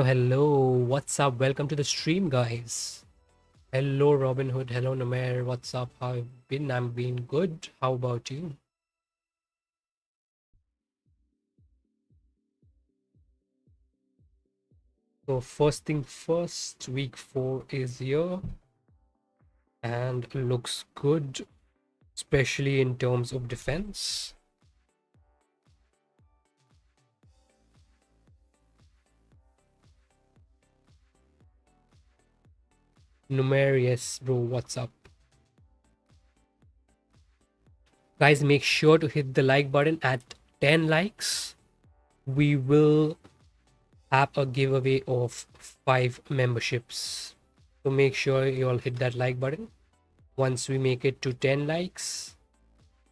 Hello. What's up? Welcome to the stream, guys. Hello, Robin Hood. Hello, Namer. What's up? How have you been? I'm been good. How about you? So, first thing first, week 4 is here and looks good, especially in terms of defense. Numer, yes, bro. What's up? Guys, make sure to hit the like button at 10 likes. We will have a giveaway of 5 memberships. So make sure you all hit that like button. Once we make it to 10 likes,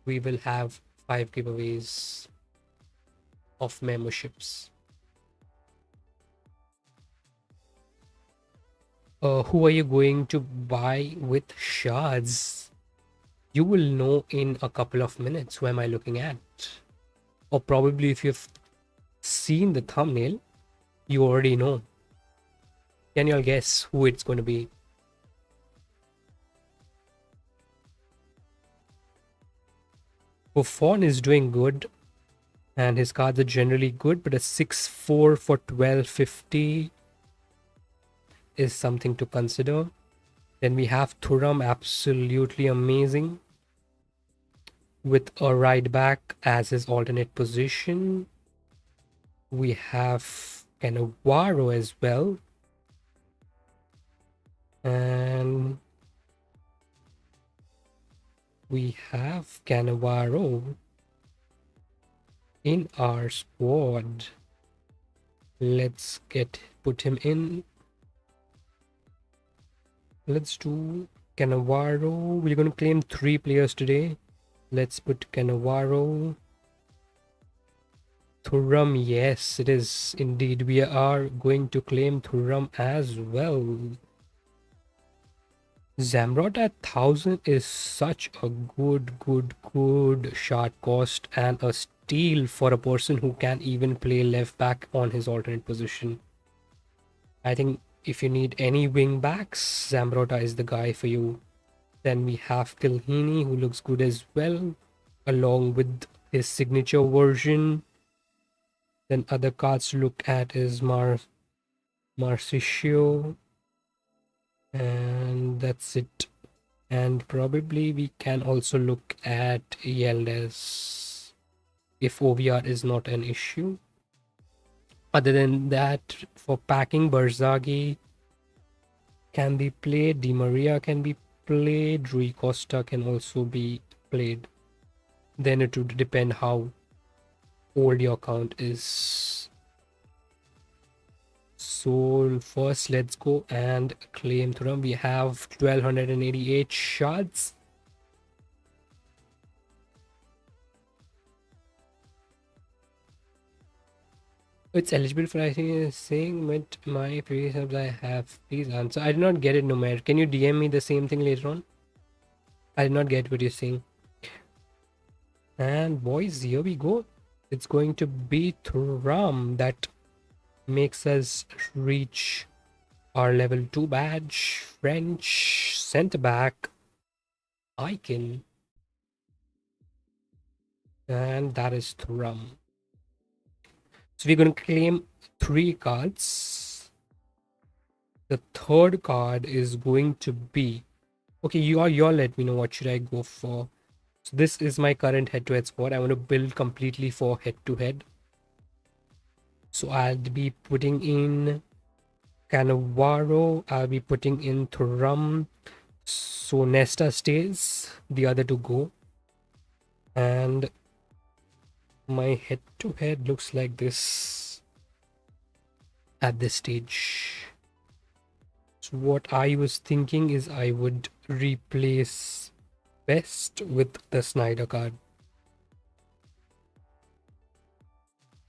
we will have 5 giveaways of memberships. Who are you going to buy with shards? You will know in a couple of minutes. Who am I looking at? Or probably if you've seen the thumbnail, you already know. Can you all guess who it's going to be? Buffon is doing good and his cards are generally good, but a 6-4 for 1250 is something to consider. Then we have Thuram, absolutely amazing, with a right back as his alternate position. We have Cannavaro as well. And we have Cannavaro in our squad. Let's put him in. Let's do Cannavaro. We're going to claim 3 players today. Let's put Cannavaro. Thuram, yes, it is indeed. We are going to claim Thuram as well. Zamrot at 1000 is such a good shot cost and a steal for a person who can even play left back on his alternate position. I think if you need any wing backs, Zambrota is the guy for you. Then we have Kilhini, who looks good as well, along with his signature version. Then other cards to look at is Marcisio, and that's it. And probably we can also look at Yildiz if OVR is not an issue. Other than that, for packing, Barzaghi can be played, Di Maria can be played, Rui Costa can also be played. Then it would depend how old your account is. So first, let's go and claim Thuram. We have 1288 shards. It's eligible for, I think it's saying with my previous subs I have. Please answer. I did not get it, Nomer. Can you DM me the same thing later on? I did not get what you're saying. And boys, here we go. It's going to be Thuram that makes us reach our level 2 badge. French centre back icon. And that is Thuram. So we're going to claim 3 cards. The third card is going to be, okay, you all let me know what should I go for. So this is my current head-to-head squad. I want to build completely for head-to-head. So I'll be putting in Cannavaro. I'll be putting in Thuram. So Nesta stays. The other two go. And my head-to-head looks like this at this stage. So what I was thinking is I would replace Best with the Snyder card.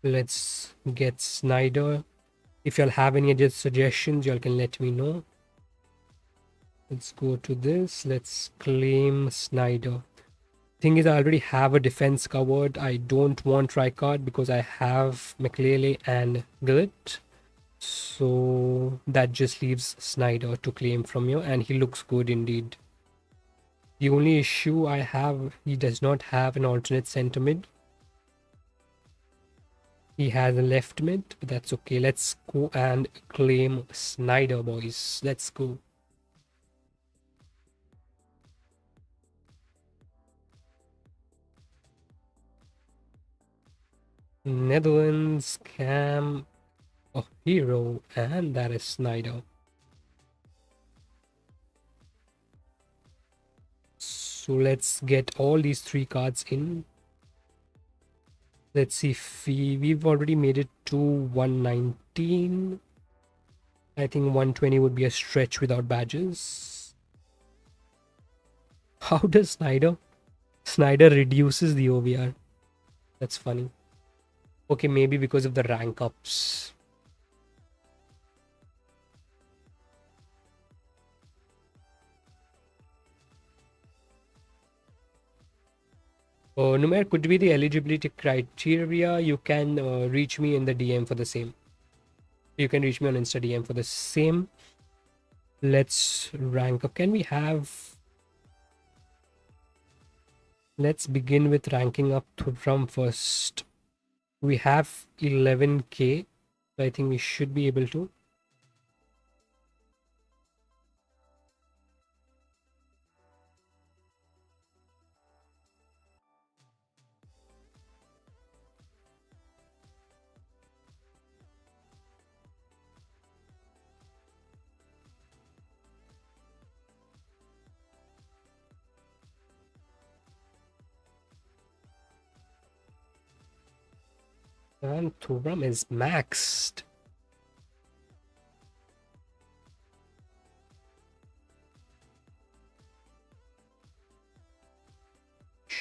Let's get Snyder. If y'all have any other suggestions, y'all can let me know. Let's go to this. Let's claim Snyder. Thing is, I already have a defense covered. I don't want Tricard because I have McLeod and Gullit. So that just leaves Snyder to claim from you, and he looks good indeed. The only issue I have, he does not have an alternate center mid. He has a left mid, but that's okay. Let's go and claim Snyder, boys. Let's go. Netherlands, Cam, a hero, and that is Snyder. So let's get all these 3 cards in. Let's see if we've already made it to 119. I think 120 would be a stretch without badges. How does Snyder reduces the OVR? That's funny. Okay, maybe because of the rank ups. Numer, could be the eligibility criteria. You can reach me in the DM for the same. You can reach me on Insta DM for the same. Let's rank up. Can we have... Let's begin with ranking up Thuram first. We have 11k. So I think we should be able to. And Thuram is maxed.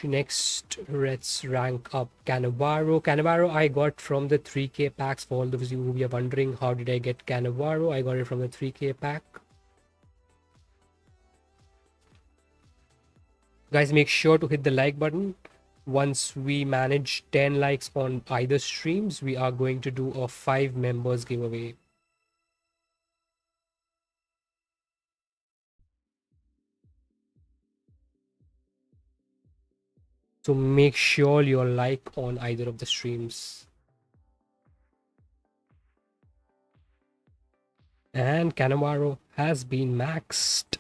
Next, let's rank up Cannavaro. Cannavaro I got from the 3k packs. For all those of you who are wondering how did I get Cannavaro, I got it from the 3k pack. Guys, make sure to hit the like button. Once we manage 10 likes on either streams, we are going to do a 5 members giveaway. So make sure you like on either of the streams. And Cannavaro has been maxed.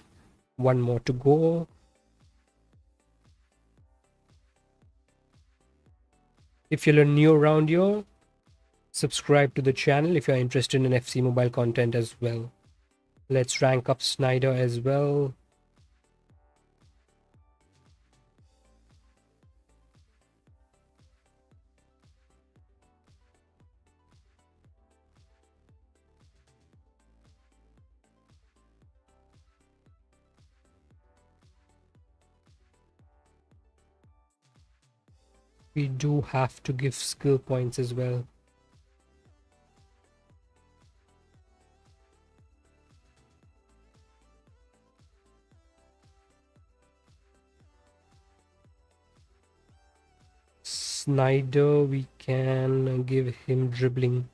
One more to go. If you're new around here, subscribe to the channel if you're interested in FC Mobile content as well. Let's rank up Snyder as well. We do have to give skill points as well. Snyder, we can give him dribbling.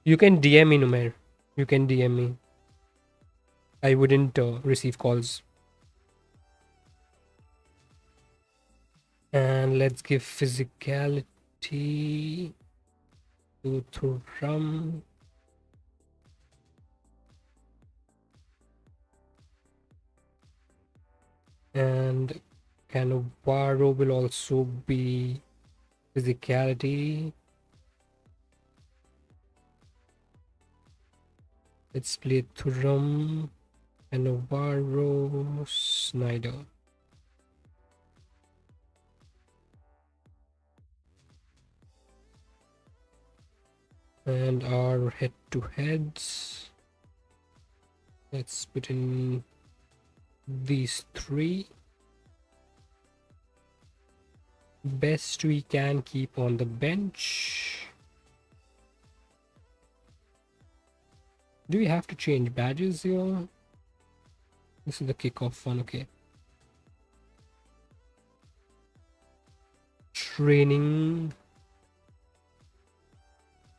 You can DM me, Numer. You can DM me. I wouldn't receive calls. And let's give physicality to Thuram. And Cannavaro will also be physicality. Let's play Thuram, Cannavaro, Snyder. And our head-to-heads. Let's put in these 3. Best we can keep on the bench. Do we have to change badges here? This is the kickoff one, okay. training.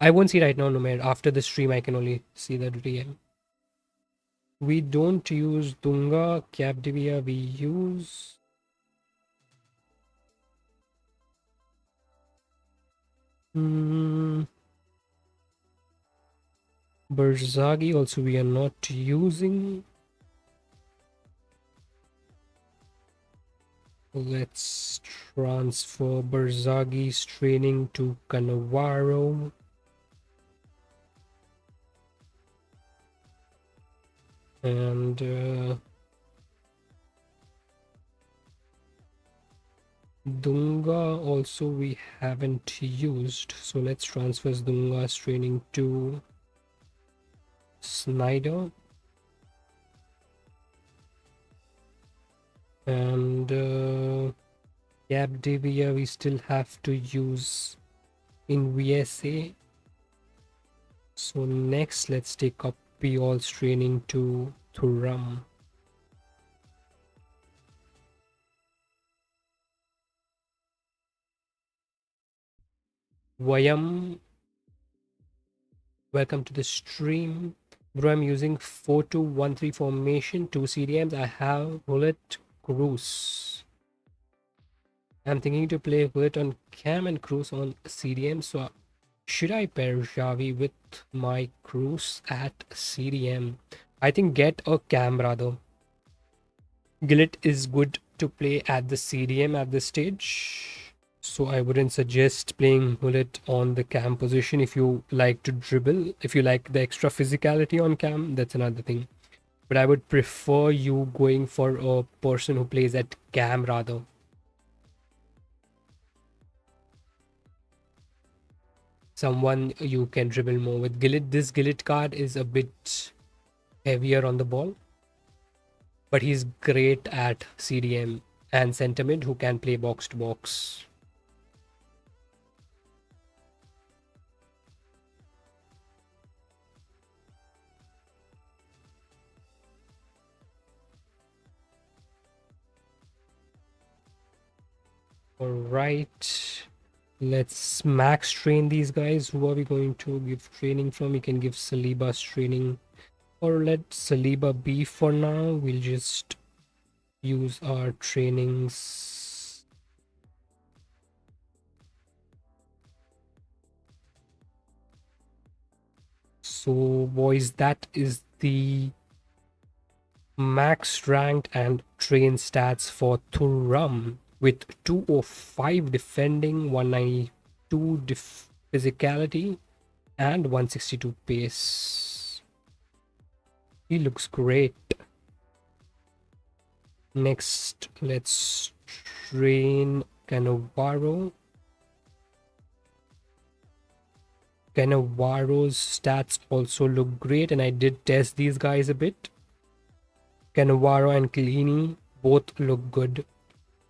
I won't see right now, Numair. After the stream, I can only see the DM. We don't use Dunga, Capdivia, we use... Berzagi also we are not using. Let's transfer Berzagi's training to Cannavaro. And Dunga also we haven't used. So let's transfer Dunga's training to Snyder. And Capdivia we still have to use in VSA. So next let's take up Piol's training to Thuram. Vayam, welcome to the stream. Bro, I'm using 4-2-1-3 formation, 2 CDMs. I have Bullet Cruise. I'm thinking to play Bullet on Cam and Cruise on CDM. So should I pair Javi with my Cruise at CDM? I think get a Cam rather. Gillet is good to play at the CDM at this stage. So I wouldn't suggest playing Bullet on the cam position. If you like to dribble, if you like the extra physicality on cam, that's another thing. But I would prefer you going for a person who plays at cam rather. Someone you can dribble more with. Gillet, this Gillet card is a bit heavier on the ball, but he's great at CDM and center mid who can play box to box. All right, let's max train these guys. Who are we going to give training from? We can give Saliba's training, or let Saliba be for now. We'll just use our trainings. So boys, that is the max ranked and train stats for Thuram, with 205 defending, 192 physicality, and 162 pace. He looks great. Next, let's train Cannavaro. Cannavaro's stats also look great, and I did test these guys a bit. Cannavaro and Clini both look good.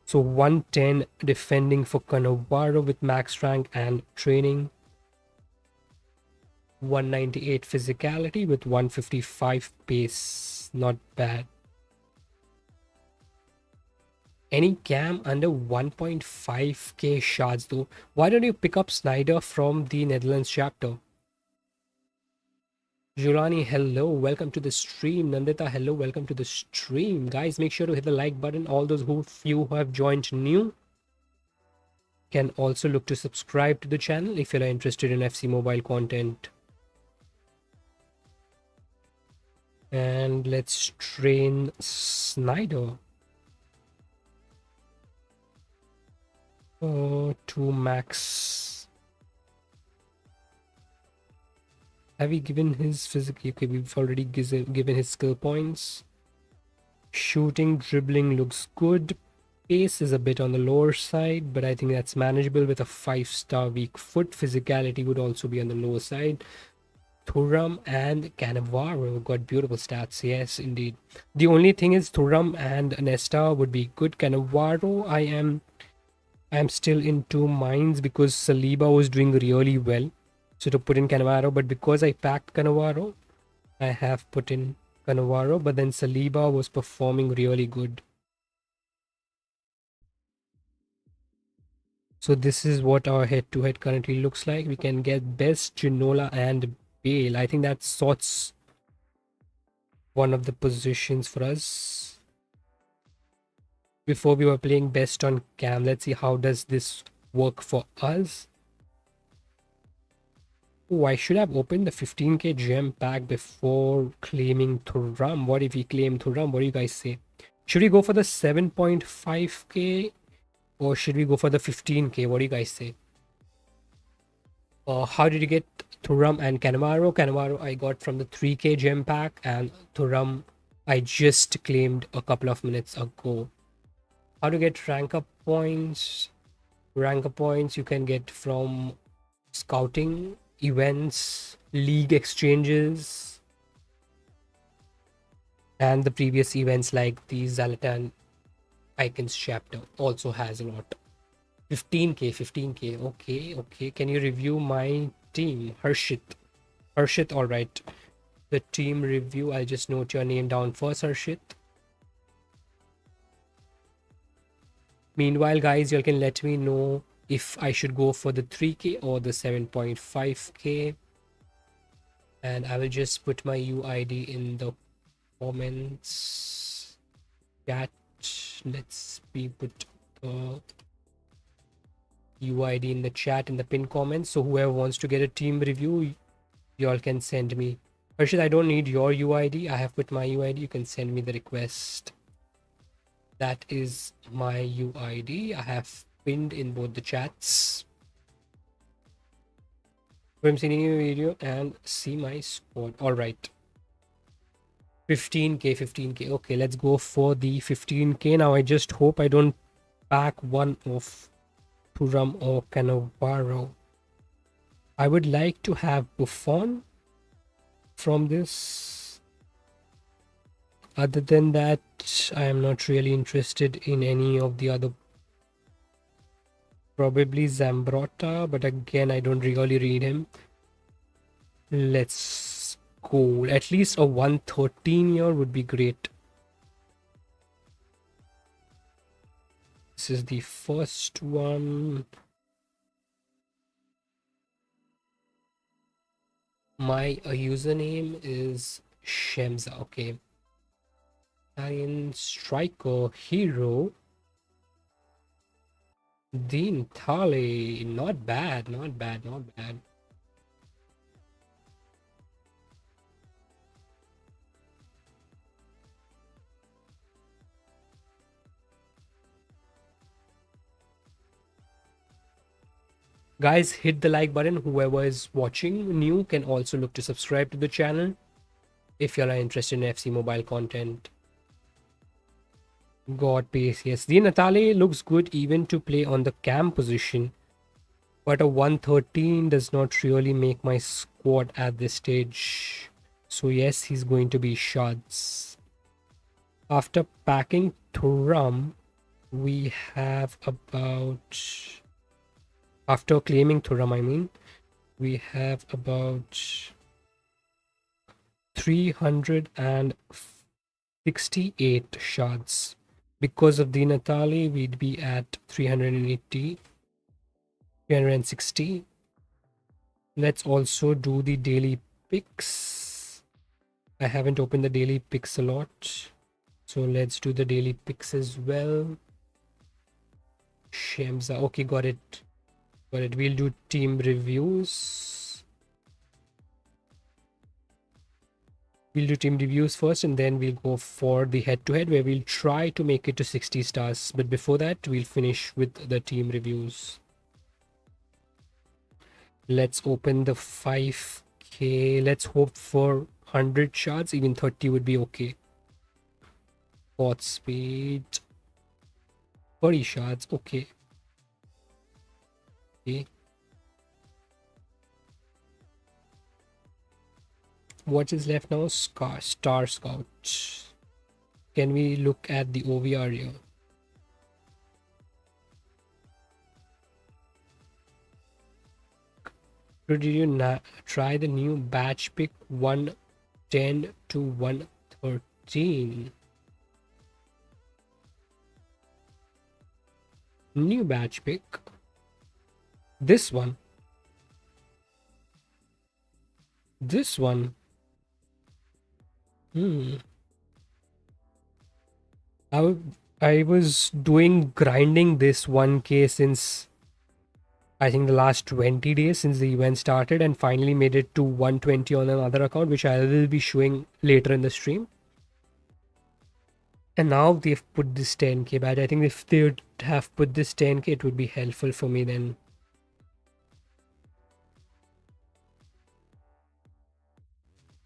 So 110 defending for Cannavaro with max rank and training. 198 physicality with 155 pace. Not bad. Any cam under 1.5k shards though? Why don't you pick up Snyder from the Netherlands chapter? Julani, hello, welcome to the stream. Nandita, hello, welcome to the stream. Guys, make sure to hit the like button. All those who have joined new can also look to subscribe to the channel if you're interested in FC Mobile content. And let's train Snyder. 2 max. Have we given his physical? Okay, we've already given his skill points. Shooting, dribbling looks good. Pace is a bit on the lower side, but I think that's manageable with a 5-star weak foot. Physicality would also be on the lower side. Thuram and Cannavaro got beautiful stats. Yes, indeed. The only thing is Thuram and Nesta would be good. Cannavaro, I am still in two minds because Saliba was doing really well. So to put in Cannavaro, but because I packed Cannavaro, I have put in Cannavaro, but then Saliba was performing really good. So this is what our head-to-head currently looks like. We can get best, Ginola, and Bale. I think that sorts one of the positions for us. Before we were playing best on cam. Let's see how does this work for us. Oh, I should have opened the 15k gem pack before claiming Thuram. What if we claim Thuram? What do you guys say? Should we go for the 7.5k or should we go for the 15k? What do you guys say? How did you get Thuram and Cannavaro? Cannavaro I got from the 3k gem pack, and Thuram I just claimed a couple of minutes ago. How to get rank up points? Rank up points you can get from scouting, events, league exchanges, and the previous events like the Zalatan Icons chapter also has a lot. 15k. Okay. Can you review my team? Harshit, all right. The team review, I'll just note your name down first, Harshit. Meanwhile, guys, you can let me know if I should go for the 3k or the 7.5k. And I will just put my UID in the comments chat. Let's put the UID in the chat in the pin comments. So whoever wants to get a team review, y'all can send me. Harshit, I don't need your UID. I have put my UID. You can send me the request. That is my UID. I have pinned in both the chats. I'm seeing your video and see my squad. All right. 15k. Okay, let's go for the 15k. Now I just hope I don't pack one of Thuram or Cannavaro. I would like to have Buffon from this. Other than that, I am not really interested in any of the other. Probably Zambrotta, but again, I don't really read him. Let's go. At least a 113 year would be great. This is the first one. My username is Shemza. Okay. Italian striker hero. Dean Tale. Not bad. Guys, hit the like button. Whoever is watching new can also look to subscribe to the channel if you are interested in FC mobile content. God pace, yes. The Natale looks good even to play on the cam position, but a 113 does not really make my squad at this stage. So yes, he's going to be shots. After packing Thuram, we have about... After claiming Thuram, I mean, we have about 368 shards. Because of the Natali, we'd be at 380, 360. Let's also do the daily picks. I haven't opened the daily picks a lot, so let's do the daily picks as well. Shemza, okay, got it. We'll do team reviews. We'll do team reviews first, and then we'll go for the head-to-head where we'll try to make it to 60 stars. But before that, we'll finish with the team reviews. Let's open the 5k. Let's hope for 100 shards. Even 30 would be okay. Pot speed. 30 shards. Okay. What is left now? Star Scout. Can we look at the OVR here? Did you try the new batch pick 110 to 113? New batch pick. This one. This one. Hmm. I was doing grinding this 1K since I think the last 20 days since the event started, and finally made it to 120 on another account, which I will be showing later in the stream. And now they've put this 10K badge. I think if they would have put this 10K, it would be helpful for me then.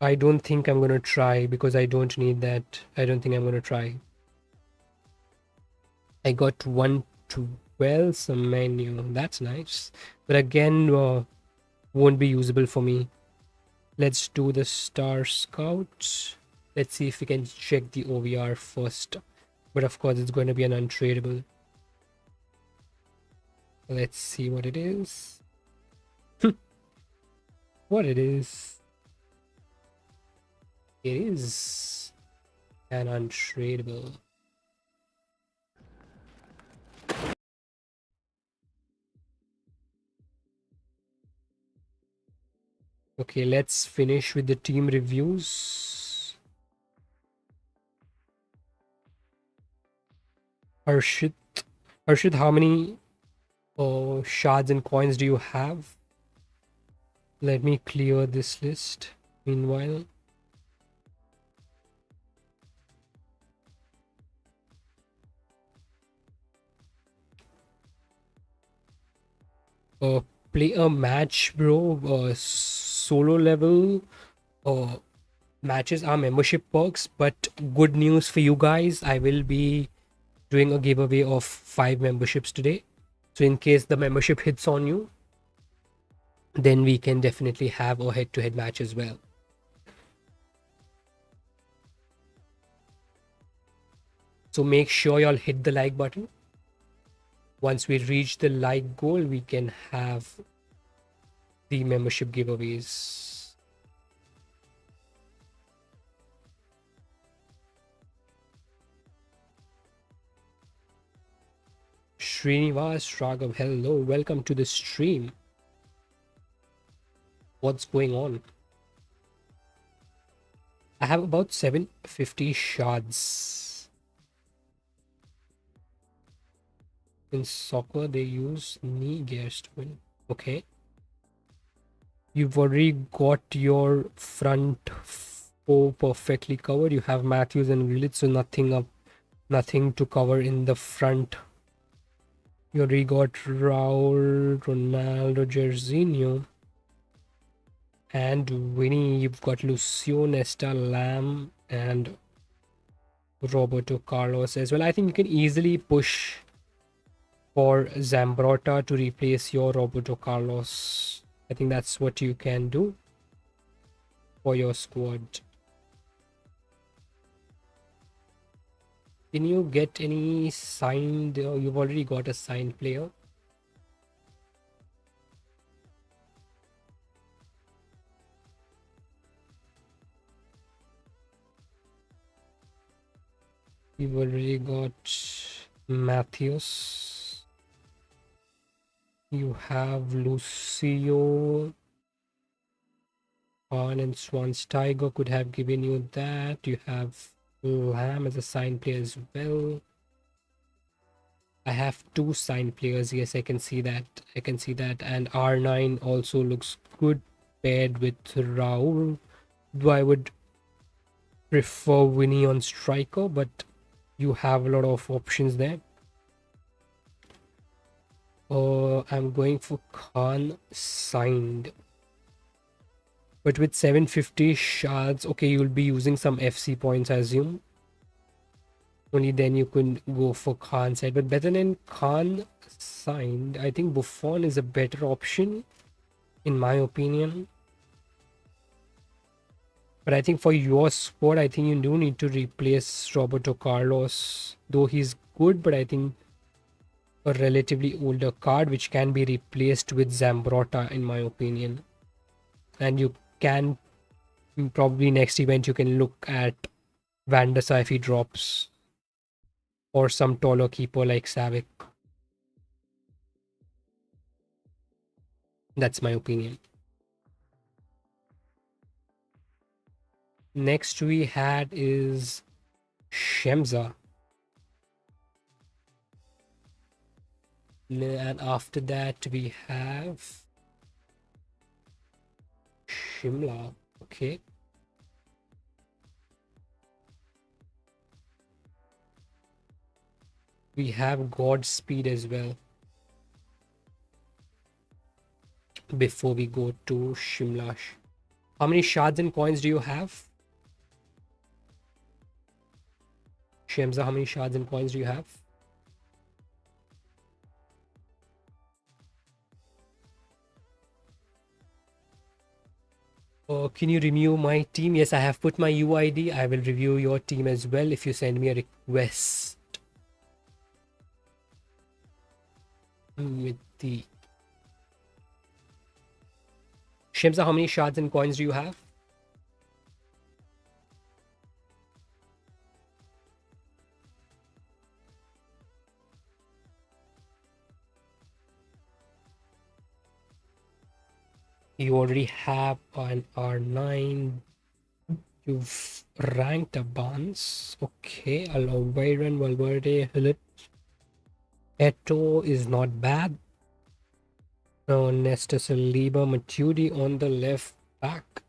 I don't think I'm going to try because I don't need that. I don't think I'm going to try. I got 112 some menu. That's nice. But again, won't be usable for me. Let's do the star scout. Let's see if we can check the OVR first. But of course, it's going to be an untradeable. Let's see what it is. What it is. It is an untradeable. Okay, let's finish with the team reviews. Harshit, how many shards and coins do you have? Let me clear this list. Meanwhile, play a match, bro. Solo level matches are membership perks, but good news for you guys, I will be doing a giveaway of 5 memberships today. So in case the membership hits on you, then we can definitely have a head-to-head match as well. So make sure y'all hit the like button. Once we reach the like goal, we can have the membership giveaways. Srinivas Raghav, hello, welcome to the stream. What's going on? I have about 750 shards. In soccer, they use knee gears to win. Okay. You've already got your front four perfectly covered. You have Matthews and Grealish, so nothing to cover in the front. You already got Raul, Ronaldo, Jorginho, and Vini. You've got Lucio, Nesta, Lam, and Roberto Carlos as well. I think you can easily push for Zambrotta to replace your Roberto Carlos. I think that's what you can do for your squad. Can you get any signed? You've already got a signed player. You've already got Matthews. You have Lucio. Khan and Schweinsteiger could have given you that. You have Lamb as a signed player as well. I have 2 signed players. Yes, I can see that. And R9 also looks good paired with Raul. Though I would prefer Winnie on striker, but you have a lot of options there. I'm going for Khan signed. But with 750 shards, okay, you'll be using some FC points, I assume. Only then you can go for Khan side. But better than Khan signed, I think Buffon is a better option, in my opinion. But I think for your squad, I think you do need to replace Roberto Carlos. Though he's good, but I think a relatively older card which can be replaced with Zambrotta, in my opinion. And you can probably next event you can look at Van der Sar if he drops, or some taller keeper like Savic. That's my opinion. Next we had is Shemza. And after that we have Shimla. Okay. We have Godspeed as well. Before we go to Shimla. How many shards and coins do you have? Shemza, how many shards and coins do you have? Can you review my team? Yes, I have put my UID. I will review your team as well if you send me a request. With the Shemza, how many shards and coins do you have? You already have an R9. You've ranked a Barnes. Okay, owairan, Valverde, Hillet. Eto is not bad. Nesta Saliba, Matuidi on the left back.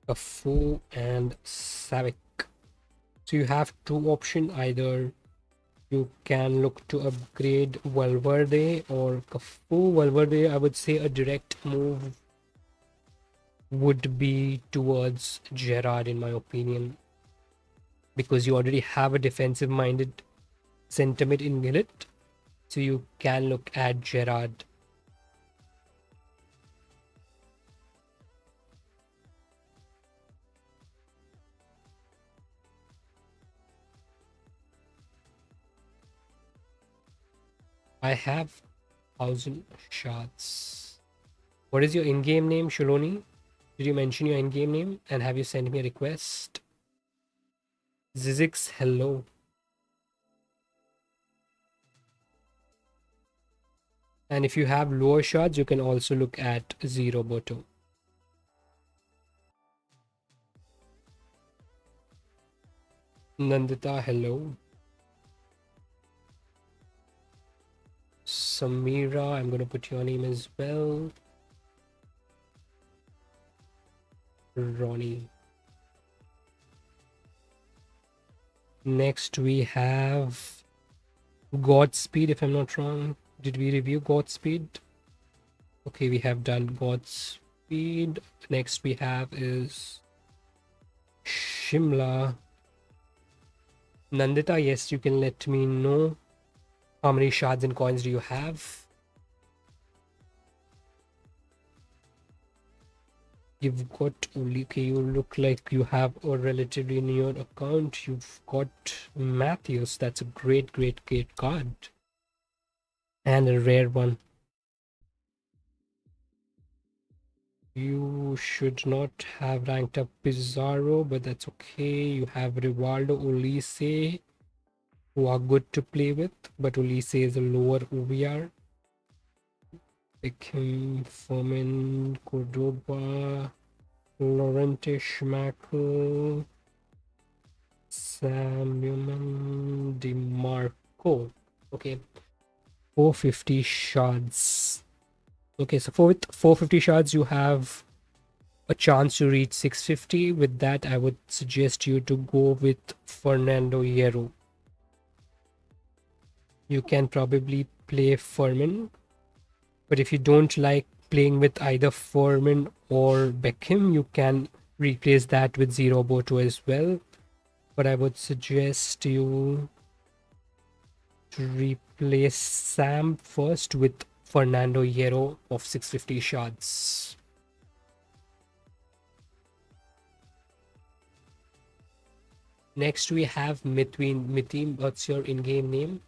Cafu and Savic. So you have two options. Either you can look to upgrade Valverde or Cafu. Valverde, I would say a direct move would be towards Gerrard, in my opinion, because you already have a defensive minded sentiment in Gillett. So you can look at Gerrard. I have 1,000 shards. What is your in-game name, Shaloni? Did you mention your in-game name? And have you sent me a request? Zizix, hello. And if you have lower shards, you can also look at Zero Boto. Nandita, hello. Samira, I'm going to put your name as well. Ronnie. Next we have Godspeed, if I'm not wrong. Did we review Godspeed? Okay, we have done Godspeed. Next we have is Shimla. Nandita, yes, you can let me know how many shards and coins do you have. You've got only, okay, you look like you have a relatively new account. You've got Matthews. That's a great card. And a rare one. You should not have ranked up Pizarro, but that's okay. You have Rivaldo, Ulisse, who are good to play with, but Ulisse is a lower OVR. Beckham, Fomin, Cordoba, Laurente Schmackel, Samuel DeMarco. Okay, 450 shards. Okay, so with 450 shards, you have a chance to reach 650. With that, I would suggest you to go with Fernando Hierro. You can probably play Furman, but if you don't like playing with either Furman or Beckham, you can replace that with Zero Boto as well. But I would suggest you to replace Sam first with Fernando Hierro of 650 shards. Next we have Miti. What's your in-game name?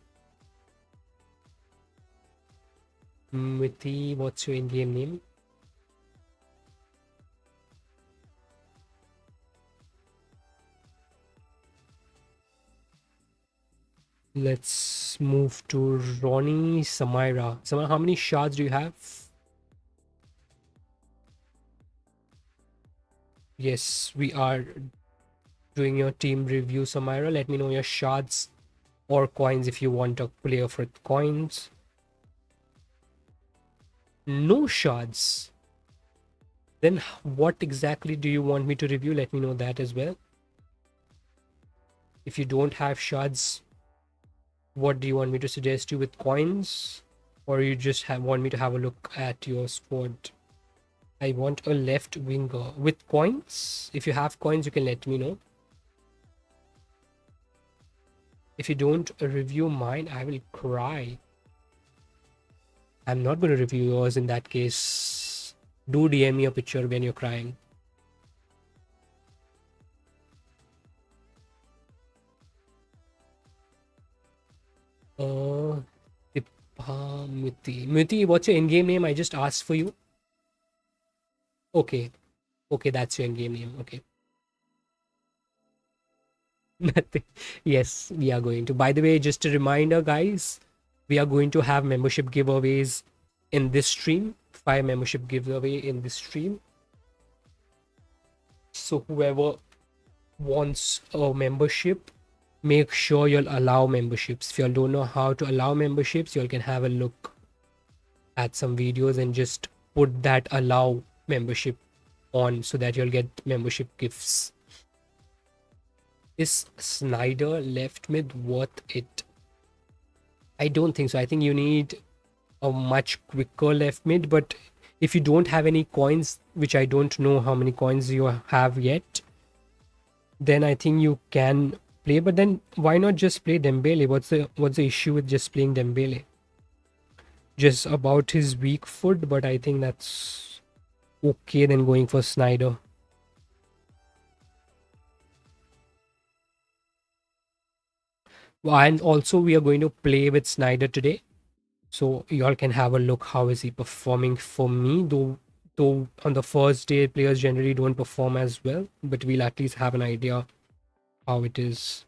Miti, what's your in-game name? Let's move to Ronnie Samira. Samira, how many shards do you have? Yes, we are doing your team review, Samira. Let me know your shards or coins if you want a player for coins. No shards. Then what exactly do you want me to review? Let me know that as well. If you don't have shards, what do you want me to suggest you with coins? Or you just want me to have a look at your squad? I want a left winger with coins. If you have coins, you can let me know. If you don't review mine, I will cry. I'm not going to review yours in that case. Do DM me a picture when you're crying. Miti. Miti, what's your in-game name? I just asked for you. Okay. Okay, that's your in-game name. Okay. Nothing. Yes, we are going to. By the way, just a reminder, guys, we are going to have membership giveaways in this stream. 5 membership giveaway in this stream. So whoever wants a membership, make sure you'll allow memberships. If you all don't know how to allow memberships, you all can have a look at some videos and just put that allow membership on so that you'll get membership gifts. Is Snyder left mid worth it? I don't think so. I think you need a much quicker left mid, but if you don't have any coins, which I don't know how many coins you have yet, then I think you can play. But then why not just play Dembele? What's the issue with just playing Dembele? Just about his weak foot, but I think that's okay then going for Snyder. And also we are going to play with Snyder today, so y'all can have a look how is he performing for me. Though on the first day players generally don't perform as well, but we'll at least have an idea how it is.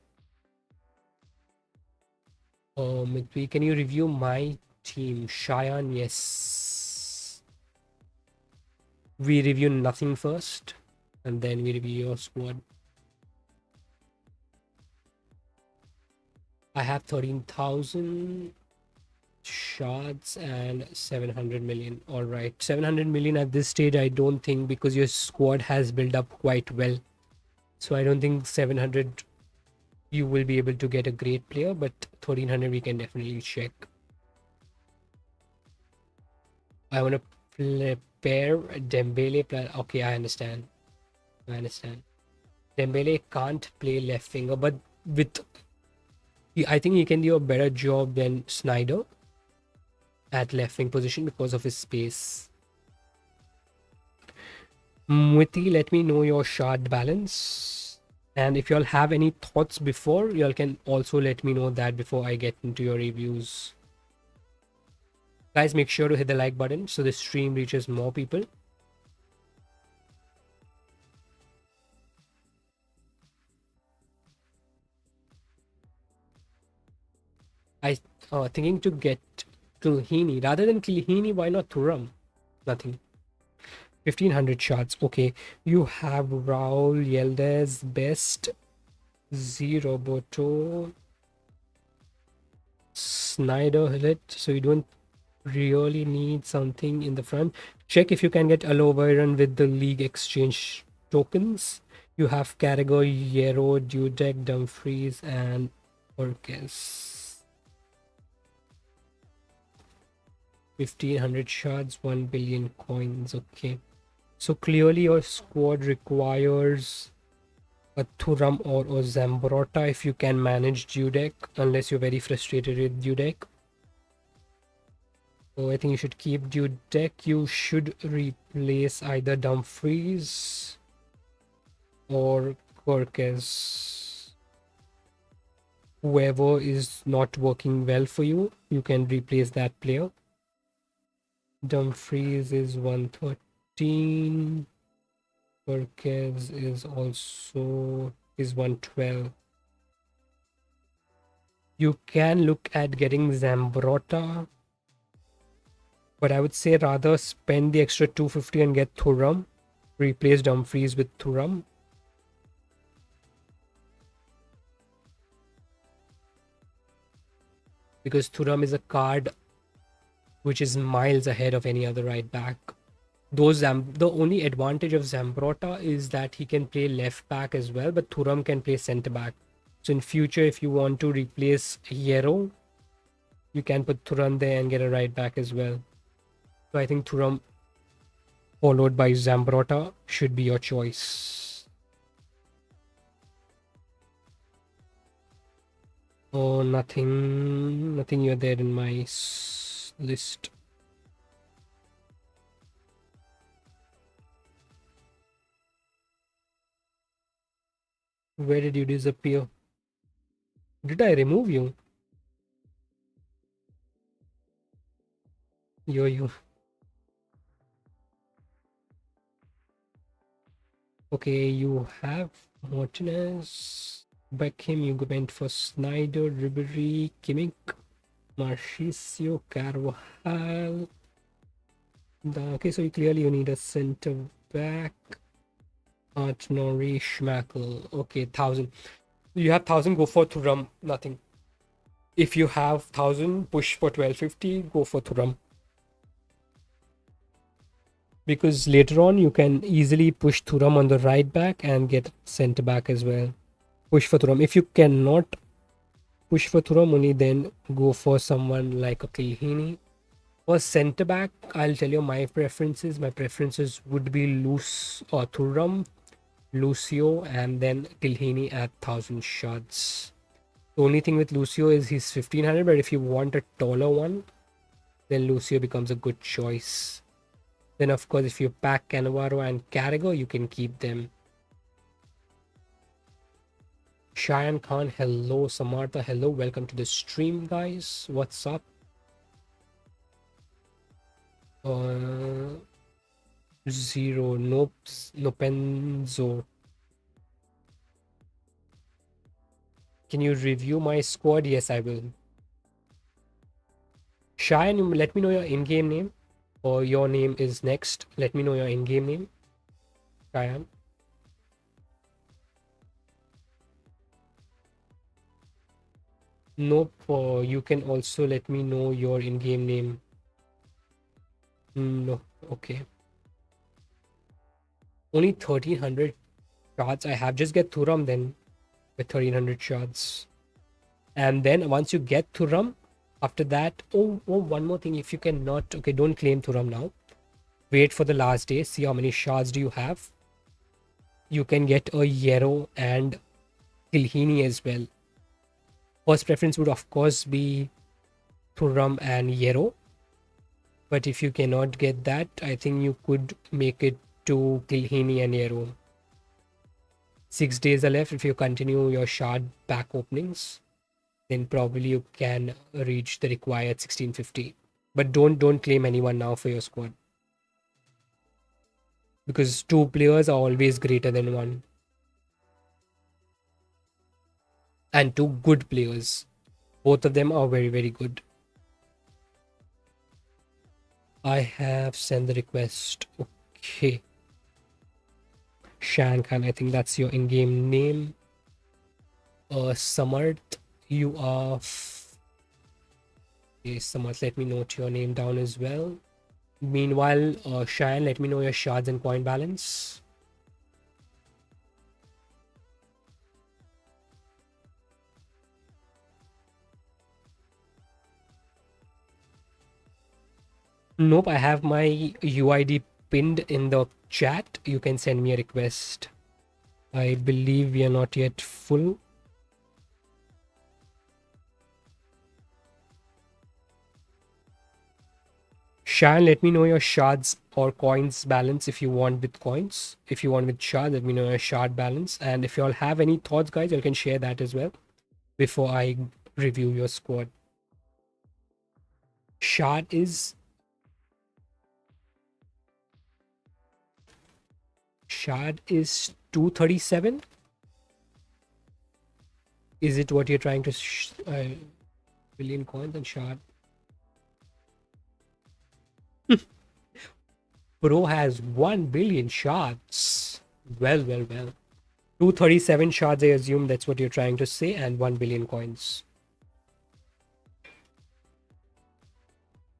Can you review my team? Cheyenne, yes. We review nothing first, and then we review your squad. I have 13,000 shards and 700 million. All right, 700 million at this stage, I don't think, because your squad has built up quite well. So I don't think 700 you will be able to get a great player, but 1300 we can definitely check. I want to pair Dembele. Okay, I understand. Dembele can't play left finger, but with I think he can do a better job than Snyder at left wing position because of his space. Mwiti, let me know your shard balance. And if y'all have any thoughts before, y'all can also let me know that before I get into your reviews. Guys, make sure to hit the like button so the stream reaches more people. I thinking to get Kilhini. Rather than Kilhini, why not Thuram? Nothing. 1500 shots. Okay. You have Raul, Yildiz, Best, Z Roboto, Snyder Hillet. So you don't really need something in the front. Check if you can get owairan with the league exchange tokens. You have Carragher, Yero, Dudek, Dumfries, and Orkes. 1500 shards, 1 billion coins. Okay. So clearly your squad requires a Thuram or a Zambrotta if you can manage Dudek, unless you're very frustrated with Dudek. So I think you should keep Dudek. You should replace either Dumfries or Corkes. Whoever is not working well for you, you can replace that player. Dumfries is 113. Corkes is also 112. You can look at getting Zambrotta, but I would say rather spend the extra 250 and get Thuram. Replace Dumfries with Thuram. Because Thuram is a card which is miles ahead of any other right back. The only advantage of Zambrotta is that he can play left back as well, but Thuram can play centre back. So in future, if you want to replace Hierro, you can put Thuram there and get a right back as well. So I think Thuram followed by Zambrotta should be your choice. Oh, nothing you're there in my list. Where did you disappear? Did I remove you? You. Okay, you have Martinez, Beckham, you went for Snyder, Ribery, Kimmich, Marchisio, Carvajal. Okay, so you need a center back. Nori, Schmackel. Okay, 1,000. You have 1,000, go for Thuram. Nothing. If you have 1,000, push for 1,250, go for Thuram. Because later on, you can easily push Thuram on the right back and get center back as well. Push for Thuram. If you cannot push for Thuram, only then go for someone like a Kilhini. For center back, I'll tell you my preferences. My preferences would be Thuram, Lucio, and then Kilhini at 1,000 shots. The only thing with Lucio is he's 1,500, but if you want a taller one, then Lucio becomes a good choice. Then, of course, if you pack Cannavaro and Carragher, you can keep them. Cheyenne Khan, hello. Samartha, hello. Welcome to the stream, guys. What's up? Zero. Nope. Nopenzo. Can you review my squad? Yes, I will. Cheyenne, let me know your in-game name. Or your name is next. Let me know your in-game name. Cheyenne. Nope. You can also let me know your in-game name. No. Okay. Only 1,300 shots I have. Just get Thuram then with 1,300 shots. And then once you get Thuram, after that, one more thing. If you cannot, okay, don't claim Thuram now. Wait for the last day. See how many shots do you have. You can get a Hierro and Kilhini as well. First preference would of course be Thuram and Hierro. But if you cannot get that, I think you could make it to Kilhini and Hierro. 6 days are left. If you continue your shard back openings, then probably you can reach the required 1,650. But don't claim anyone now for your squad. Because 2 players are always greater than 1. And 2 good players. Both of them are very, very good. I have sent the request. Okay. Shan Khan, I think that's your in-game name. Samarth, you are... Okay, Samarth, let me note your name down as well. Meanwhile, Shan, let me know your shards and coin balance. Nope, I have my UID pinned in the chat. You can send me a request. I believe we are not yet full. Shan, let me know your shards or coins balance if you want with coins. If you want with shard, let me know your shard balance. And if you all have any thoughts, guys, you can share that as well before I review your squad. Shard is 237. Is it what you're trying to billion coins and shard? Pro has 1 billion shards. Well. 237 shards, I assume that's what you're trying to say, and 1 billion coins.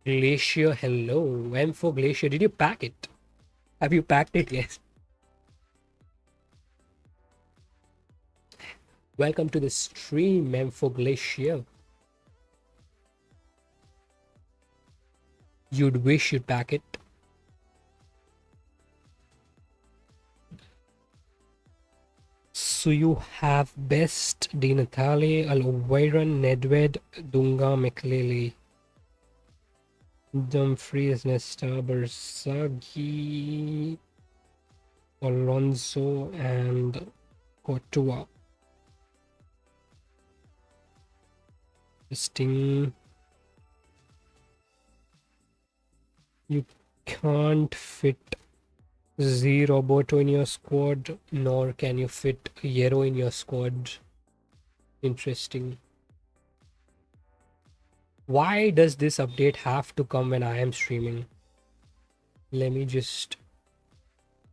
Glacier, hello. M4 Glacier, did you pack it? Have you packed it yet? Welcome to the stream, M4 Glacier. You'd wish you'd pack it. So you have Best, Di Natale, owairan, Nedved, Dunga, Meklele, Dumfries, Nesta, Bersagi, Alonso, and Courtois. Sting. You can't fit Z Roboto in your squad, nor can you fit Yero in your squad. Interesting. Why does this update have to come when I am streaming? Let me just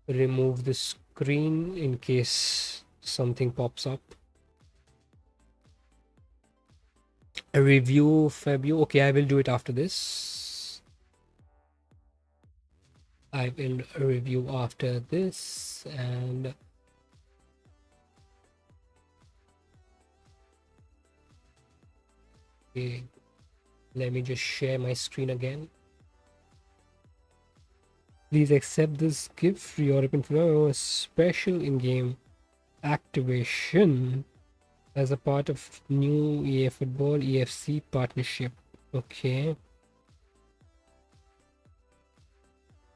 remove the screen in case something pops up. A review, Fabio. Okay, I will do it after this. I will review after this, and okay, let me just share my screen again. Please accept this gift for European football, special in-game activation as a part of new EA Football EFC partnership. Okay.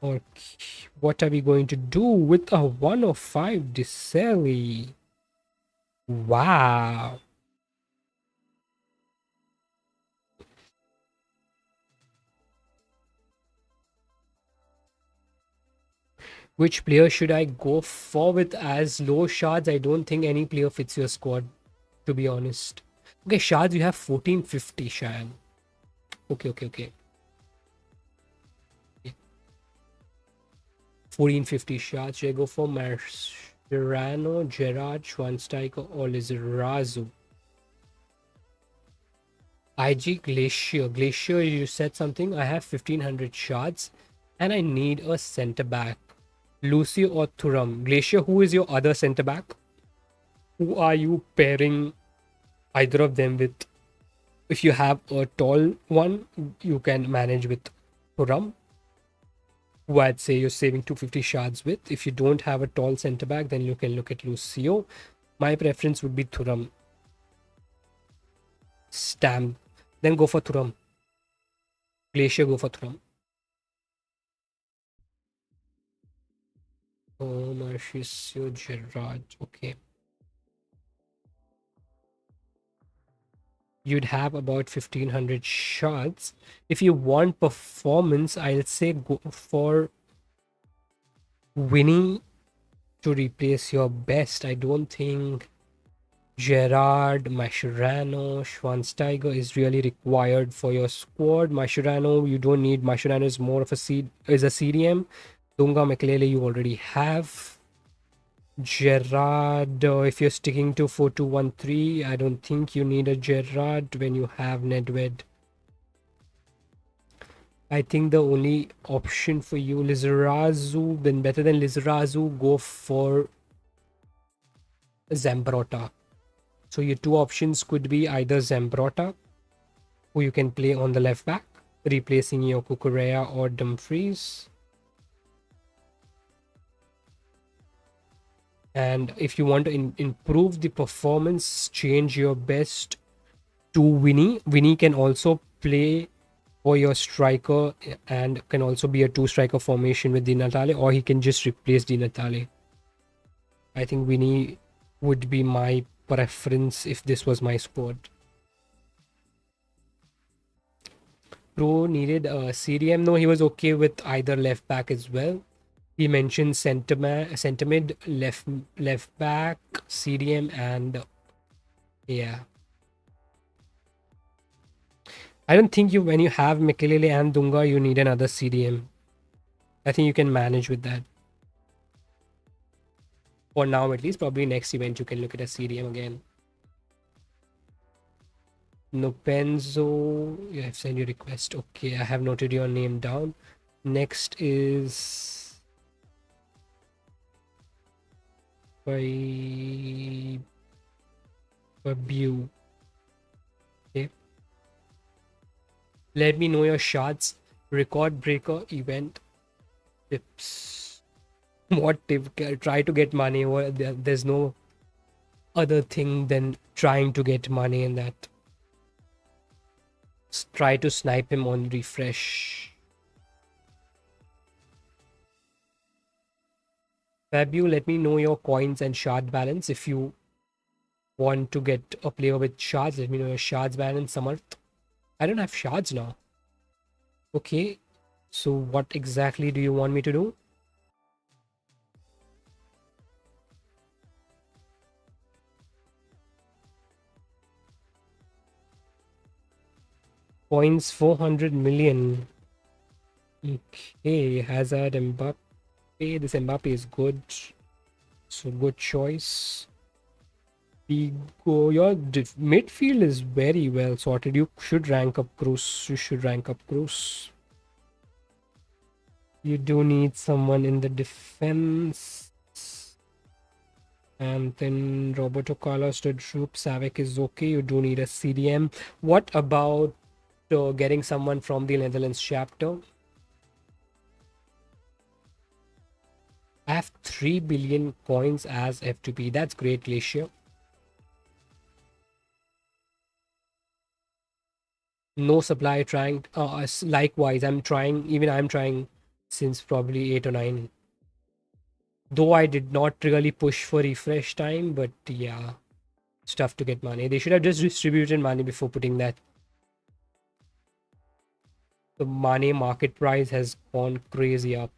Okay, what are we going to do with a 105 Diseli? Wow. Which player should I go for with as low shards? I don't think any player fits your squad, to be honest. Okay, shards, you have 1450, Shan. Okay. 1450 shards. Should I go for Mascherano, Gerard, Schweinsteiger, or Lizarazu? IG Glacier. Glacier, you said something. I have 1500 shards and I need a center back. Lucy or Thuram? Glacier, who is your other center back? Who are you pairing either of them with? If you have a tall one, you can manage with Thuram, who I'd say you're saving 250 shards with. If you don't have a tall center back, then you can look at Lucio. My preference would be Thuram. Stamp. Then go for Thuram. Glacier, go for Thuram. Oh, Marcio Gerard. Okay. You'd have about 1500 shards. If you want performance, I'll say go for Vini to replace your Best. I don't think Gerard, Mascherano, Schweinsteiger is really required for your squad. Mascherano, you don't need. Mascherano is more of a CDM. Dunga Meklele you already have. Gerard, if you're sticking to 4213, I don't think you need a Gerard when you have Nedved. I think the only option for you, Lizarazu, then better than Lizarazu, go for Zambrotta. So your two options could be either Zambrotta, who you can play on the left back, replacing your Cucurella or Dumfries. And if you want to improve the performance, change your Best to Vini. Vini can also play for your striker and can also be a two-striker formation with Di Natale, or he can just replace Di Natale. I think Vini would be my preference if this was my squad. Pro needed a CDM. No, he was okay with either left back as well. He mentioned center mid, left back, CDM, and Yeah. I don't think when you have Mikelele and Dunga, you need another CDM. I think you can manage with that. For now, at least. Probably next event, you can look at a CDM again. Nopenzo, you have sent your request. Okay, I have noted your name down. Next is by View. Okay. Let me know your shots. Record breaker event tips. What tip? Try to get money. There's no other thing than trying to get money in that. Try to snipe him on refresh. Fabu, let me know your coins and shard balance. If you want to get a player with shards, let me know your shards balance, Samarth. I don't have shards now. Okay, so what exactly do you want me to do? Coins 400 million. Okay, Hazard, Mbappe. This Mbappe is good. So good choice. Your midfield is very well sorted. You should rank up Cruz. You should rank up Cruz. You do need someone in the defense. And then Roberto Carlos to Droop. Savek is okay. You do need a CDM. What about getting someone from the Netherlands chapter? I have 3 billion coins as F2P. That's great, Glacier. No supply trying. Likewise, I'm trying since probably 8 or 9. Though I did not really push for refresh time, but yeah, it's tough to get money. They should have just distributed money before putting that. The money market price has gone crazy up.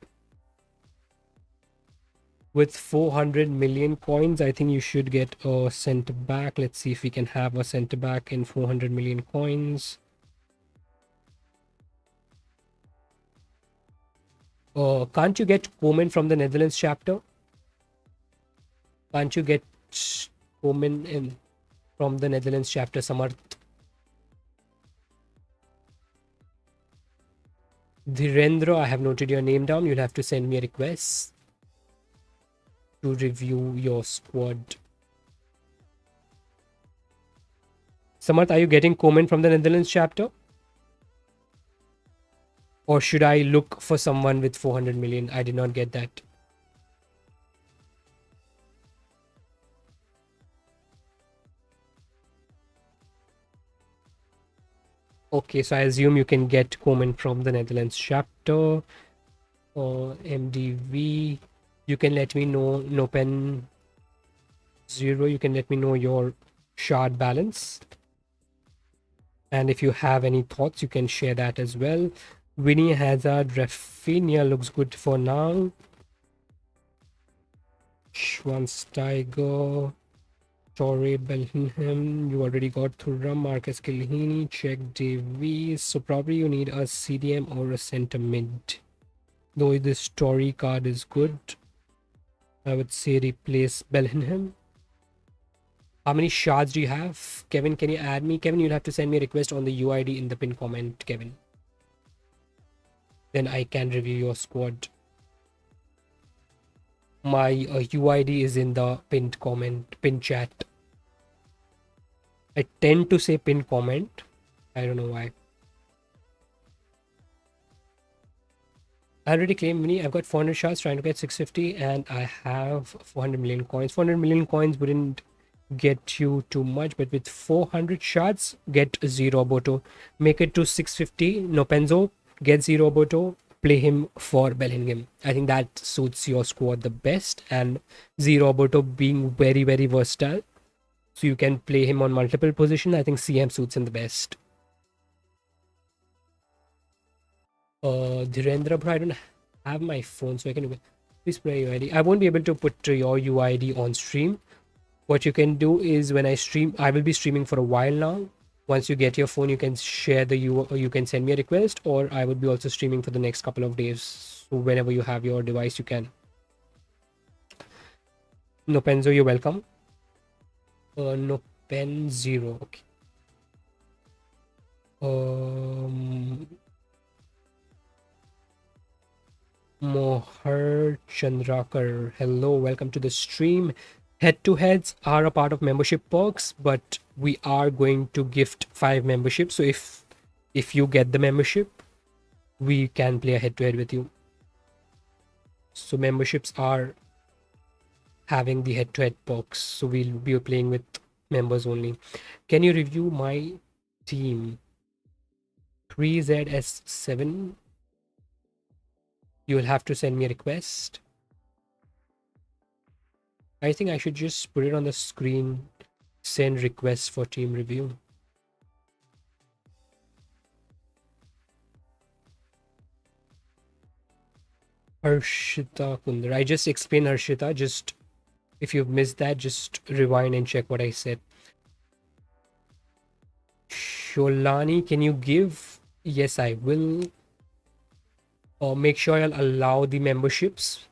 With 400 million coins, I think you should get a center back. Let's see if we can have a center back in 400 million coins. Can't you get Komen from the Netherlands chapter? Can't you get Komen in from the Netherlands chapter, Samarth? Dhirendra, I have noted your name down. You'll have to send me a request to review your squad. Samarth, are you getting Komen from the Netherlands chapter? Or should I look for someone with 400 million? I did not get that. Okay, so I assume you can get Komen from the Netherlands chapter. MDV. You can let me know. Nopen 0. You can let me know your shard balance. And if you have any thoughts, you can share that as well. Vini, Hazard, Rafinha looks good for now. Schwansteiger, Torre, Bellingham. You already got Thuram, Marcus Kilhini, Czech Davies. So probably you need a CDM or a center mid. Though this story card is good, I would say replace Bellingham. How many shards do you have? Kevin, can you add me? Kevin, you'll have to send me a request on the UID in the pin comment, Kevin. Then I can review your squad. My UID is in the pinned comment, pin chat. I tend to say pin comment. I don't know why. I already claimed Mini. I've got 400 shards trying to get 650 and I have 400 million coins. 400 million coins wouldn't get you too much, but with 400 shards, get 0 Boto. Make it to 650. Nopenzo, get 0 Boto. Play him for Bellingham. I think that suits your squad the best. And 0 Boto being very, very versatile. So you can play him on multiple positions. I think CM suits him the best. Dhirendra, bro, I don't have my phone, so I can please play UID. I won't be able to put your UID on stream, What you can do is when I stream, I will be streaming for a while now. Once you get your phone, you can share the you can send me a request, or I would be also streaming for the next couple of days. So whenever you have your device, you can. No Penzo, you're welcome. No pen zero. Okay. Mohar Chandrakar, hello, welcome to the stream. Head-to-heads are a part of membership perks, but we are going to gift 5 memberships. So if you get the membership, we can play a head-to-head with you. So memberships are having the head-to-head perks. So we'll be playing with members only. Can you review my team? 3ZS7. You will have to send me a request. I think I should just put it on the screen. Send requests for team review. Harshita Kundar. I just explained Harshita. Just if you've missed that, just rewind and check what I said. Sholani, can you give? Yes, I will. Make sure I'll allow the memberships.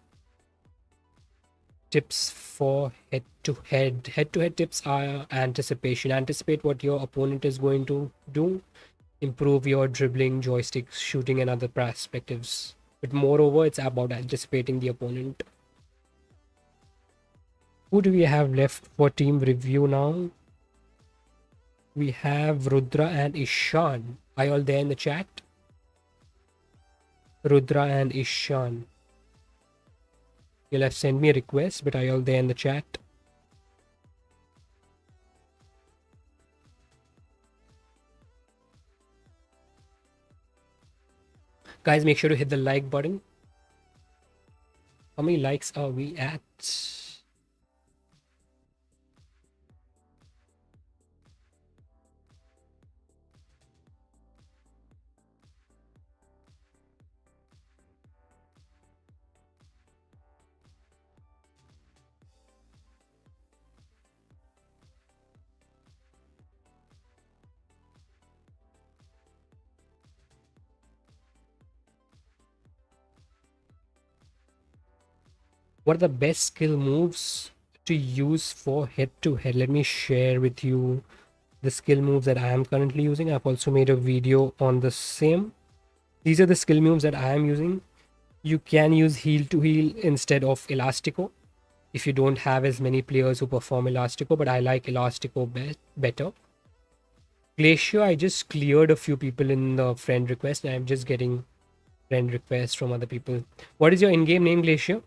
Tips for head-to-head. Head-to-head tips are anticipation. Anticipate what your opponent is going to do. Improve your dribbling, joystick, shooting, and other perspectives. But moreover, it's about anticipating the opponent. Who do we have left for team review now? We have Rudra and Ishan. Are you all there in the chat? Rudra and Ishan. You'll have sent me a request, but are you all there in the chat? Guys, make sure to hit the like button. How many likes are we at? What are the best skill moves to use for head-to-head? Let me share with you the skill moves that I am currently using. I've also made a video on the same. These are the skill moves that I am using. You can use heel to heel instead of elastico if you don't have as many players who perform elastico, but I like elastico better. Glacier, I just cleared a few people in the friend request, and I'm just getting friend requests from other people. What is your in-game name, Glacier?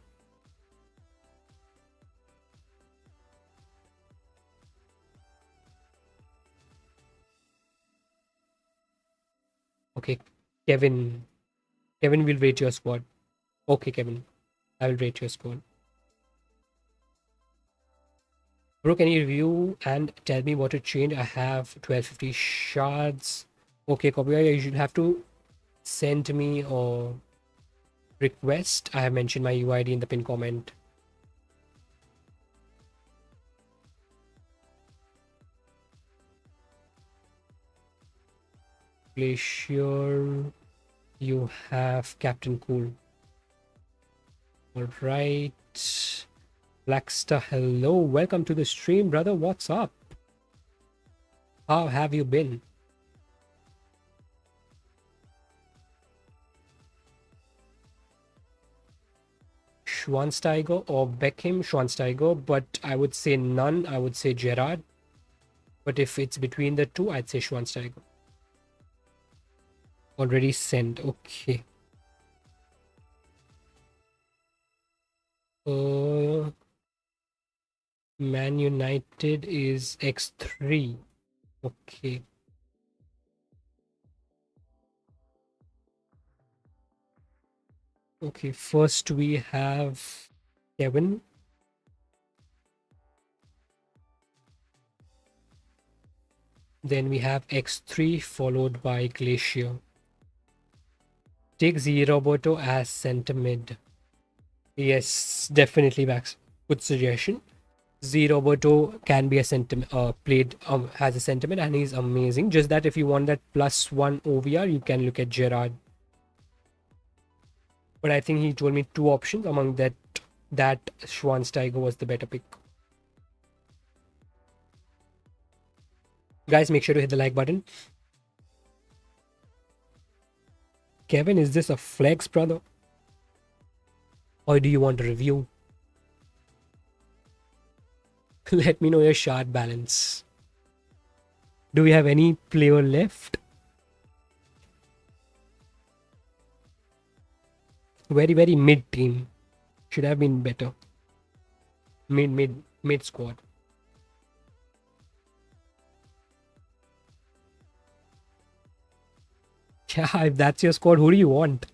Okay, Kevin. Kevin will rate your squad. Okay, Kevin. I will rate your squad. Bro, can you review and tell me what to change? I have 1250 shards. Okay, copyright, you should have to send me a request. I have mentioned my UID in the pin comment. Glacier, you have Captain Cool. All right. Blackstar, hello. Welcome to the stream, brother. What's up? How have you been? Schwansteiger or Beckham? Schwansteiger, but I would say none. I would say Gerard. But if it's between the two, I'd say Schwansteiger. Already sent. Okay. Man United is X3. Okay. Okay, first we have Kevin. Then we have X3 followed by Glacier. Take Z Roberto as center mid. Yes, definitely, Max. Good suggestion. Z Roberto can be a sentiment, played has a sentiment, and he's amazing. Just that if you want that +1 OVR, you can look at Gerard. But I think he told me 2 options. Among that Schwansteiger was the better pick. Guys, make sure to hit the like button. Kevin, is this a flex, brother? Or do you want a review? Let me know your shard balance. Do we have any player left? Very, very mid team. Should have been better. Mid squad. Yeah, if that's your squad, who do you want?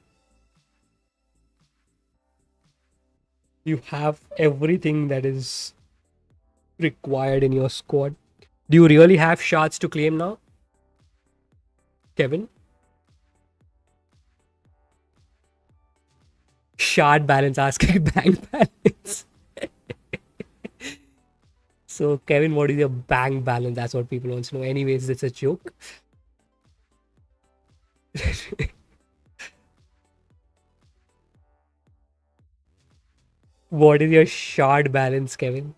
You have everything that is required in your squad. Do you really have shards to claim now, Kevin? Shard balance, asking bank balance. So, Kevin, what is your bank balance? That's what people want to know. Anyways, it's a joke. What is your shard balance, Kevin?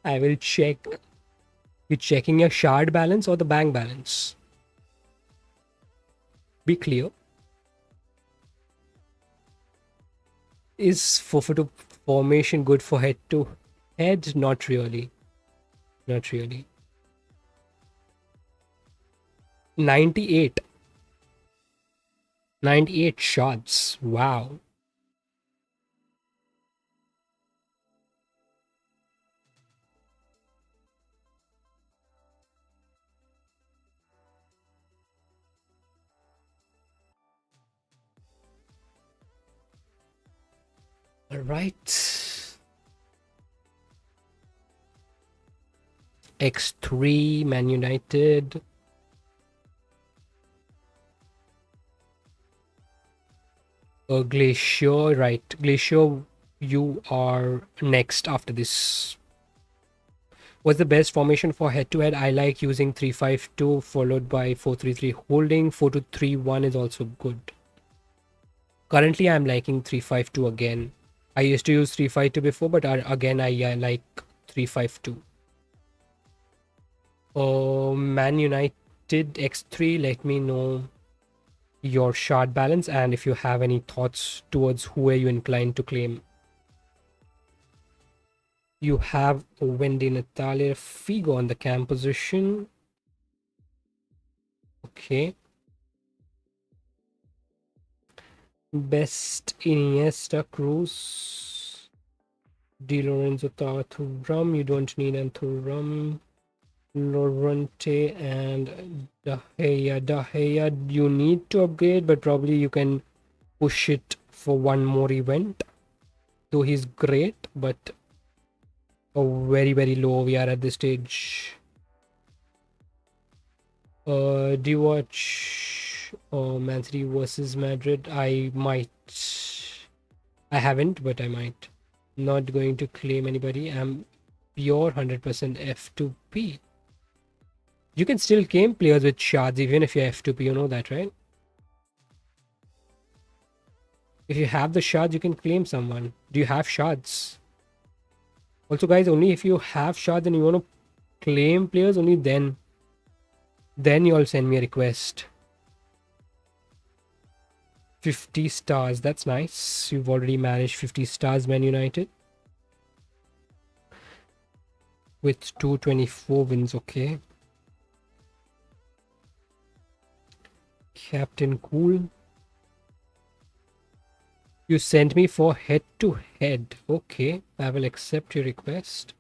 I will check. You checking your shard balance or the bank balance? Be clear. Is forfeit formation good for head to head? Not really. Not really. 98. 98 shots. Wow. All right. X3, Man United. Glacier, right. Glacier, you are next after this. What's the best formation for head-to-head? I like using 3-5-2 followed by 4-3-3 holding. 4-2-3-1 is also good. Currently, I'm liking 3-5-2 again. I used to use 3-5-2 before, but again, I like 3-5-2. Man United X3, let me know your shard balance and if you have any thoughts towards who are you inclined to claim. You have Wendy Natalia Figo on the cam position. Okay. Best Iniesta, Cruz, Di Lorenzo, Thuram. You don't need an Thuram. Lorente and De Gea. You need to upgrade, but probably you can push it for one more event. Though he's great, but a very, very low we are at this stage. Do you watch Man City versus Madrid? I might. I haven't, but I might. Not going to claim anybody. I'm pure 100% F2P. You can still claim players with shards even if you're F2P, you know that, right? If you have the shards, you can claim someone. Do you have shards? Also, guys, only if you have shards and you want to claim players, only then you all send me a request. 50 stars, that's nice. You've already managed 50 stars, Man United. With 224 wins, okay. Captain Cool. You sent me for head to head. Okay, I will accept your request.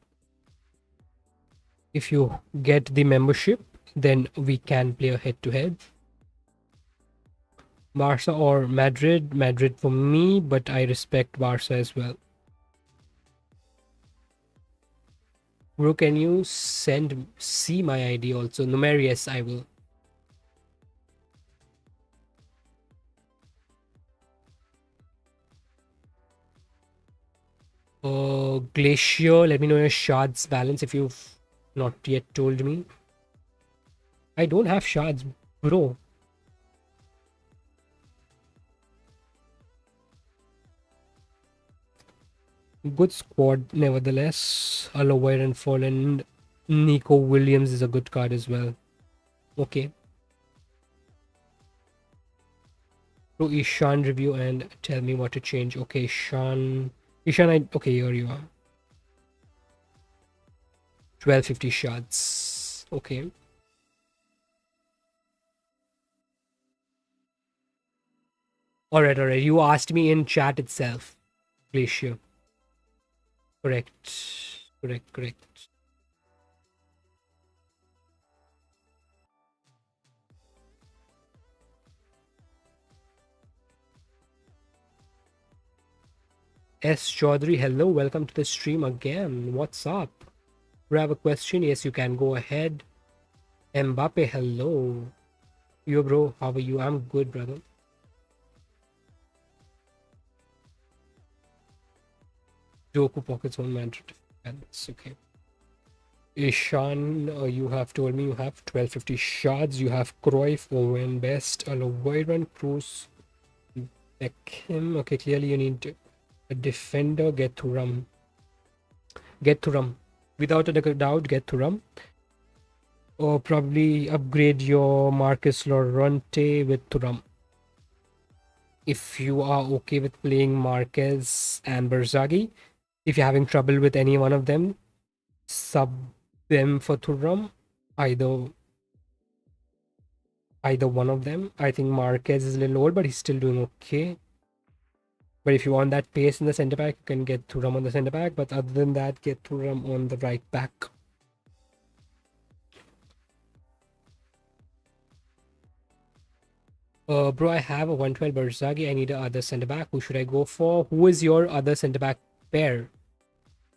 If you get the membership, then we can play a head to head. Barca or Madrid? Madrid for me, but I respect Barca as well. Bro, can you see my ID also? Numer, yes, I will. Glacier, let me know your shards balance if you've not yet told me. I don't have shards, bro. Good squad, nevertheless. Owairan Fallen. Nico Williams is a good card as well. Okay. So Ishan review and tell me what to change. Okay, Ishan, okay, here you are. 1250 shards. Okay. Alright. You asked me in chat itself. Glacier. Correct. S. Chaudhary, hello, welcome to the stream again. What's up? You have a question? Yes, you can go ahead. Mbappe, hello. Yo, bro, how are you? I'm good, brother. Doku pockets on man defense. Okay. Ishan, you have told me you have 1250 shards. You have Cruyff, Owen, Best, Owairan, Cruz, Beckham. Okay, clearly you need a defender. Get Thuram. Without a doubt, get Thuram. Or probably upgrade your Marcus Llorente with Thuram. If you are okay with playing Marquez and Berzaghi, if you're having trouble with any one of them, sub them for Thuram. Either one of them. I think Marquez is a little old, but he's still doing okay. But if you want that pace in the centre back, you can get Thuram on the centre back. But other than that, get Thuram on the right back. Bro, I have a 112 Berzaghi. I need a other centre back. Who should I go for? Who is your other centre back pair?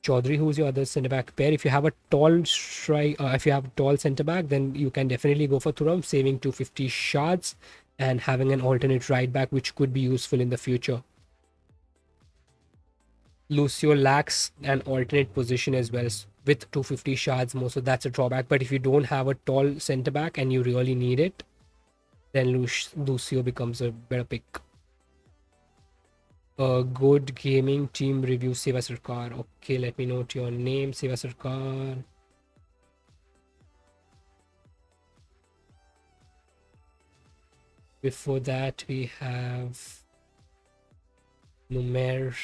Chaudhary, who's your other centre back pair? If you have a tall if you have a tall centre back, then you can definitely go for Thuram, saving 250 shards and having an alternate right back, which could be useful in the future. Lucio lacks an alternate position as well with 250 shards more, so that's a drawback. But if you don't have a tall centre back and you really need it, then Lucio becomes a better pick. Good gaming team review, Seva Sarkar. Okay, let me note your name, Seva Sarkar. Before that, we have Numer.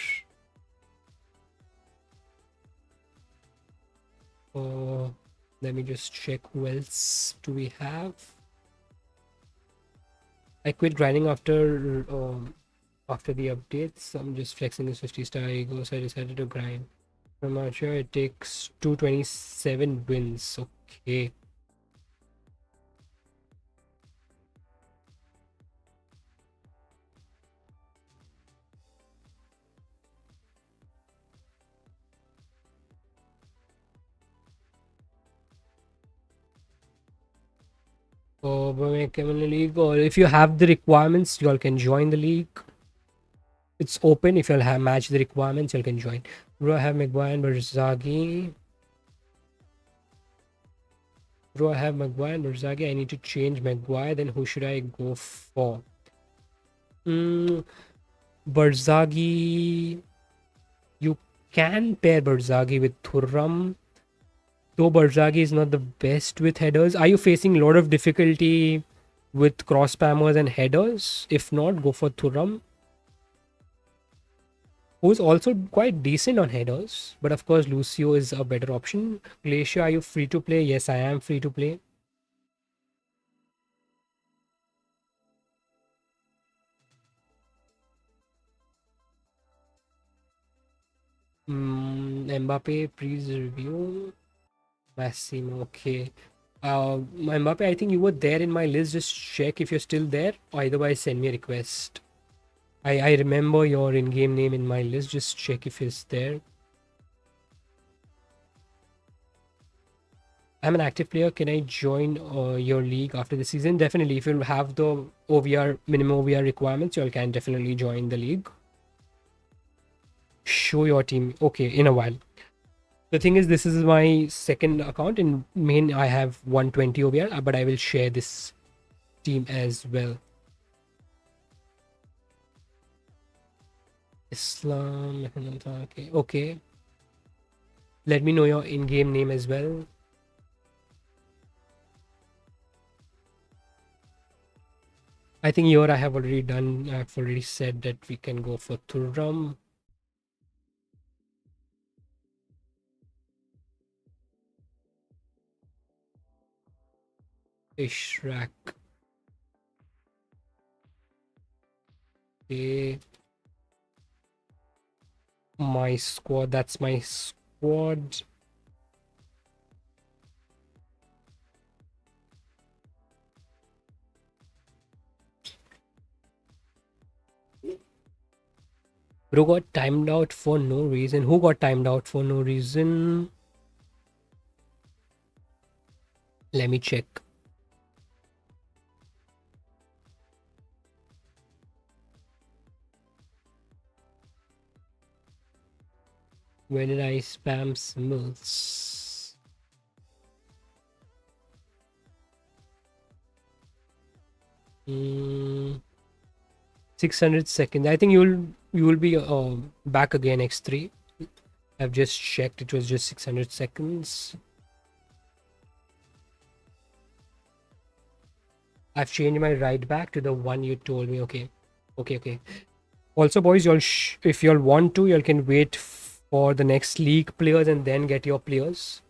Let me just check who else do we have. I quit grinding after the updates. I'm just flexing this 50-star ego, so I decided to grind. From Archer, it takes 227 wins. Okay. League, or if you have the requirements, you all can join the league. It's open. If you'll have match the requirements, you can join. Bro, I have Maguire and Berzaghi. I need to change Maguire. Then who should I go for? Berzaghi. You can pair Berzaghi with Thuram. Though Berzaghi is not the best with headers. Are you facing a lot of difficulty with cross spammers and headers? If not, go for Thuram, who's also quite decent on headers. But of course, Lucio is a better option. Glacier, are you free to play? Yes, I am free to play. Mbappe, please review. Massimo, okay. Mbappe, I think you were there in my list. Just check if you're still there, or otherwise send me a request. I remember your in-game name in my list. Just check if it's there. I'm an active player. Can I join your league after the season? Definitely. If you have the OVR minimum OVR requirements, you all can definitely join the league. Show your team. Okay, in a while. The thing is, this is my second account. In main, I have 120 OVR, but I will share this team as well. Islam. Okay. Okay. Let me know your in-game name as well. I think here I have already done. I've already said that we can go for Thuram. Ishrak. Okay. My squad. That's my squad. Bro got timed out for no reason. Who got timed out for no reason? Let me check. Where did I spam symbols? Mm, 600 seconds. I think you will be back again X3. I've just checked. It was just 600 seconds. I've changed my right back to the one you told me. Okay. Okay. Also, boys, y'all if y'all want to, y'all can wait for the next league players and then get your players.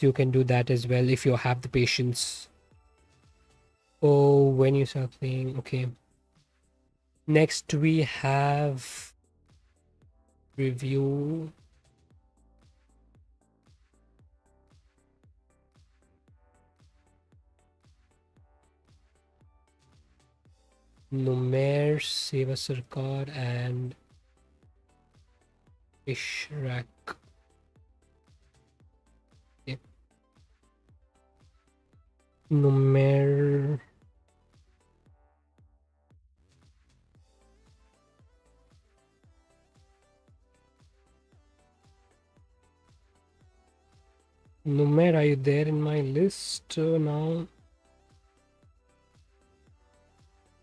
You can do that as well if you have the patience. Oh, when you start playing. Okay. Next we have review. Numer, Seva Sarkar and Ishrak. Okay. Numer. Numer, are you there in my list now?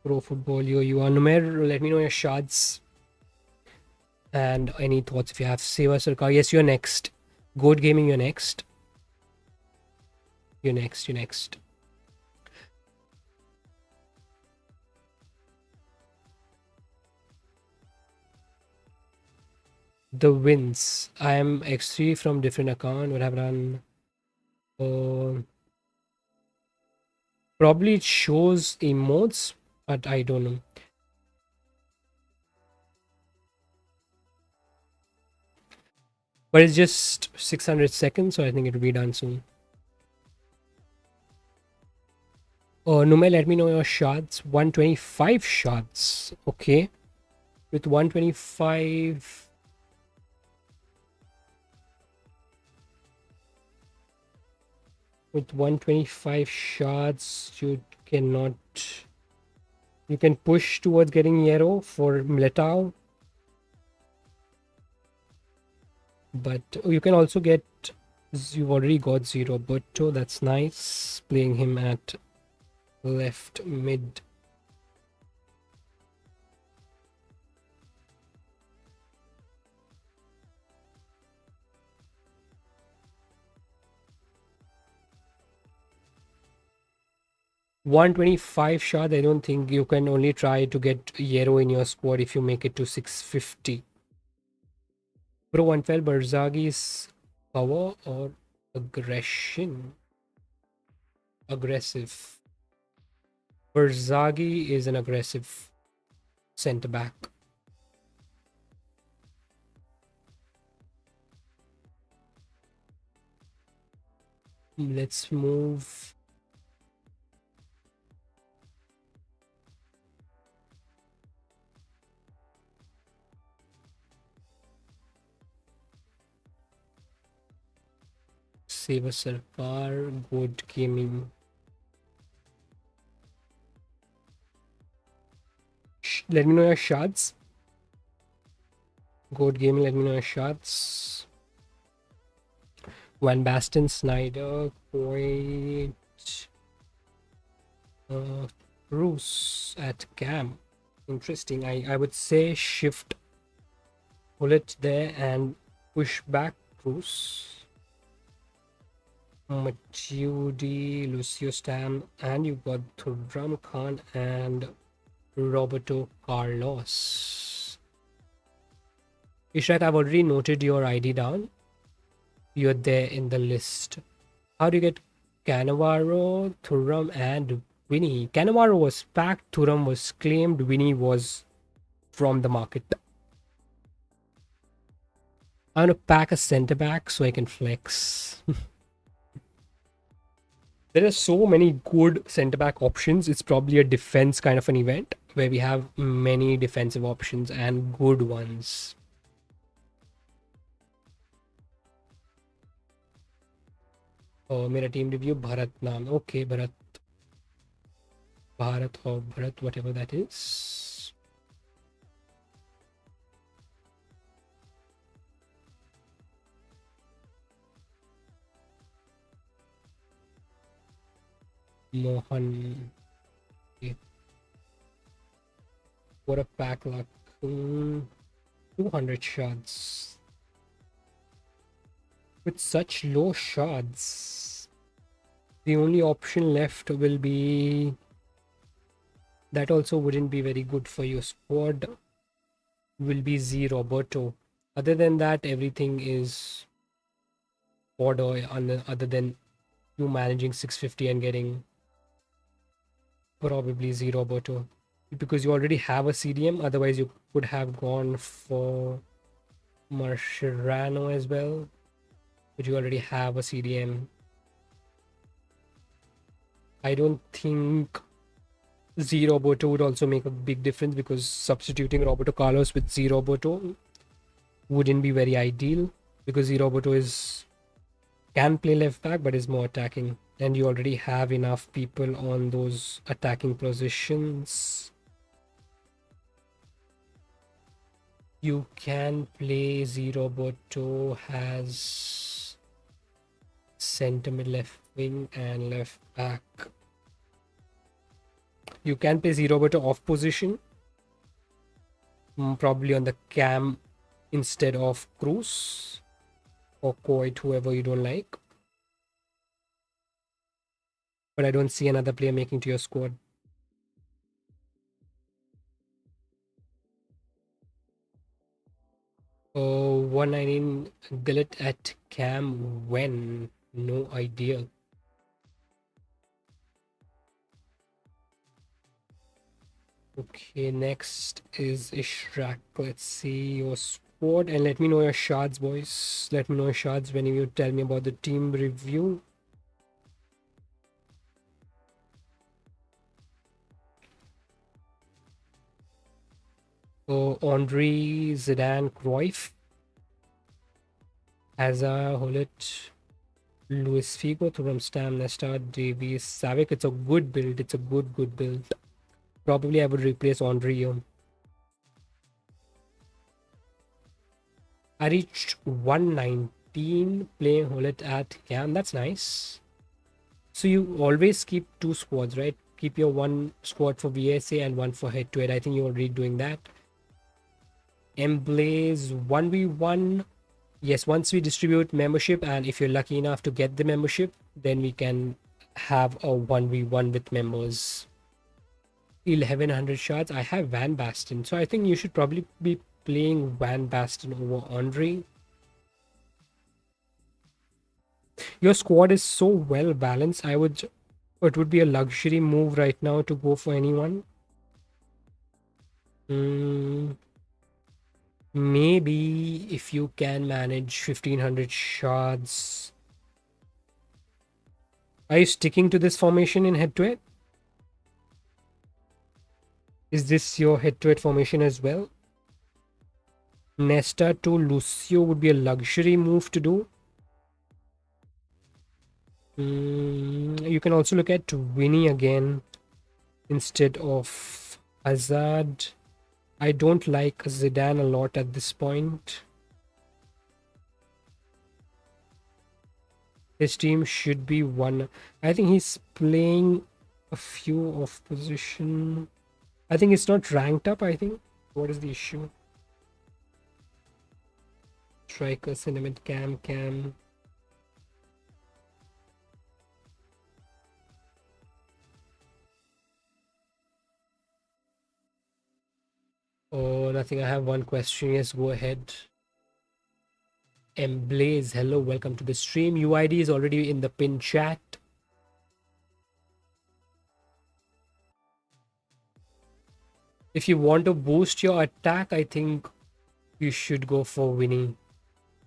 Pro Football, you are. Numer, let me know your shots and any thoughts if you have. Seva Sarkar, yes, you're next. Goat Gaming, you're next. You're next. The wins. I am X3 from different account. What have I done? Probably it shows emotes, but I don't know. But it's just 600 seconds, so I think it'll be done soon. Nume, let me know your shots. 125 shots. Okay. With 125. With 125 shots, you cannot. You can push towards getting Yero for Mletao. But you can also get. You've already got Zero Butto. That's nice. Playing him at left mid. $125 shot. I don't think you can only try to get Yero in your squad if you make it to 650. Bro, one fell Barzagi's power or aggression? Aggressive. Barzagi is an aggressive centre back. Let's move. Save a Sarkar, good gaming. Let me know your shots. Good game. Let me know your shots. Van Basten, Snyder, Coit, Bruce at Cam. Interesting. I would say shift bullet there and push back Bruce. Matuidi, Lucio Stam, and you got Thuram Khan and Roberto Carlos. Ishrat, I've already noted your ID down. You're there in the list. How do you get Cannavaro, Thuram, and Vini? Cannavaro was packed, Thuram was claimed, Vini was from the market. I'm gonna pack a center back so I can flex. There are so many good center back options. It's probably a defense kind of an event where we have many defensive options and good ones. Oh, मेरा team review Bharat नाम. Okay, Bharat or Bharat, whatever that is. Mohan. Okay. What a pack luck. 200 shots. With such low shots, the only option left will be... That also wouldn't be very good for your squad. Will be Z Roberto. Other than that, everything is order other than you managing 650 and getting probably Z Roberto. Because you already have a CDM, otherwise you could have gone for Marcherano as well. But you already have a CDM. I don't think Z Roberto would also make a big difference because substituting Roberto Carlos with Z Roberto wouldn't be very ideal because Z Roberto can play left back but is more attacking, and you already have enough people on those attacking positions. You can play Z Roberto has center mid, left wing and left back. You can play Z Roberto off position, probably on the cam instead of Cruz or Coit, whoever you don't like. But I don't see another player making to your squad. Oh, 119 Gullet at cam when? No idea. Okay, next is Ishrak. Let's see your squad and let me know your shards, boys. Let me know your shards when you tell me about the team review. Oh, Henry, Zidane, Cruyff, Hazard, Hullet, Luis Figo, Thuram, Stam, Nesta, Davies, Savic. It's a good build. It's a good build. Probably I would replace Henry here. I reached 119 playing Hullet at Cam. That's nice. So you always keep two squads, right? Keep your one squad for VSA and one for head-to-head. I think you're already doing that. Emblaze 1v1. Yes, once we distribute membership and if you're lucky enough to get the membership, then we can have a 1v1 with members. 1100 shots. I have Van Basten, so I think you should probably be playing Van Basten over Andre. Your squad is so well balanced. It would be a luxury move right now to go for anyone. Maybe if you can manage 1500 shots. Are you sticking to this formation in head-to-head? Is this your head-to-head formation as well? Nesta to Lucio would be a luxury move to do. You can also look at Vini again instead of Hazard. I don't like Zidane a lot at this point. His team should be one. I think he's playing a few off position. I think it's not ranked up, I think. What is the issue? Striker, cinnamon, cam. Oh, nothing. I have one question. Yes, go ahead. Blaze, hello, welcome to the stream. UID is already in the pin chat. If you want to boost your attack, I think you should go for Vini.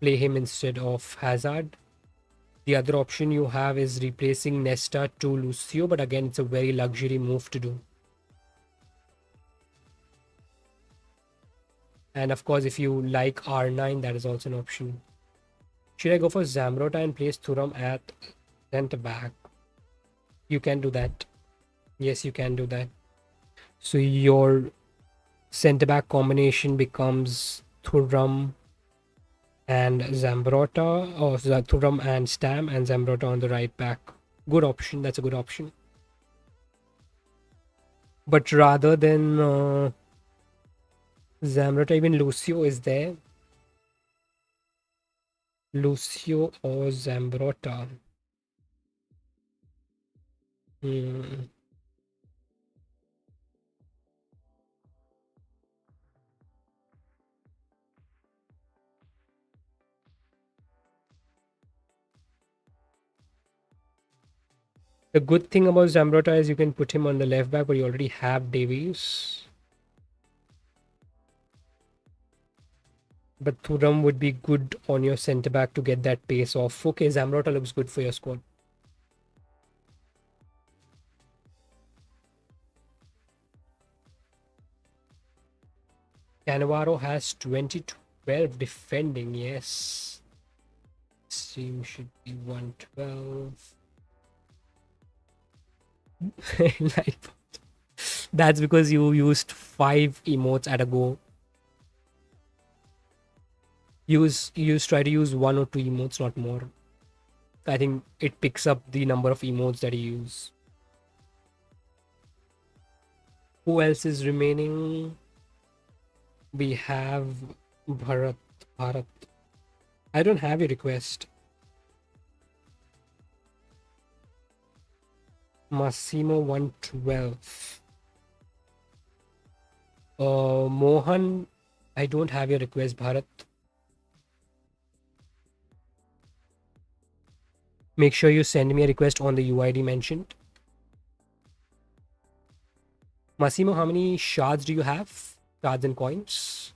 Play him instead of Hazard. The other option you have is replacing Nesta to Lucio, but again, it's a very luxury move to do. And of course, if you like R9, that is also an option. Should I go for Zamrota and place Thuram at center back? You can do that. Yes, you can do that. So your center back combination becomes Thuram and Zambrota, or Thuram and Stam, and Zambrota on the right back. Good option. That's a good option. But rather than Zamrota, even Lucio is there. Lucio or Zambrota. The good thing about Zambrota is you can put him on the left back, but you already have Davies. But Thuram would be good on your centre back to get that pace off. Okay, Zambrota looks good for your squad. Cannavaro has 2012 defending, yes. This team should be 112. That's because you used 5 emotes at a go. Try to use 1 or 2 emotes, not more. I think it picks up the number of emotes that you use. Who else is remaining? We have Bharat. I don't have your request. Massimo 112. Mohan, I don't have your request, Bharat. Make sure you send me a request on the UID mentioned. Massimo, how many shards do you have? Shards and coins.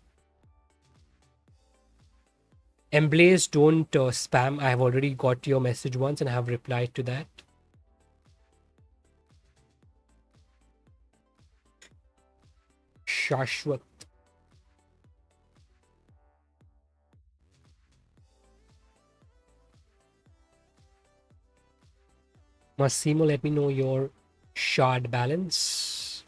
Emblaze, don't spam. I have already got your message once and I have replied to that. Shashwat. Massimo, let me know your shard balance.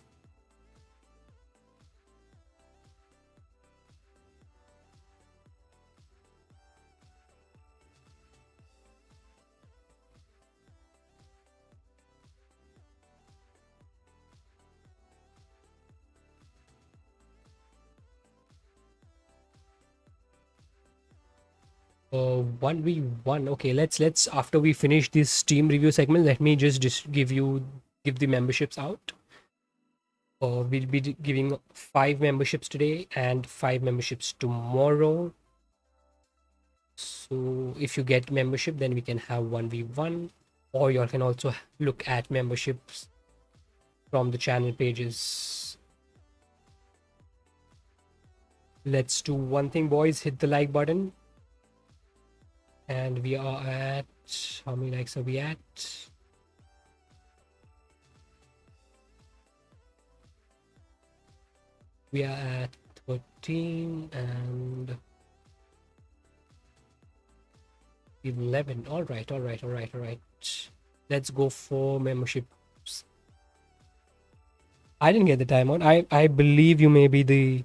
1v1. Okay, let's after we finish this team review segment, let me just give the memberships out. We'll be giving 5 memberships today and 5 memberships tomorrow. So if you get membership, then we can have 1v1, or you can also look at memberships from the channel pages. Let's do one thing, boys. Hit the like button. And we are at, how many likes are we at? We are at 13 and 11. All right. Let's go for memberships. I didn't get the timeout. I believe you may be the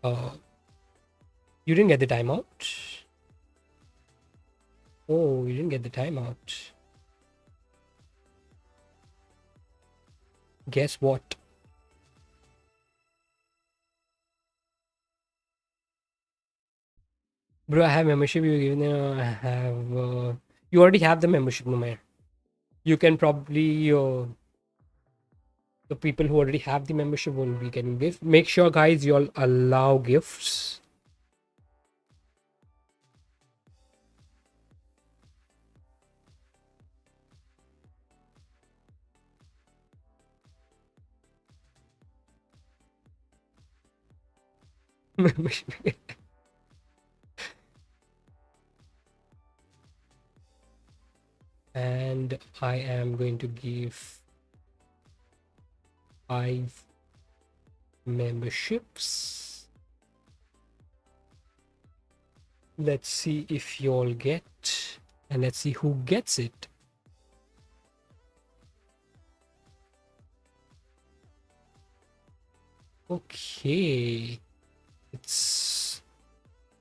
You didn't get the timeout? Oh, you didn't get the timeout. Guess what? Bro, I have membership. You given I have. You already have the membership, no man. You can probably the people who already have the membership will be getting gifts. Make sure, guys, you all allow gifts. And I am going to give 5 memberships. Let's see if you all get, and let's see who gets it. Okay, it's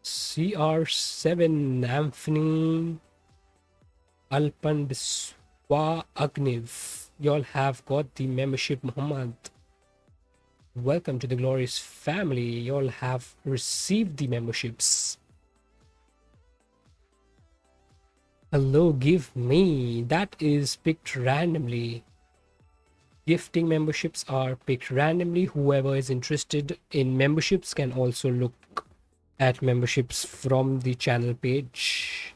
CR7 Anthony Alpan Biswa Agniv. Y'all have got the membership, Muhammad. Welcome to the glorious family. Y'all have received the memberships. Hello, give me. That is picked randomly. Gifting memberships are picked randomly. Whoever is interested in memberships can also look at memberships from the channel page.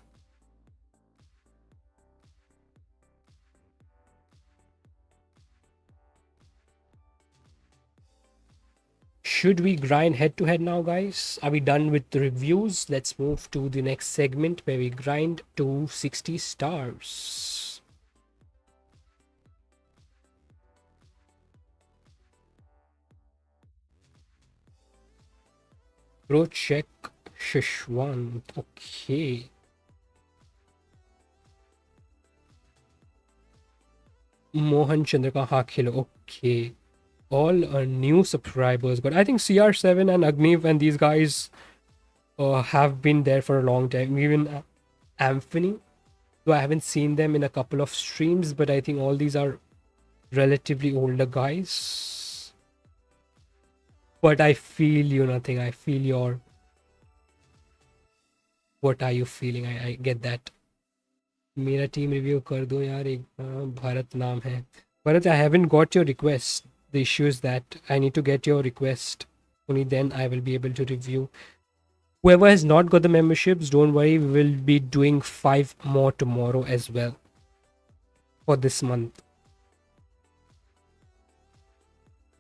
Should we grind head to head now, guys? Are we done with the reviews? Let's move to the next segment where we grind to 60 stars. Bro, check Shishwant. Okay. Mohan Chandra ka khelo. Okay. All new subscribers, but I think CR7 and Agniv and these guys have been there for a long time. Even Anthony, though I haven't seen them in a couple of streams, but I think all these are relatively older guys. But I feel you nothing. I feel your. What are you feeling? I get that. मेरा team review कर दो यार एक भारत नाम है Bharat, I haven't got your request. The issue is that I need to get your request. Only then I will be able to review. Whoever has not got the memberships, don't worry. We will be doing 5 more tomorrow as well for this month.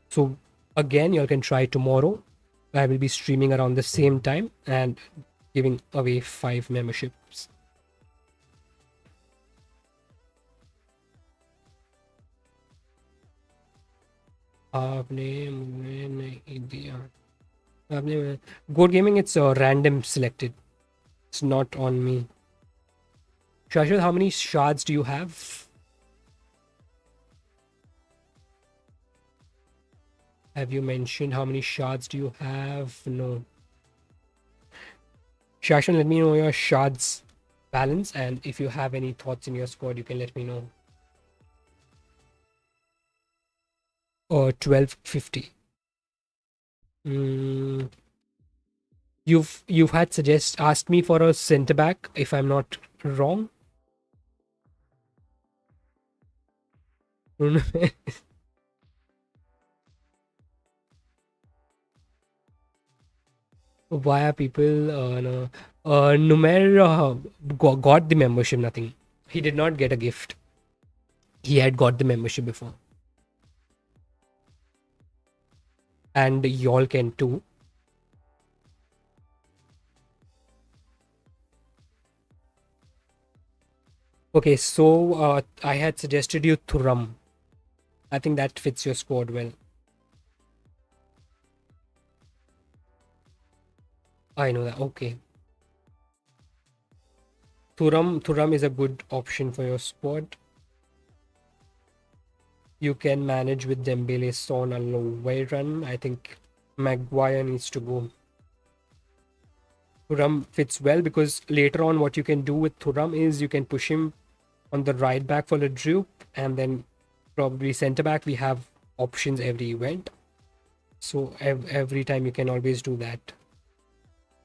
So again, you all can try tomorrow. I will be streaming around the same time and giving away 5 memberships. आपने मुझे नहीं दिया आपने Goat Gaming, it's random selected. It's not on me. Shashwat, how many shards do you have? Have you mentioned how many shards do you have? No. Shashwat, let me know your shards balance, and if you have any thoughts in your squad, you can let me know. 1250. You've had asked me for a centre back, if I'm not wrong. Why are people no Numer got the membership? Nothing. He did not get a gift. He had got the membership before, and y'all can too. Okay, so I had suggested you Thuram. I think that fits your squad well. I know that. Okay. Thuram is a good option for your squad. You can manage with Dembele, Son, and owairan. I think Maguire needs to go. Thuram fits well because later on what you can do with Thuram is you can push him on the right back for the droop, and then probably center back. We have options every event, so every time you can always do that.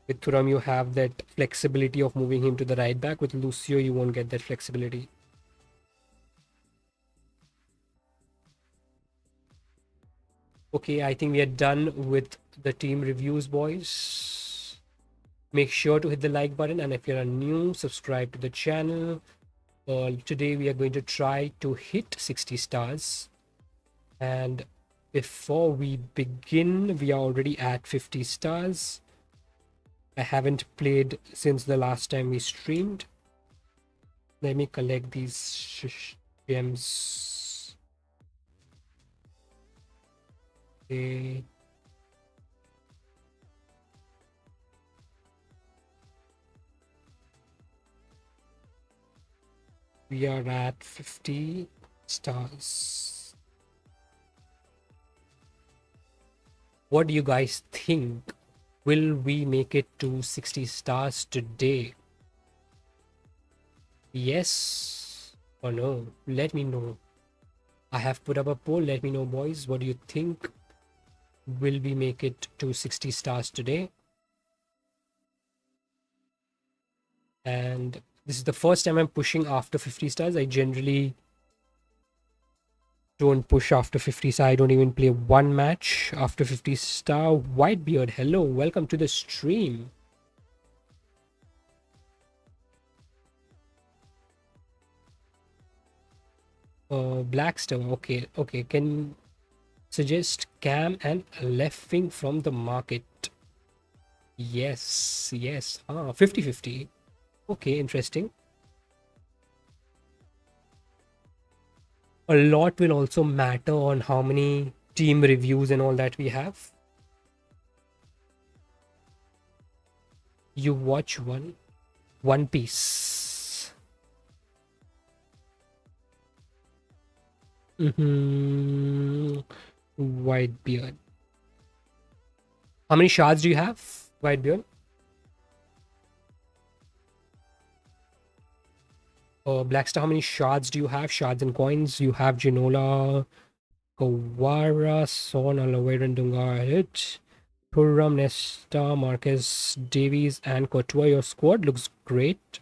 With Thuram you have that flexibility of moving him to the right back. With Lucio you won't get that flexibility. Okay, I think we are done with the team reviews, boys. Make sure to hit the like button, and if you're new, subscribe to the channel. Today we are going to try to hit 60 stars, and before we begin, we are already at 50 stars. I haven't played since the last time we streamed. Let me collect these gems. Okay. We are at 50 stars. What do you guys think? Will we make it to 60 stars today? Yes or no? Let me know. I have put up a poll. Let me know, boys. What do you think? Will we make it to 60 stars today? And this is the first time I'm pushing after 50 stars. I generally don't push after 50 stars. I don't even play one match after 50 star. Whitebeard, hello. Welcome to the stream. Blackstone. Okay. Can suggest cam and left wing from the market. Yes. 50-50. Okay, interesting. A lot will also matter on how many team reviews and all that we have. You watch One Piece. Whitebeard. How many shards do you have, Whitebeard? Blackstar, how many shards do you have? Shards and coins. You have Ginola, Kawara, Son, owairan, Dungar, Hit, Thuram, Nesta, Marquez, Davies, and Courtois. Your squad looks great.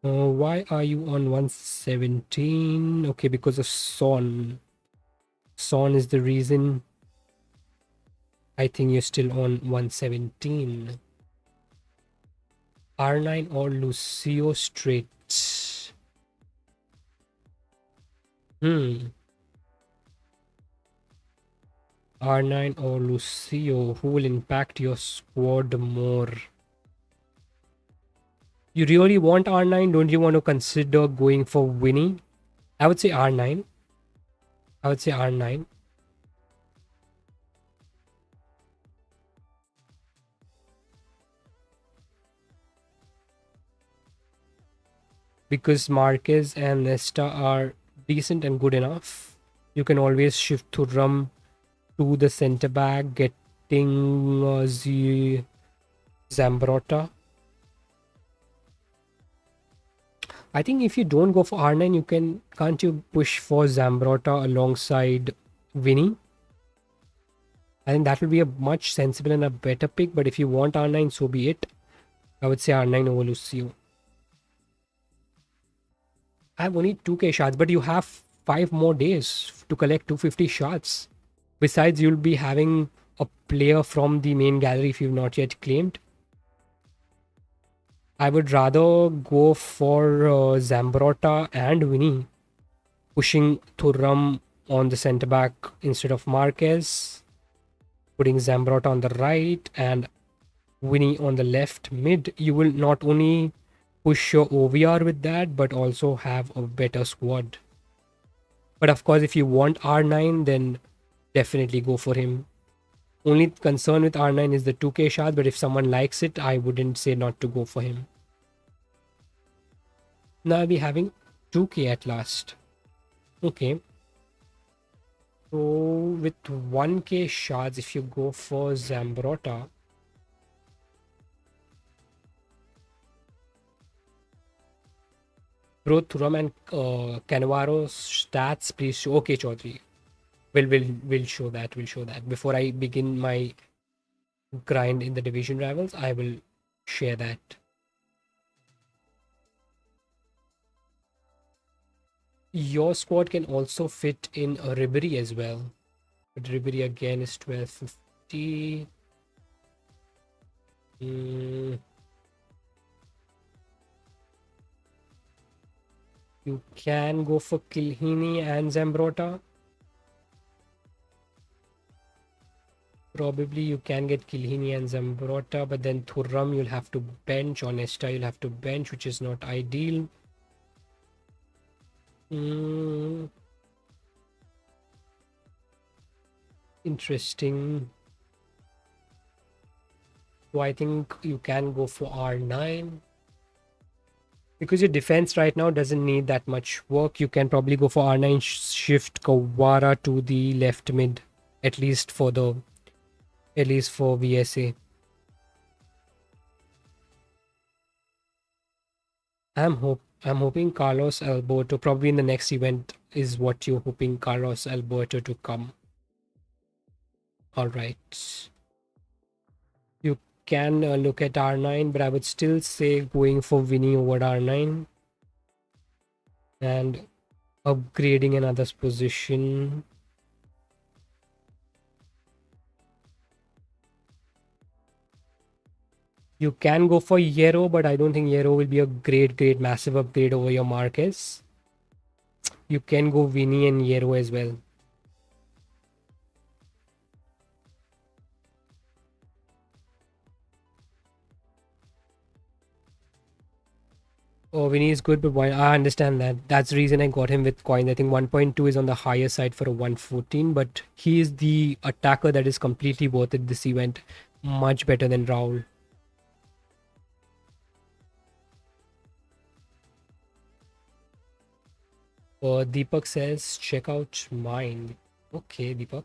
Why are you on 117? Okay, because of Son. Son is the reason. I think you're still on 117. R9 or Lucio straight? R9 or Lucio, who will impact your squad more? You really want R9? Don't you want to consider going for Winnie? I would say R9. Because Marquez and Nesta are decent and good enough. You can always shift Thuram to the center back, getting Zambrotta. I think if you don't go for R9, can't you push for Zambrotta alongside Vini? I think that will be a much sensible and a better pick. But if you want R9, so be it. I would say R9 over Lucio. I have only 2k shots, but you have 5 more days to collect 250 shots. Besides, you'll be having a player from the main gallery if you've not yet claimed. I would rather go for Zambrotta and Winnie, pushing Thuram on the center back instead of Marquez, putting Zambrotta on the right and Winnie on the left mid. You will not only push your OVR with that, but also have a better squad. But of course, if you want R9, then definitely go for him. Only concern with R9 is the 2k shard, but if someone likes it, I wouldn't say not to go for him. Now I'll be having 2k at last. Okay. So with 1k shards, if you go for Zambrotta, Bro, Thuram and Cannavaro stats, please show. Okay, Chaudhary. We'll show that. We'll show that. Before I begin my grind in the division rivals, I will share that. Your squad can also fit in a Ribery as well. But Ribery again is 1250. Mm, you can go for Kilhini and Zambrotta. Probably you can get Kilhini and Zambrotta, but then Thuram you'll have to bench. Onesta you'll have to bench, which is not ideal. Interesting. So I think you can go for R9. Because your defense right now doesn't need that much work. You can probably go for R9, shift Kawara to the left mid. At least for VSA. I'm hoping Carlos Alberto, probably in the next event, is what you're hoping, Carlos Alberto to come. All right. You can look at R9, but I would still say going for Vini over R9 and upgrading another position. You can go for Yero, but I don't think Yero will be a great, massive upgrade over your Marquez. You can go Vini and Yero as well. Oh, Vinny is good, but I understand that. That's the reason I got him with coin. I think 1.2 is on the higher side for a 114, but he is the attacker that is completely worth it this event. Much better than Raul. Deepak says, check out mine. Okay, Deepak.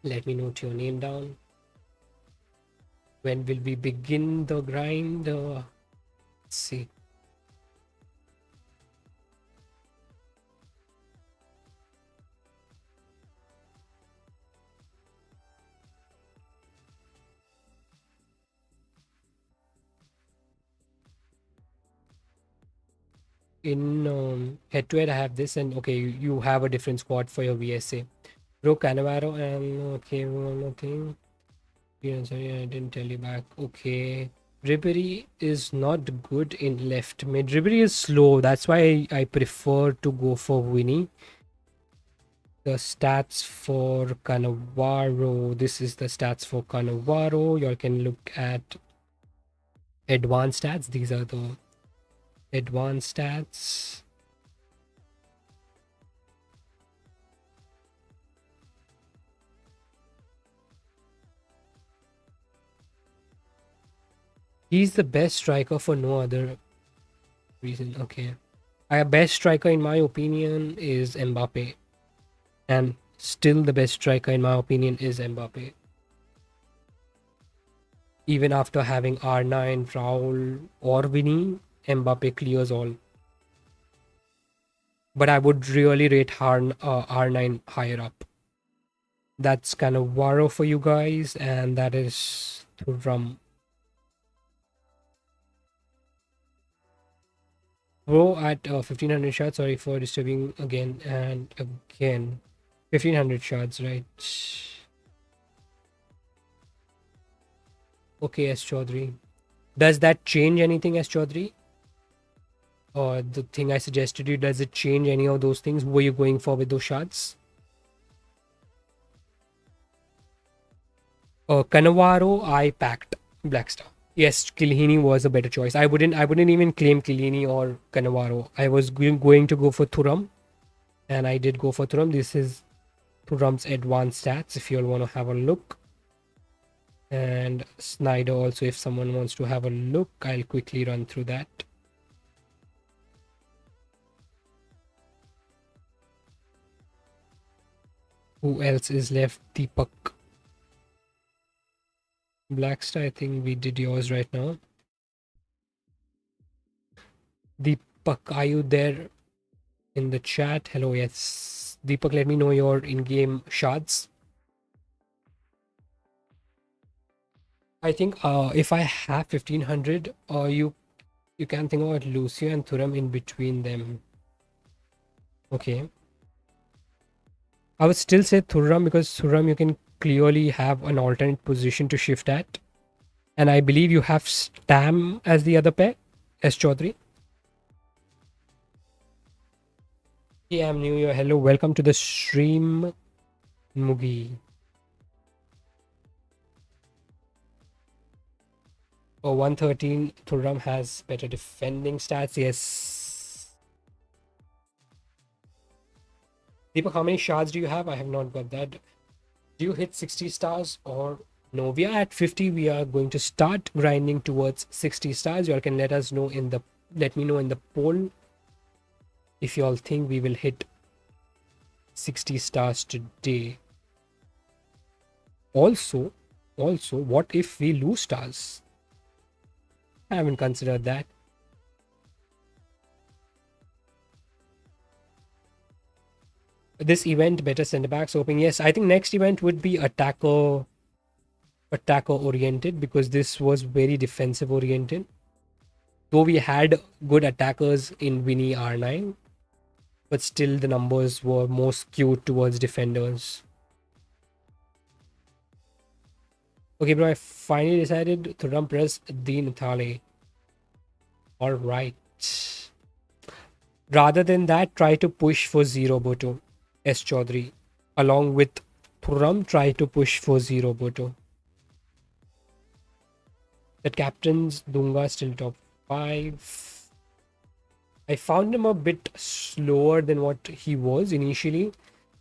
Let me note your name down. When will we begin the grind? Let's see. In head-to-head, I have this, and okay, you have a different squad for your VSA. Bro, Cannavaro and okay, one more thing. Yeah, sorry, I didn't tell you back. Okay. Ribery is not good in left mid. Ribery is slow. That's why I prefer to go for Winnie. The stats for Cannavaro. This is the stats for Cannavaro. You all can look at advanced stats. These are the advanced stats. He's the best striker for no other reason. Okay. Our best striker, in my opinion, is Mbappe. And still the best striker, in my opinion, is Mbappe. Even after having R9, Raul, or Vini, Mbappe clears all. But I would really rate R9 higher up. That's kind of Waro for you guys, and that is Thuram. Bro at 1500 shots. Sorry for disturbing again and again. 1500 shots, right? Okay, S. Chaudhary. Does that change anything, S. Chaudhary? Or the thing I suggested you, does it change any of those things? Were you going for with those shots? Cannavaro, I packed Blackstar. Yes, Kilhini was a better choice. I wouldn't even claim Kilhini or Cannavaro. I was going to go for Thuram, and I did go for Thuram. This is Thuram's advanced stats if you all want to have a look. And Snyder also, if someone wants to have a look, I'll quickly run through that. Who else is left? Deepak. Blackstar, I think we did yours right now. Deepak, are you there in the chat? Hello, yes. Deepak, let me know your in-game shards. I think if I have 1500, you can think about Lucio and Thuram in between them. Okay. I would still say Thuram because Thuram you can clearly have an alternate position to shift at. And I believe you have Stam as the other pair, S. Chaudhary. Yeah, I'm new here. Hello, welcome to the stream, Mugi. Oh, 113. Thuram has better defending stats. Yes. Deepak, how many shards do you have? I have not got that. Do you hit 60 stars or no? We are at 50. We are going to start grinding towards 60 stars. You all can let us know in the let me know in the poll if you all think we will hit 60 stars today. Also, what if we lose stars? I haven't considered that. This event better center backs opening. Yes, I think next event would be attacker oriented because this was very defensive oriented. Though we had good attackers in Vini R9, but still the numbers were more skewed towards defenders. Okay, bro, I finally decided to run press Deen Thale. All right. Rather than that, try to push for 0 Boto, S. Chaudhary. Along with Thuram, try to push for 0 Boto. The captain's Dunga still top 5. I found him a bit slower than what he was initially.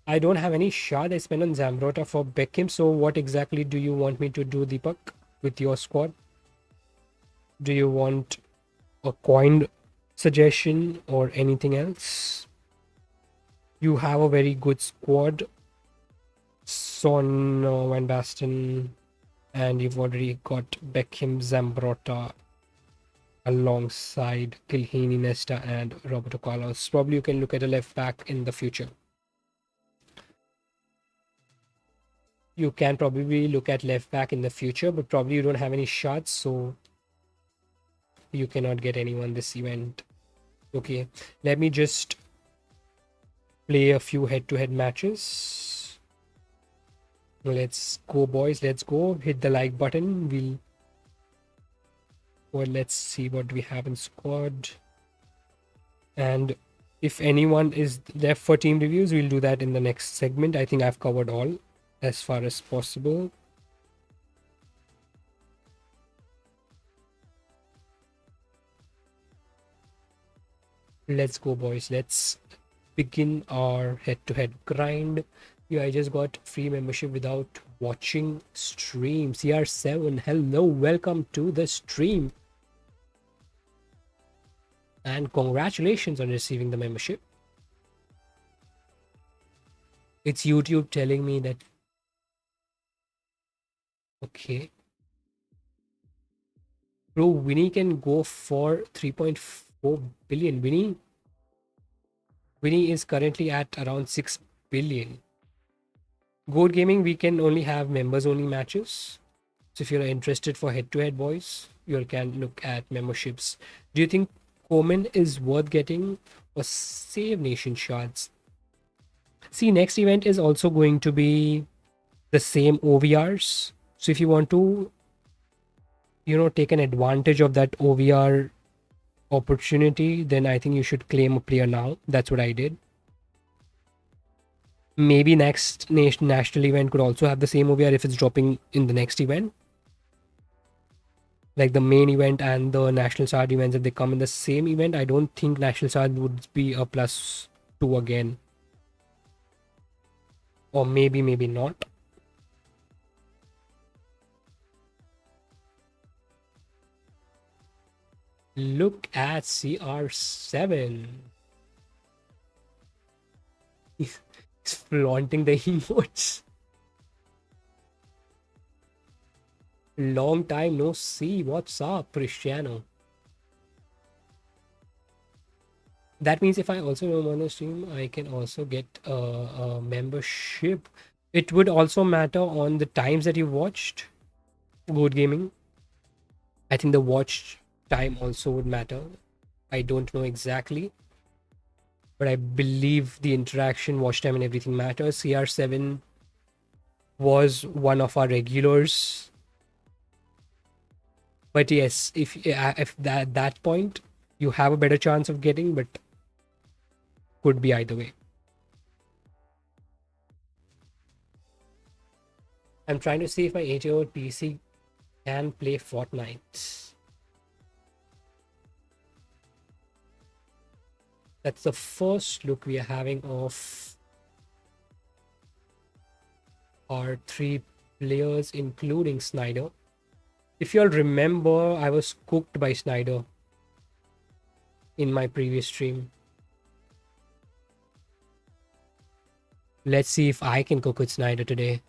I don't have any shard I spent on Zamrota for Beckham. So what exactly do you want me to do, Deepak, with your squad? Do you want a coin suggestion or anything else? You have a very good squad. Son, Van Basten, and you've already got Beckham, Zambrota alongside Kilhini, Nesta, and Roberto Carlos. Probably you can look at a left back in the future. You can probably look at left back in the future, but probably you don't have any shots, so you cannot get anyone this event. Okay, let me just play a few head-to-head matches. Let's go, boys. Let's go. Hit the like button. Let's see what we have in squad. And if anyone is left for team reviews, we'll do that in the next segment. I think I've covered all as far as possible. Let's go, boys. Let's begin our head-to-head grind. Yeah, I just got free membership without watching stream. CR7, hello, welcome to the stream. And congratulations on receiving the membership. It's YouTube telling me that. Okay. Bro, Winnie can go for 3.4 billion. Winnie is currently at around 6 billion. Goat Gaming, we can only have members only matches. So if you're interested for head-to-head, boys, you can look at memberships. Do you think Coleman is worth getting or Save Nation shards? See, next event is also going to be the same OVRs. So if you want to, take an advantage of that OVR opportunity, then I think you should claim a player now. That's what I did. Maybe next national event could also have the same OVR if it's dropping in the next event. Like the main event and the national shard events, if they come in the same event, I don't think national shard would be a +2 again. Or maybe not. Look at CR7. He's flaunting the emotes. Long time no see. What's up, Cristiano? That means if I also want to stream, I can also get a membership. It would also matter on the times that you watched Good Gaming. I think the watch time also would matter. I don't know exactly, but I believe the interaction, watch time, and everything matters. CR7 was one of our regulars, but yes, if that point you have a better chance of getting, but could be either way. I'm trying to see if my 8-year-old PC can play Fortnite. That's the first look we are having of our 3 players, including Snyder. If you all remember, I was cooked by Snyder in my previous stream. Let's see if I can cook with Snyder today.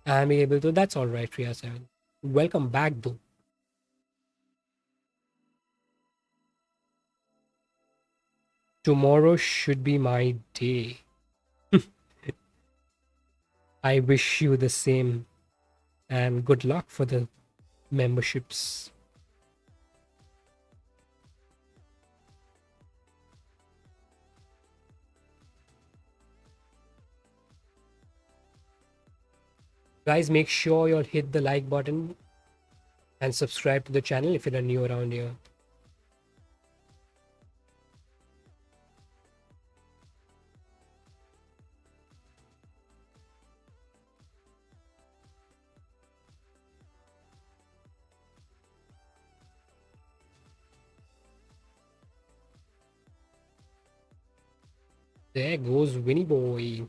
I'm able to. That's all right, Ria7. Welcome back, though. Tomorrow should be my day. I wish you the same and good luck for the memberships. Guys, make sure you'll hit the like button and subscribe to the channel if you're new around here. There goes Winnie Boy.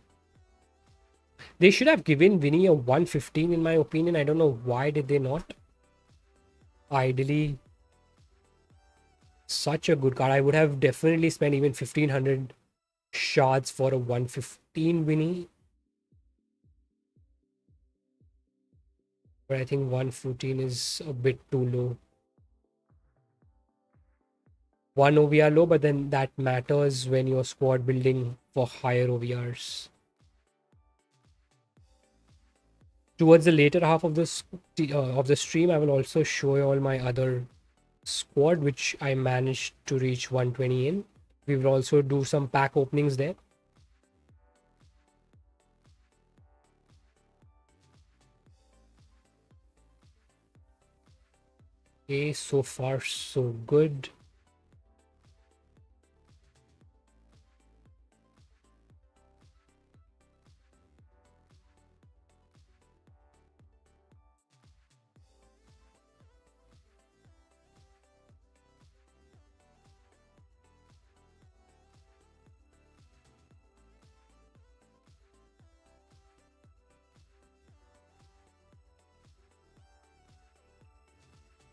They should have given Winnie a 115 in my opinion. I don't know why did they not. Ideally, such a good card. I would have definitely spent even 1500 shards for a 115 Winnie. But I think 114 is a bit too low. 1 OVR low, but then that matters when you're squad building for higher OVRs. Towards the later half of the stream, I will also show you all my other squad, which I managed to reach 120 in. We will also do some pack openings there. Okay, so far so good.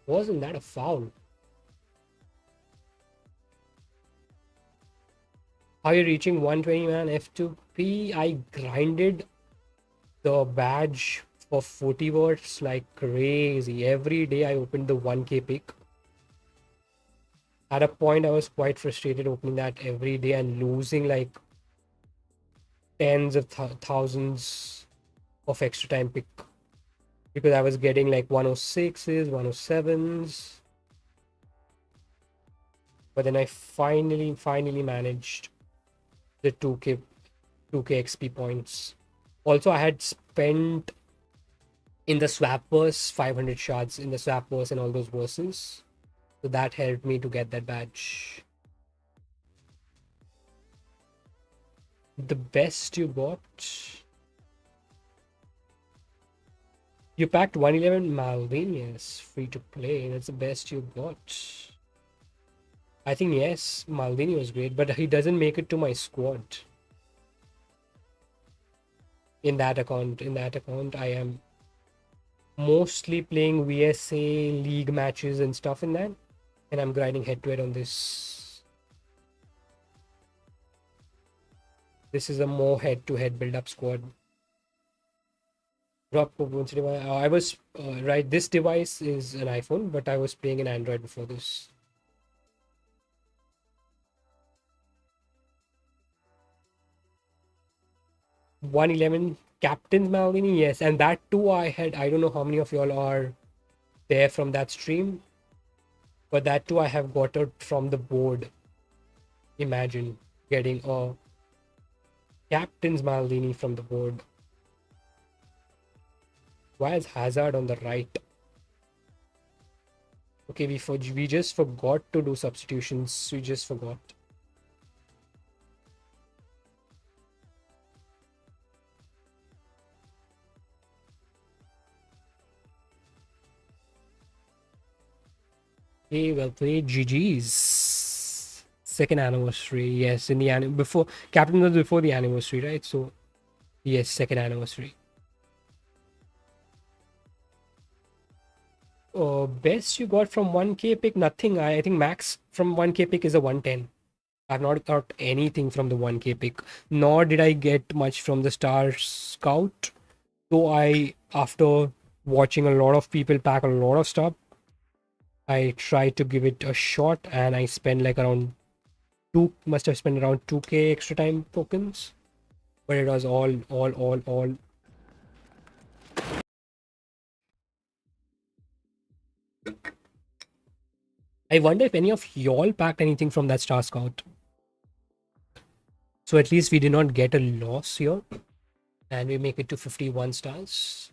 Wasn't that a foul? Are you reaching 120 man F2P? I grinded the badge for 40 words like crazy. Every day I opened the 1k pick. At a point I was quite frustrated opening that every day and losing like tens of thousands of extra time pick because I was getting like 106s, 107s. But then I finally managed the 2k XP points. Also, I had spent in the swap verse 500 shards in the swap verse and all those verses. So that helped me to get that badge. The best you got? You packed 111 Malvinius free to play. That's the best you got. I think yes, Maldini was great, but he doesn't make it to my squad. In that account, I am mostly playing VSA league matches and stuff in that, and I'm grinding head to head on this. This is a more head to head build up squad. Drop I was right. This device is an iPhone, but I was playing an Android before this. 111 Captain's Maldini, yes, and that too I don't know how many of y'all are there from that stream, but that too I have got it from the board. Imagine getting a Captain's Maldini from the board. Why is Hazard on the right? Okay, we just forgot to do substitutions. We just forgot. Hey, well played, GG's. Second anniversary, yes. In the before Captain was before the anniversary, right? So yes, second anniversary. Best you got from 1K pick? Nothing. I think max from 1K pick is a 110. I've not got anything from the 1K pick, nor did I get much from the Star Scout. So after watching a lot of people pack a lot of stuff, I tried to give it a shot, and I spent like around must have spent around 2K extra time tokens, but it was all. I wonder if any of y'all packed anything from that Star Scout. So at least we did not get a loss here, and we make it to 51 stars.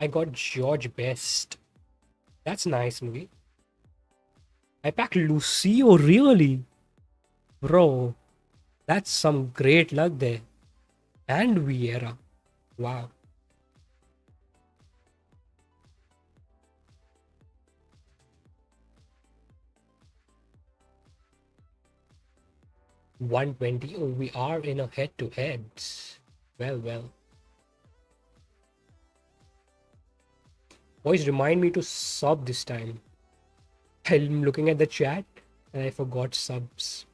I got George Best. That's nice, movie. I packed Lucio, really? Bro, that's some great luck there. And Vieira. Wow. $120. Oh, we are in a head-to-head. Well. Boys, remind me to sub this time. I'm looking at the chat and I forgot subs.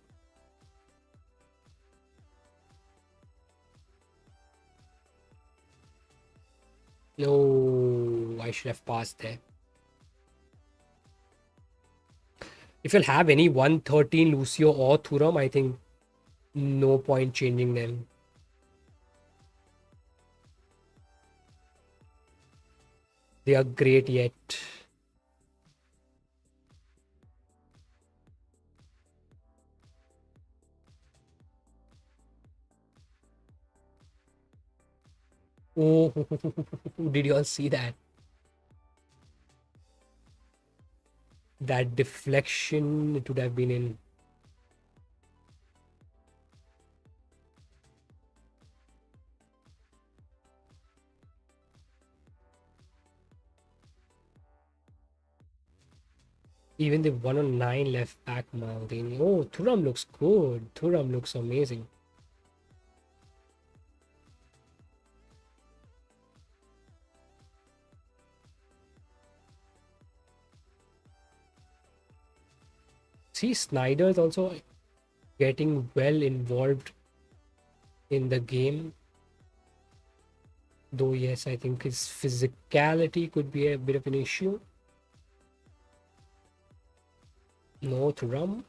No, I should have passed there. If you'll have any 113 Lucio or Thuram, I think no point changing them. They are great yet. Oh, did you all see that? That deflection, it would have been in. Even the 109 left back Maldini. Oh, Thuram looks good. Thuram looks amazing. See, Snyder is also getting well involved in the game. Though, yes, I think his physicality could be a bit of an issue. No, Thuram.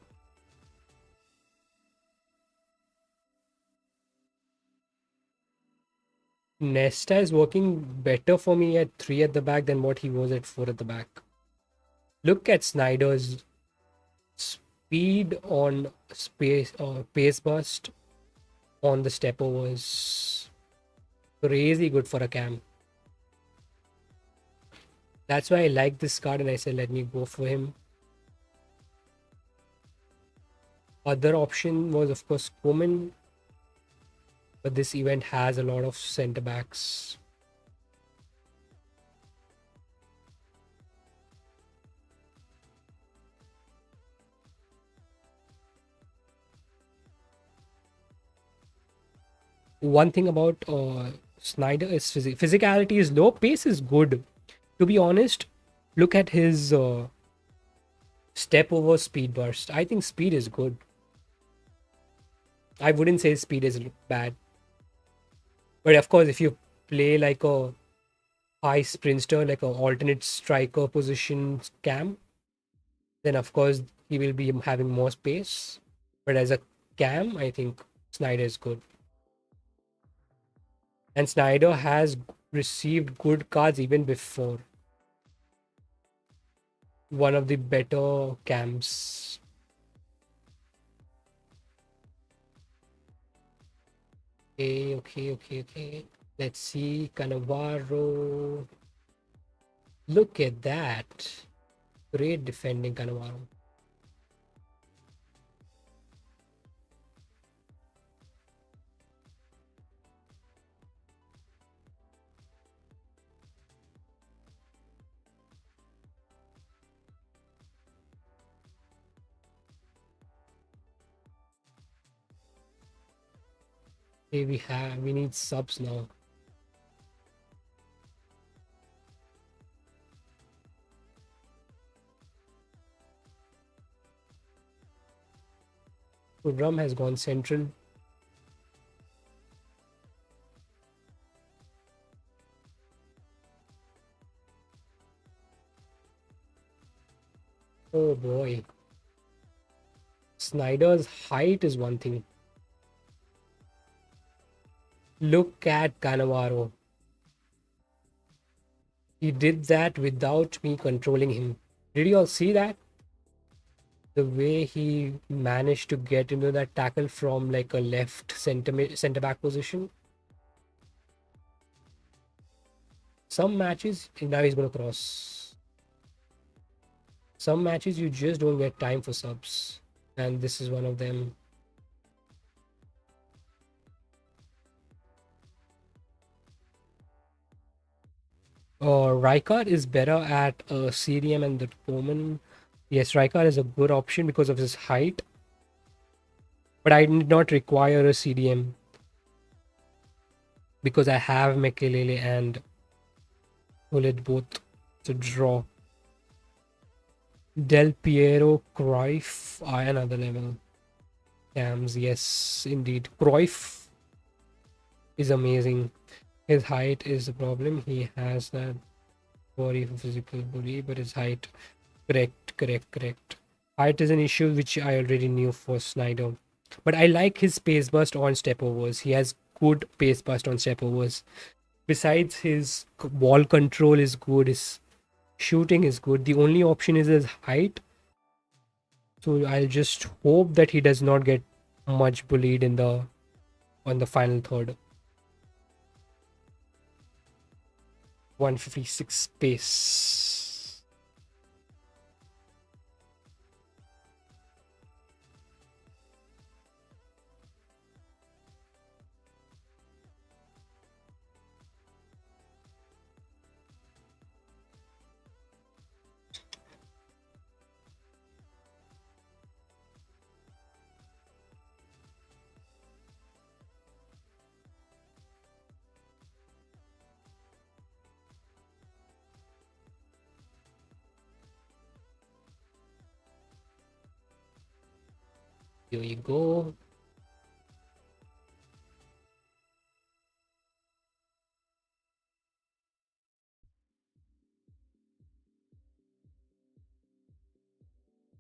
Nesta is working better for me at 3 at the back than what he was at 4 at the back. Look at Snyder's speed on pace burst on the step overs. Crazy good for a cam. That's why I like this card and I said let me go for him. Other option was of course Koeman, but this event has a lot of centre backs. One thing about Snyder is physicality is low, pace is good. To be honest, look at his step over speed burst. I think speed is good. I wouldn't say speed is bad. But of course, if you play like a high sprinter, like an alternate striker position cam, then of course he will be having more space. But as a cam, I think Snyder is good. And Snyder has received good cards even before. One of the better cams. Okay. Let's see. Cannavaro. Look at that. Great defending, Cannavaro. Okay, we need subs now. Thuram has gone central. Oh boy. Snyder's height is one thing. Look at Cannavaro. He did that without me controlling him. Did you all see that? The way he managed to get into that tackle from like a left center back position. Some matches, now he's going to cross. Some matches you just don't get time for subs. And this is one of them. Rijkaard is better at CDM and the Bowman. Yes, Rijkaard is a good option because of his height. But I did not require a CDM because I have Mekelele and Hullet both to draw. Del Piero, Cruyff are another level. Cams, yes, indeed. Cruyff is amazing. His height is the problem. He has that body for physical body, but his height. Correct. Height is an issue which I already knew for Snyder. But I like his pace burst on step overs. He has good pace burst on step overs. Besides, his ball control is good. His shooting is good. The only option is his height. So I'll just hope that he does not get much bullied in the on the final third. 156 pace. Here you go.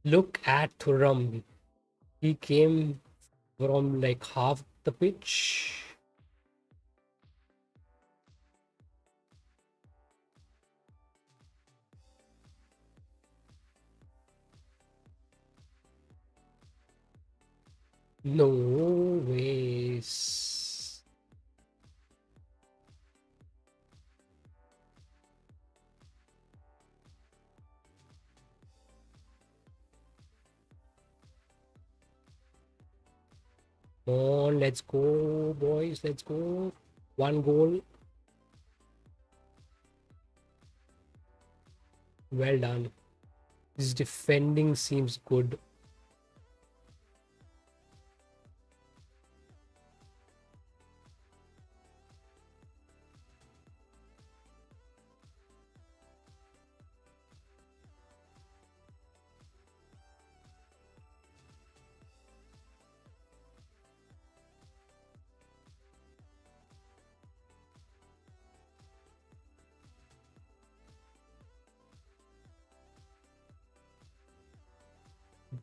Look at Thuram. He came from like half the pitch. No ways. Come on, let's go, boys. Let's go. One goal. Well done. His defending seems good.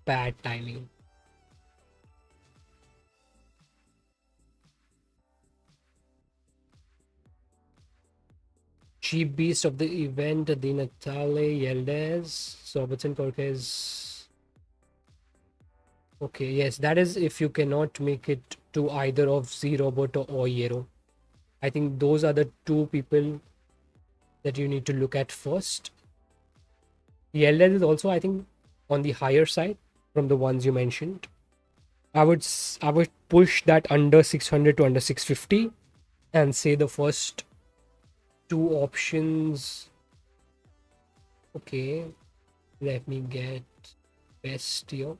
bad timing. Chief beast of the event, Di Natale, Yildiz, Sobertson, Cortez. Okay, yes, that is if you cannot make it to either of Z Roberto or Yero. I think those are the two people that you need to look at first. Yildiz is also, I think, on the higher side from the ones you mentioned. I would push that under 600 to under 650 and say the first two options. Okay, let me get best here.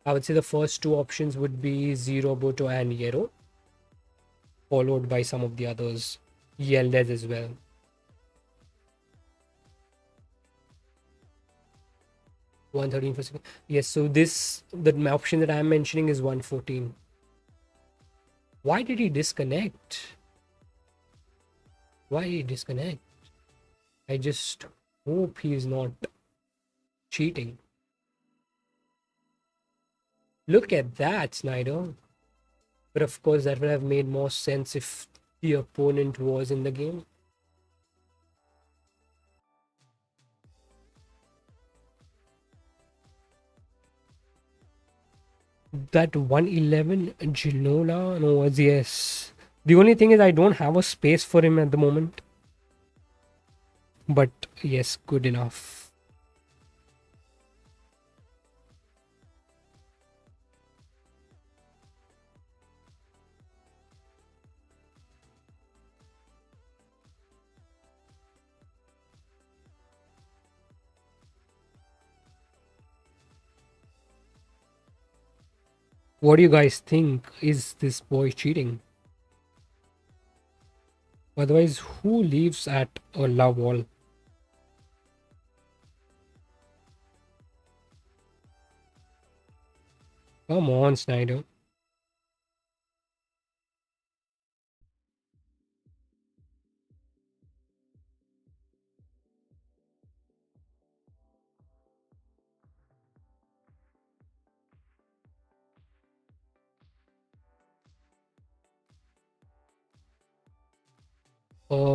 I would say the first two options would be Zero Boto and Yero, followed by some of the others, Yildiz as well. $113 for second. Yes, so the option that I'm mentioning is 114. Why did he disconnect? Why did he disconnect? I just hope he's not cheating. Look at that, Snyder. But of course, that would have made more sense if the opponent was in the game. That 111 Ginola, no, yes. The only thing is I don't have a space for him at the moment. But yes, good enough. What do you guys think? Is this boy cheating? Otherwise, who leaves at a love wall? Come on, Snyder.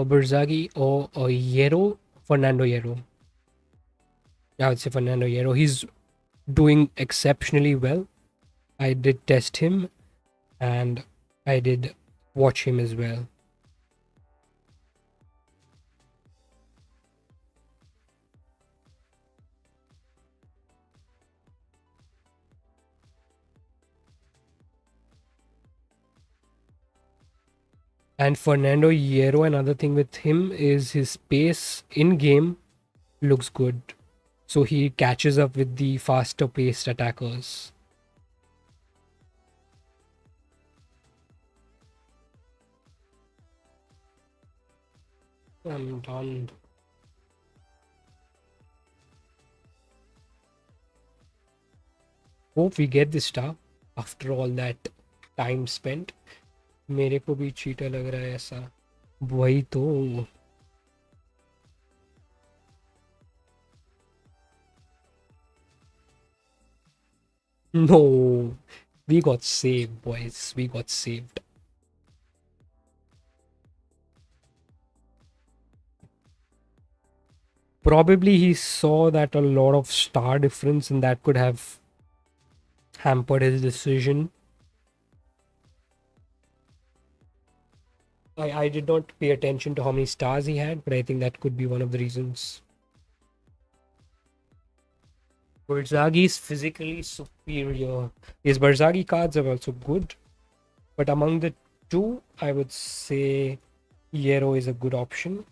Berzaghi or Hierro, Fernando Hierro. I would say Fernando Hierro. He's doing exceptionally well. I did test him and I did watch him as well. And Fernando Hierro, another thing with him is his pace in game looks good. So he catches up with the faster paced attackers. I'm done. Hope we get this star after all that time spent. मेरे को भी cheater लग रहा है ऐसा. वही तो. No, we got saved, boys. We got saved. Probably he saw that a lot of star difference and that could have hampered his decision. I did not pay attention to how many stars he had, but I think that could be one of the reasons. Berzaghi is physically superior. His Berzaghi cards are also good, but among the two, I would say Hierro is a good option.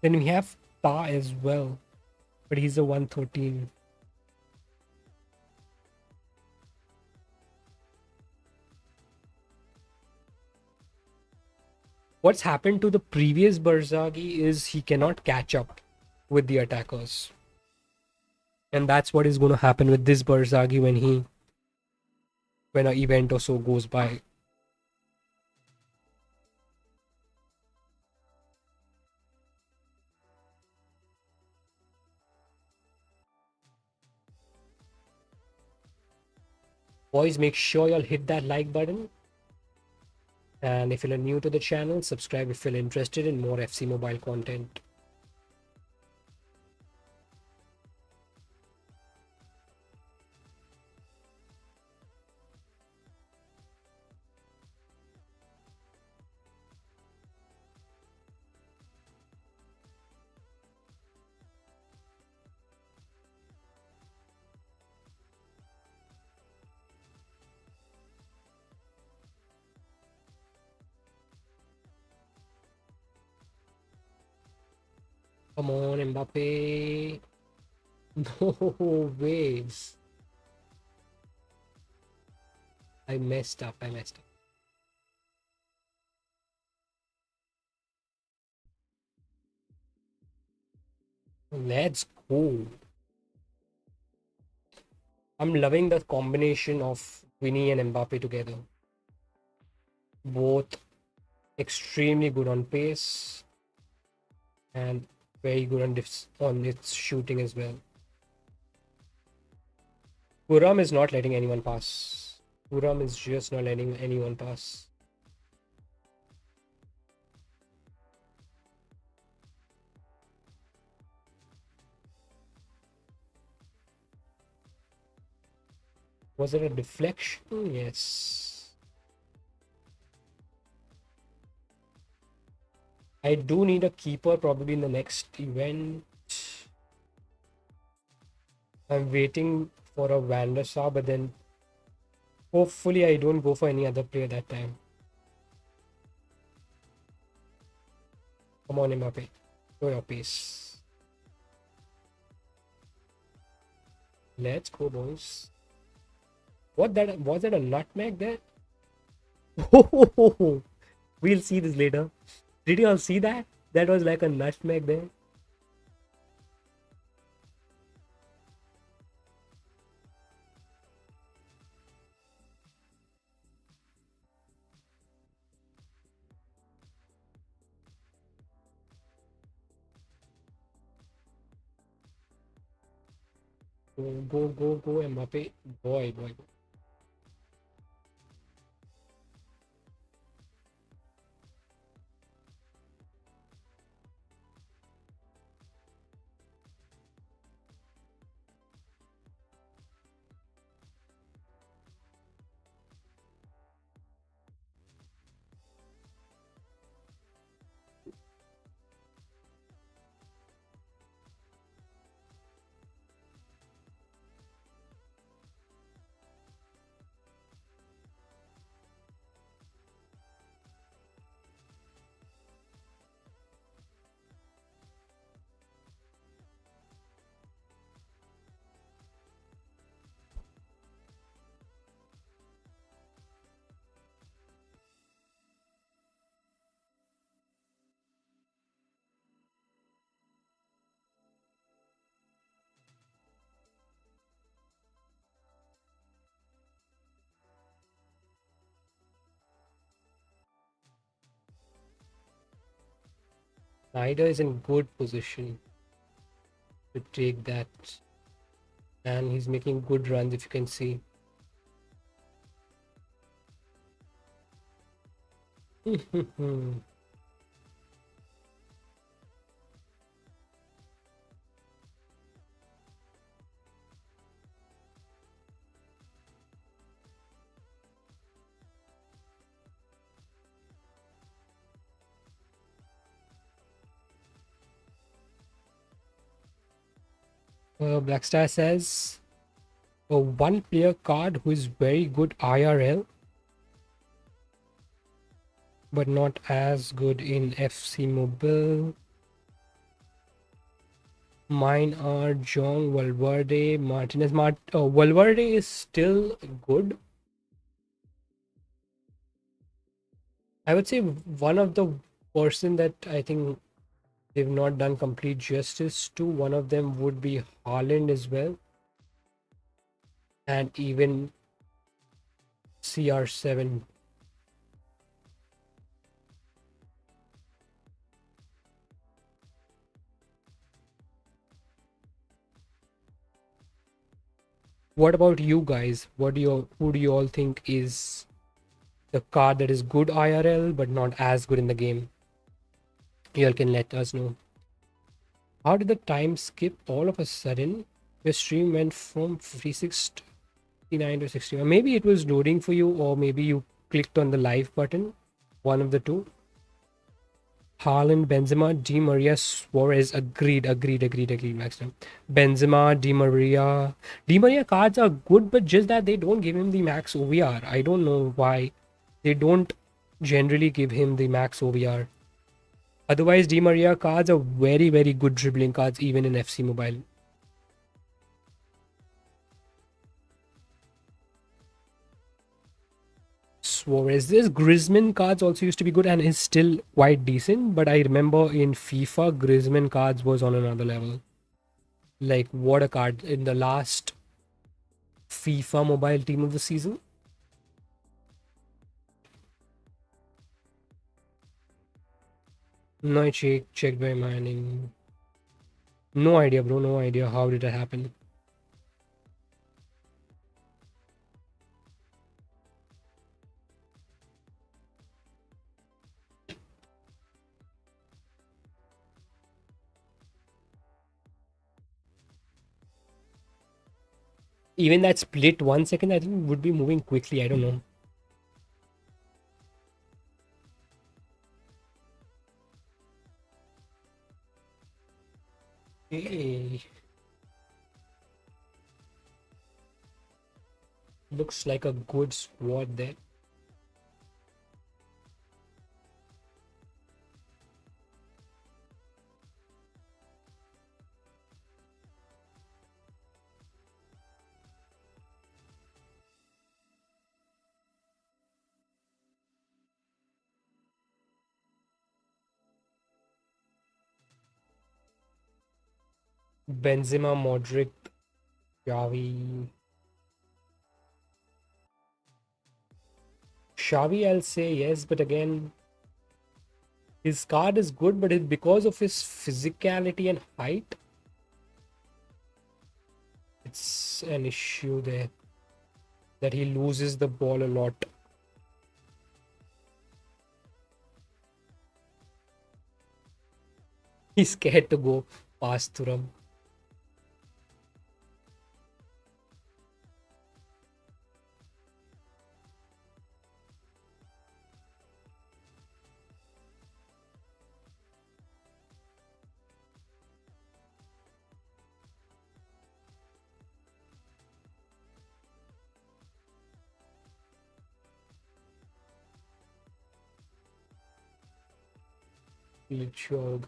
Then we have Ta as well, but he's a 113. What's happened to the previous Berzaghi is he cannot catch up with the attackers. And that's what is going to happen with this Berzaghi when an event or so goes by. Boys, make sure y'all hit that like button. And if you're new to the channel, subscribe if you're interested in more FC Mobile content. Come on, Mbappe. No ways. I messed up. Let's go. I'm loving the combination of Vini and Mbappe together. Both extremely good on pace and very good on its shooting as well. Thuram is not letting anyone pass. Thuram is just not letting anyone pass. Was it a deflection? Yes. I do need a keeper probably in the next event. I'm waiting for a Van der Sar, but then hopefully I don't go for any other player that time. Come on, Mbappe. Show your pace. Let's go, boys. Was that a nutmeg there? We'll see this later. Did you all see that? That was like a nutmeg there. Go, Mbappe. Boy. Snyder is in good position to take that. And he's making good runs, if you can see. Blackstar says a one player card who is very good IRL but not as good in FC Mobile. Mine are Jong, Valverde, Martinez. Valverde is still good. I would say one of the person that I think they've not done complete justice to, one of them would be Haaland as well. And even CR7. What about you guys? Who do you all think is the card that is good IRL but not as good in the game? You all can let us know. How did the time skip all of a sudden? Your stream went from 59 to 61. Maybe it was loading for you, or maybe you clicked on the live button. One of the two. Haaland, Benzema, Di Maria, Suarez. Agreed, Maxim. Benzema, Di Maria. Di Maria cards are good, but just that they don't give him the max OVR. I don't know why. They don't generally give him the max OVR. Otherwise, Di Maria cards are very, very good dribbling cards, even in FC Mobile. Suarez. This Griezmann cards also used to be good and is still quite decent. But I remember in FIFA, Griezmann cards was on another level. Like, what a card in the last FIFA Mobile Team of the Season. No, I checked by mining. No idea, bro. No idea. How did that happen? Even that split 1 second, I think would be moving quickly. I don't know. Hey. Looks like a good squad there. Benzema, Modric, Xavi. Xavi, I'll say yes, but again, his card is good, but it, because of his physicality and height, it's an issue there that he loses the ball a lot. He's scared to go past Thuram.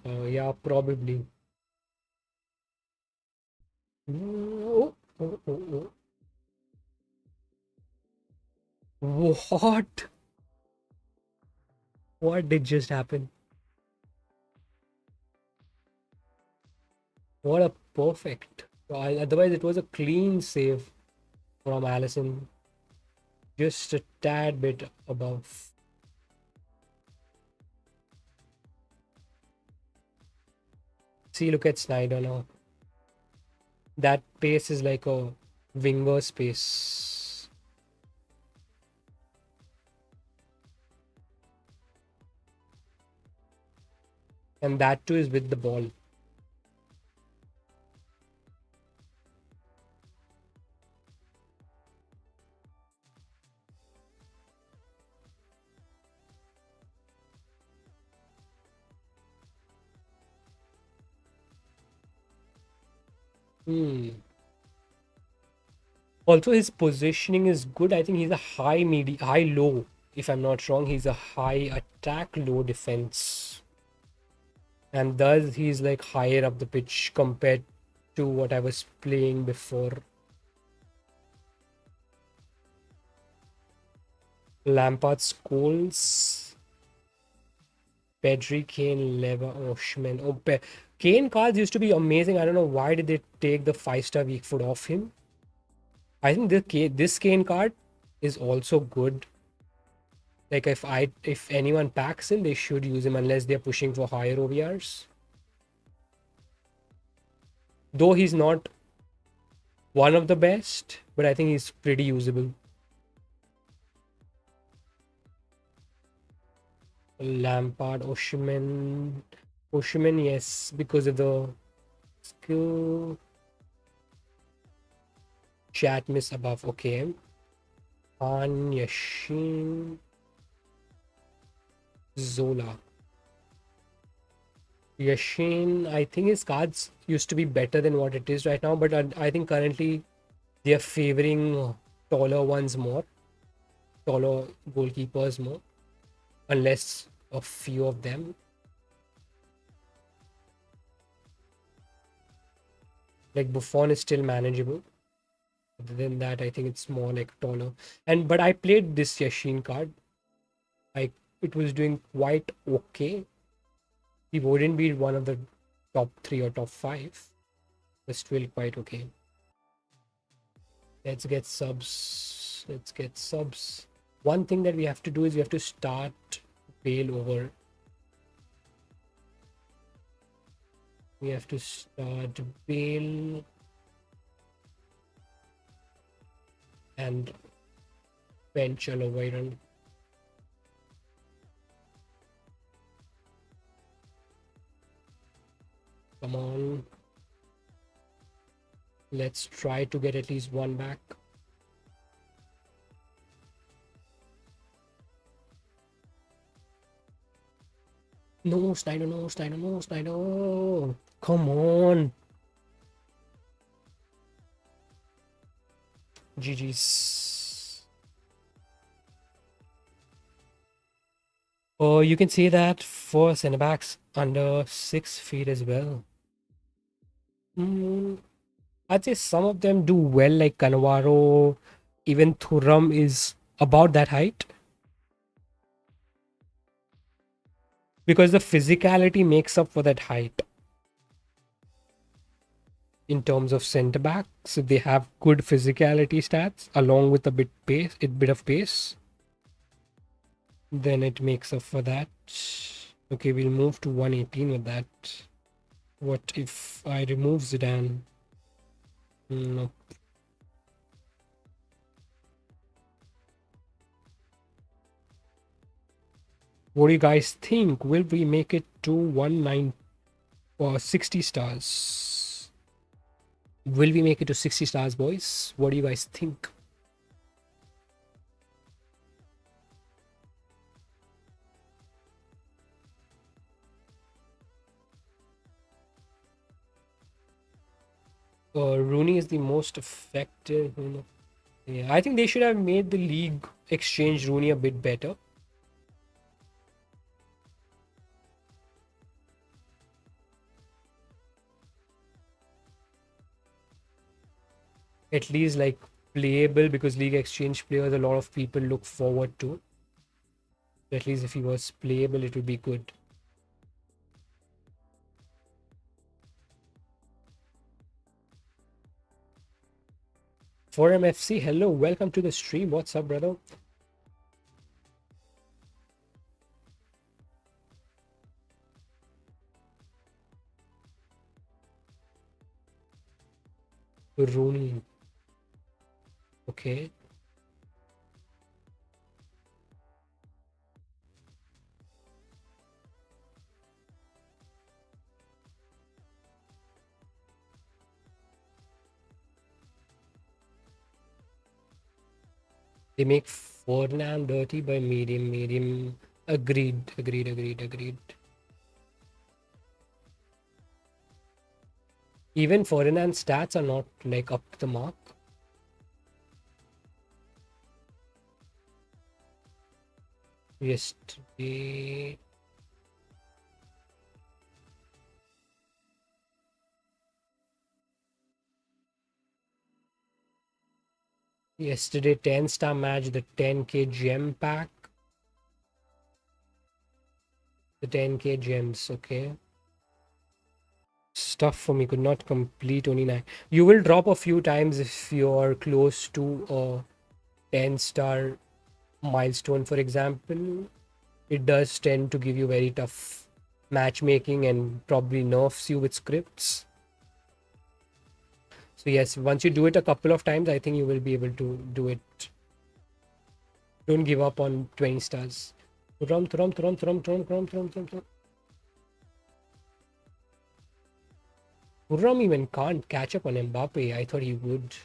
Yeah, probably. Oh, oh, oh, oh. What? What did just happen? What a perfect. Otherwise, it was a clean save from Allison. Just a tad bit above. See, look at Snyder now. That pace is like a winger space. And that too is with the ball. Also, his positioning is good. I think he's a high low. If I'm not wrong, he's a high attack, low defense. And thus he's like higher up the pitch compared to what I was playing before. Lampard's goals. Pedri, Kane, Leva, Oshman. Kane cards used to be amazing. I don't know why did they take the 5-star weak foot off him. I think this Kane card is also good. Like if anyone packs him, they should use him unless they're pushing for higher OVRs. Though he's not one of the best, but I think he's pretty usable. Lampard, Osimhen, yes, because of the skill. Chat miss above, okay. Yashin, Zola. Yashin, I think his cards used to be better than what it is right now, but I think currently they are favoring taller ones more, taller goalkeepers more, unless a few of them. Like Buffon is still manageable. Other than that, I think it's more like taller. But I played this Yashin card. It was doing quite okay. He wouldn't be one of the top 3 or top 5, but still quite okay. Let's get subs. One thing that we have to do is we have to start Bale over. We have to start Bale and bench owairan. Come on. Let's try to get at least one back. No, Snyder, no, Snyder, no, Snyder. Come on. GG's. Oh, you can see that for centre backs under 6 feet as well. I'd say some of them do well, like Cannavaro, even Thuram is about that height. Because the physicality makes up for that height. In terms of centre backs, they have good physicality stats along with a bit of pace. Then it makes up for that. Okay, we'll move to 118 with that. What if I remove Zidane? Nope. What do you guys think? Will we make it to 19 or 60 stars? Will we make it to 60 stars, boys? What do you guys think? Rooney is the most effective. Yeah, I think they should have made the league exchange Rooney a bit better. At least like playable, because league exchange players a lot of people look forward to. At least if he was playable, it would be good. For MFC, hello, welcome to the stream. What's up, brother? Rooney. Okay. They make Ferdinand dirty by medium. Agreed. Even Ferdinand's stats are not like up to the mark. Yesterday, Yesterday 10-star match, the 10k gem pack. The 10k gems, okay. Stuff for me, could not complete, only 9. You will drop a few times if you're close to a 10-star milestone, for example. It does tend to give you very tough matchmaking and probably nerfs you with scripts. So yes, once you do it a couple of times, I think you will be able to do it. Don't give up on 20 stars. Thuram, Thuram, Thuram, Thuram, Thuram, Thuram, Thuram, Thuram, Thuram. Thuram even can't catch up on Mbappe. I thought he would.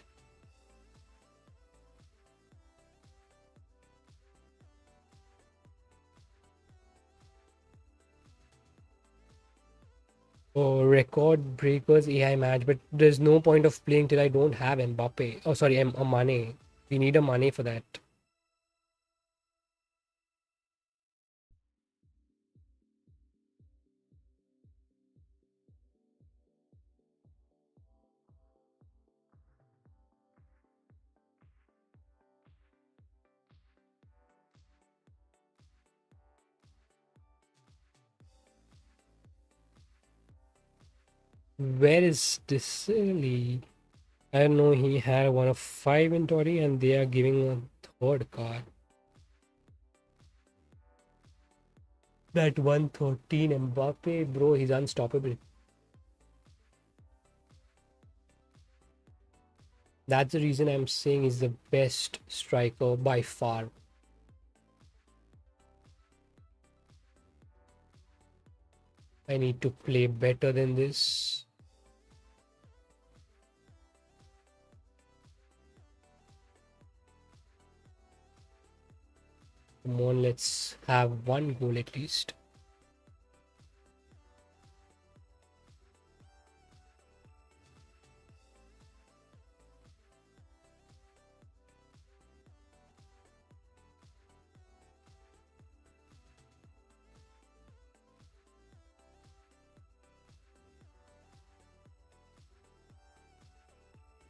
Oh, record breakers AI match, but there's no point of playing till I don't have Mbappe. Oh, sorry, a Mane. We need a Mane for that. Where is this silly? I don't know. He had one of 5 in Tori, and they are giving a third card. That 113 Mbappe, bro, he's unstoppable. That's the reason I'm saying he's the best striker by far. I need to play better than this. Come on, let's have one goal at least.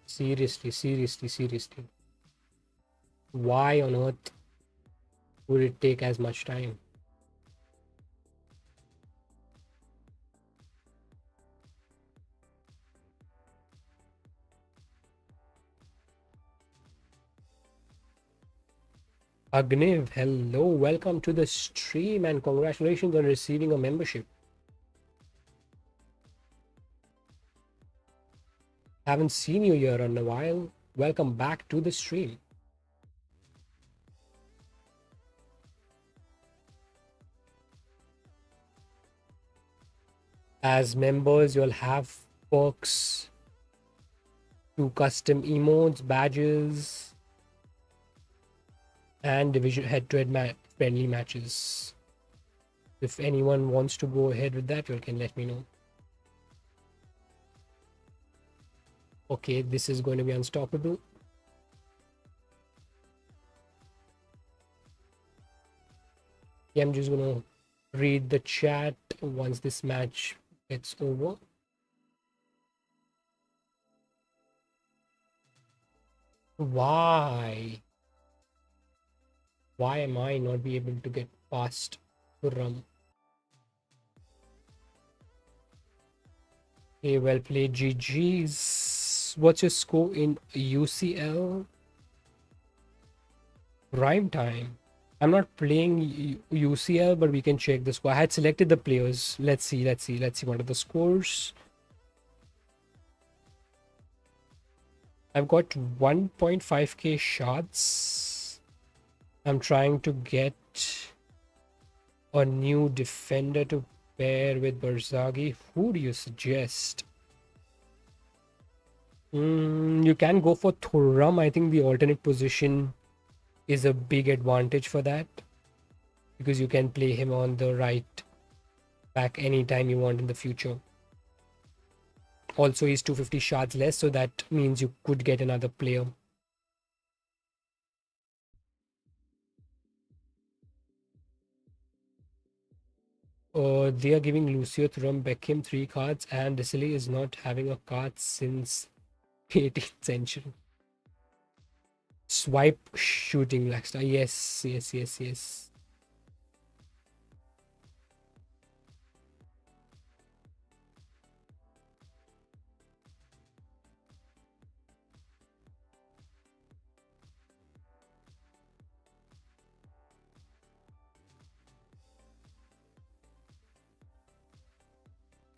Seriously, seriously, seriously. Why on earth would it take as much time? Agnev, hello, welcome to the stream and congratulations on receiving a membership. Haven't seen you here in a while. Welcome back to the stream. As members, you'll have perks to custom emotes, badges, and division head-to-head friendly matches. If anyone wants to go ahead with that, you can let me know. Okay, this is going to be unstoppable. Yeah, I'm just going to read the chat once this match gets over. Why am I not be able to get past Thuram? Okay, well played, GG's. What's your score in UCL? Prime time. I'm not playing UCL, but we can check the score. I had selected the players. Let's see what are the scores. I've got 1.5k shots. I'm trying to get a new defender to pair with Barzaghi. Who do you suggest? You can go for Thuram. I think the alternate position is a big advantage for that, because you can play him on the right back anytime you want in the future. Also, he's 250 shards less, so that means you could get another player. They are giving Lucio Thuram Beckham 3 cards, and Disili is not having a card since 18th century. Swipe shooting Blackstar. Yes.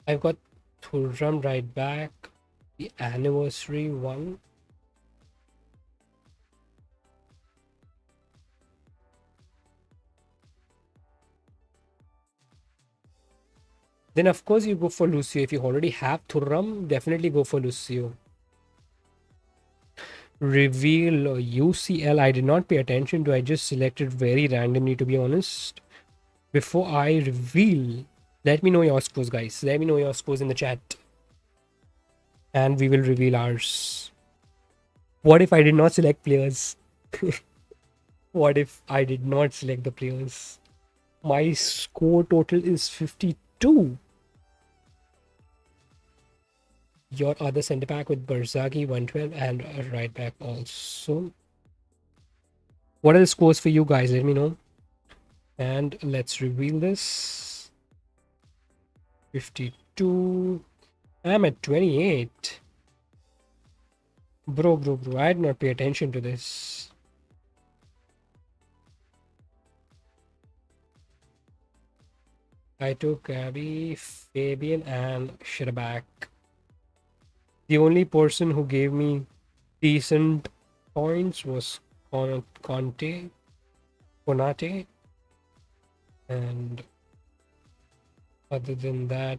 I've got Thuram right back. The anniversary one. Then of course you go for Lucio. If you already have Thuram, definitely go for Lucio. Reveal UCL. I did not pay attention to. I just selected very randomly, to be honest. Before I reveal, let me know your scores, guys. Let me know your scores in the chat, and we will reveal ours. What if I did not select players? What if I did not select the players? My score total is 52. Your other center back with Barzagi 112 and a right back also. What are the scores for you guys? Let me know. And let's reveal this. 52. I'm at 28. Bro. I did not pay attention to this. I took Abby, Fabian, and Shirabak. The only person who gave me decent points was Conte, Konate, and other than that,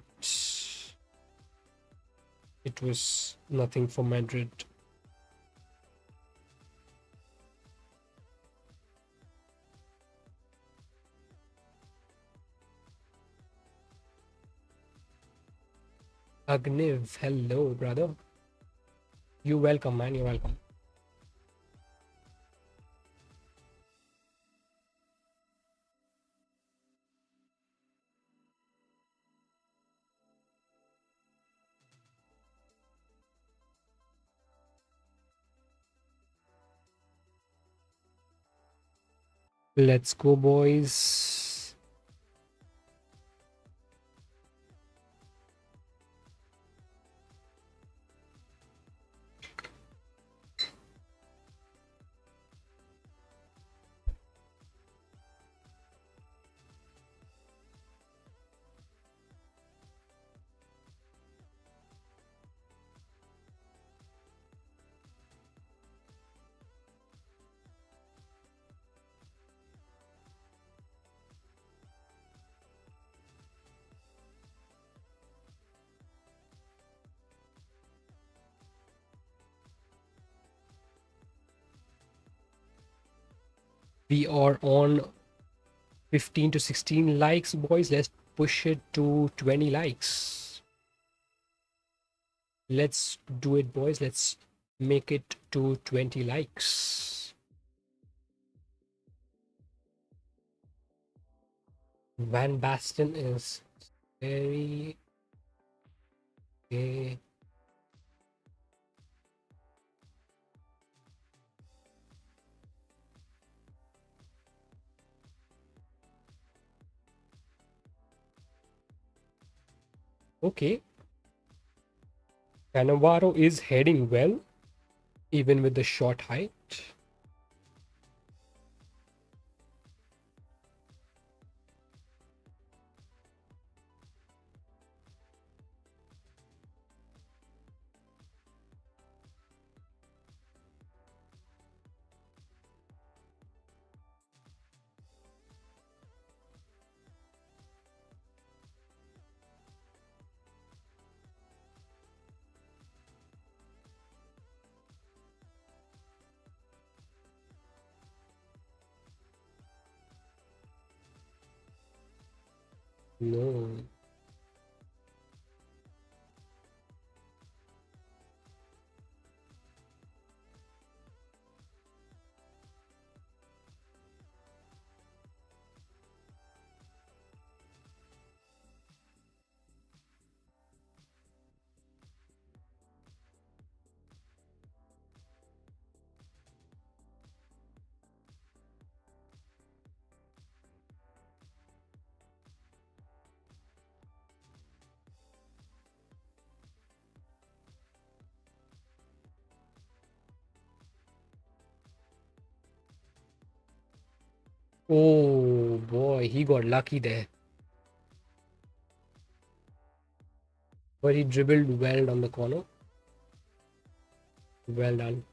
it was nothing for Madrid. Agniv, hello, brother. You welcome, man. You're welcome. Let's go, boys. We are on 15 to 16 likes, boys. Let's push it to 20 likes. Let's do it, boys. Let's make it to 20 likes. Van Basten is very okay. Okay. Cannavaro is heading well, even with the short height. No. Oh boy, he got lucky there. But he dribbled well on the corner. Well done.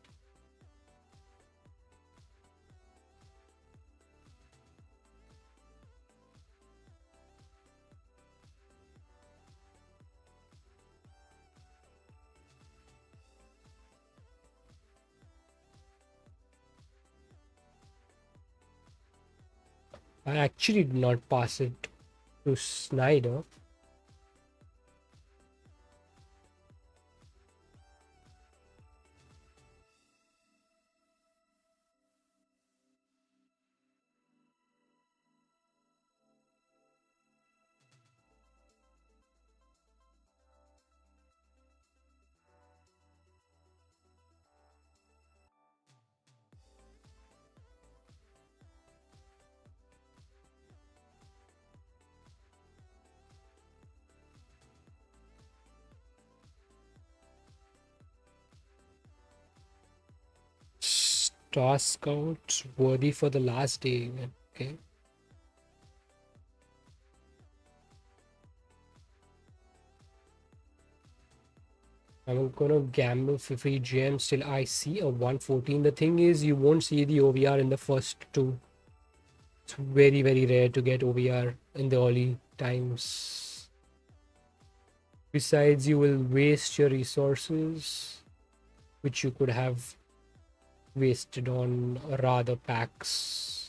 I actually did not pass it to Snyder. Star Scout worthy for the last day. Okay. I'm gonna gamble for free gems till I see a 114. The thing is, you won't see the OVR in the first two. It's very, very rare to get OVR in the early times. Besides, you will waste your resources, which you could have wasted on rather packs.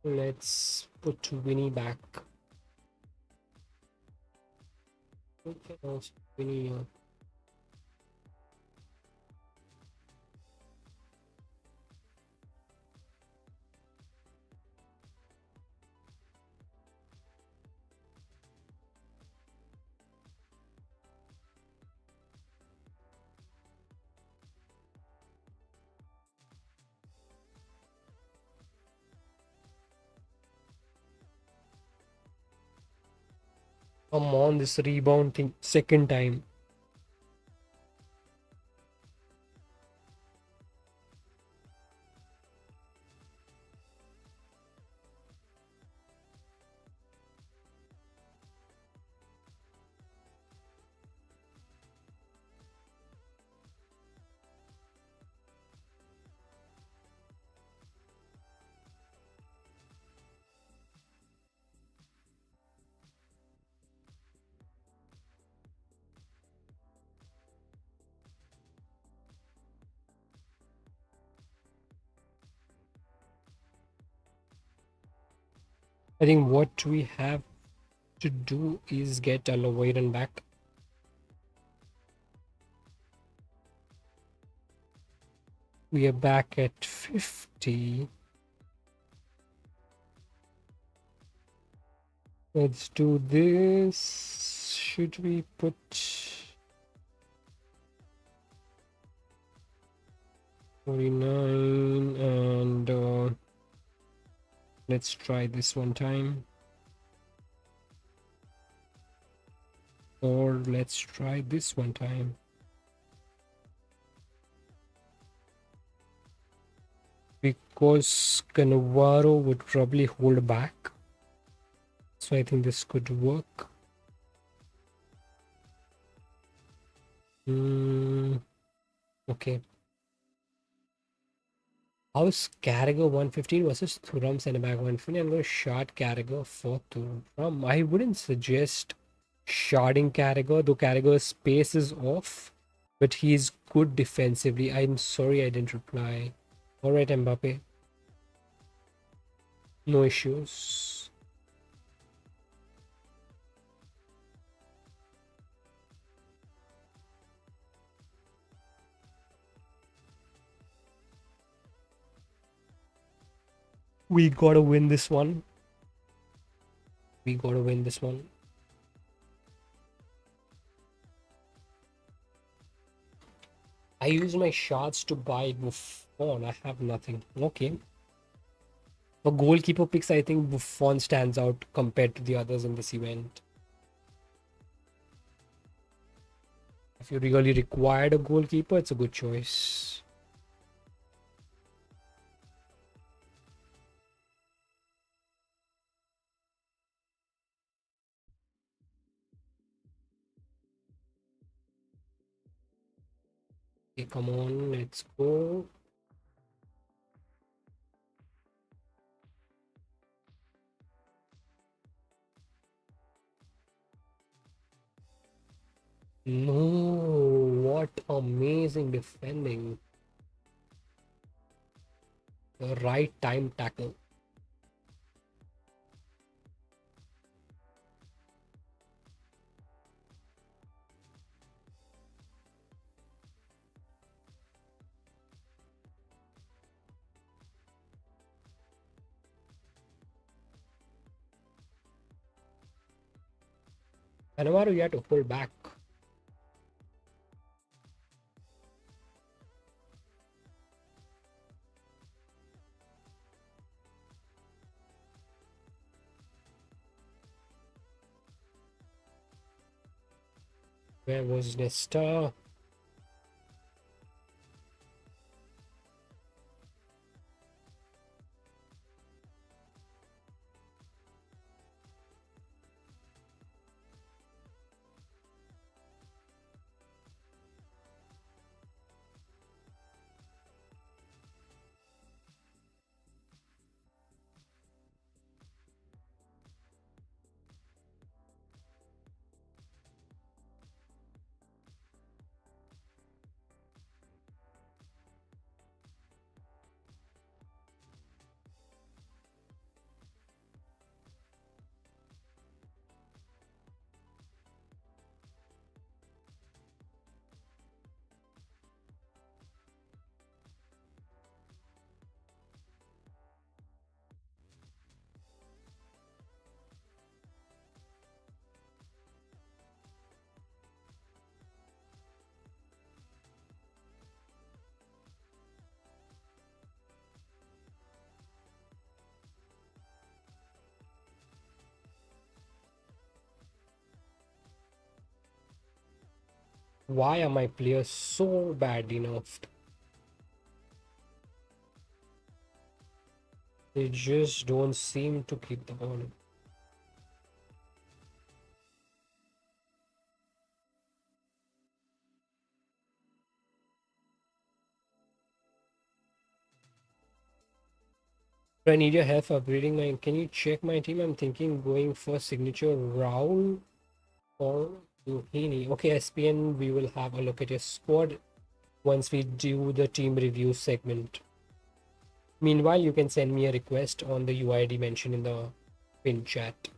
Let's put Winnie back. Okay, also Winnie. Come on, this rebound thing, second time. I think what we have to do is get a owairan back. We are back at 50. Let's do this. Should we put 49 and let's try this one time. Or let's try this one time. Because Cannavaro would probably hold back. So I think this could work. Okay. How's Carragher 115 versus Thuram center back 115? I'm going to shard Carragher for Thuram. I wouldn't suggest sharding Carragher, though Carragher's pace is off, but he's good defensively. I'm sorry I didn't reply. Alright, Mbappe. No issues. We gotta win this one. We gotta win this one. I use my shards to buy Buffon. I have nothing. Okay. For goalkeeper picks, I think Buffon stands out compared to the others in this event. If you really required a goalkeeper, it's a good choice. Okay, come on, let's go. No, what amazing defending. The right time tackle. Kanemaru, you had to pull back. Where was Nesta? Why are my players so badly nerfed? They just don't seem to keep the ball. I need your help upgrading my. Can you check my team? I'm thinking going for signature Raul or Duhini. Okay, SPN, we will have a look at your squad once we do the team review segment. Meanwhile, you can send me a request on the UID mentioned in the pin chat.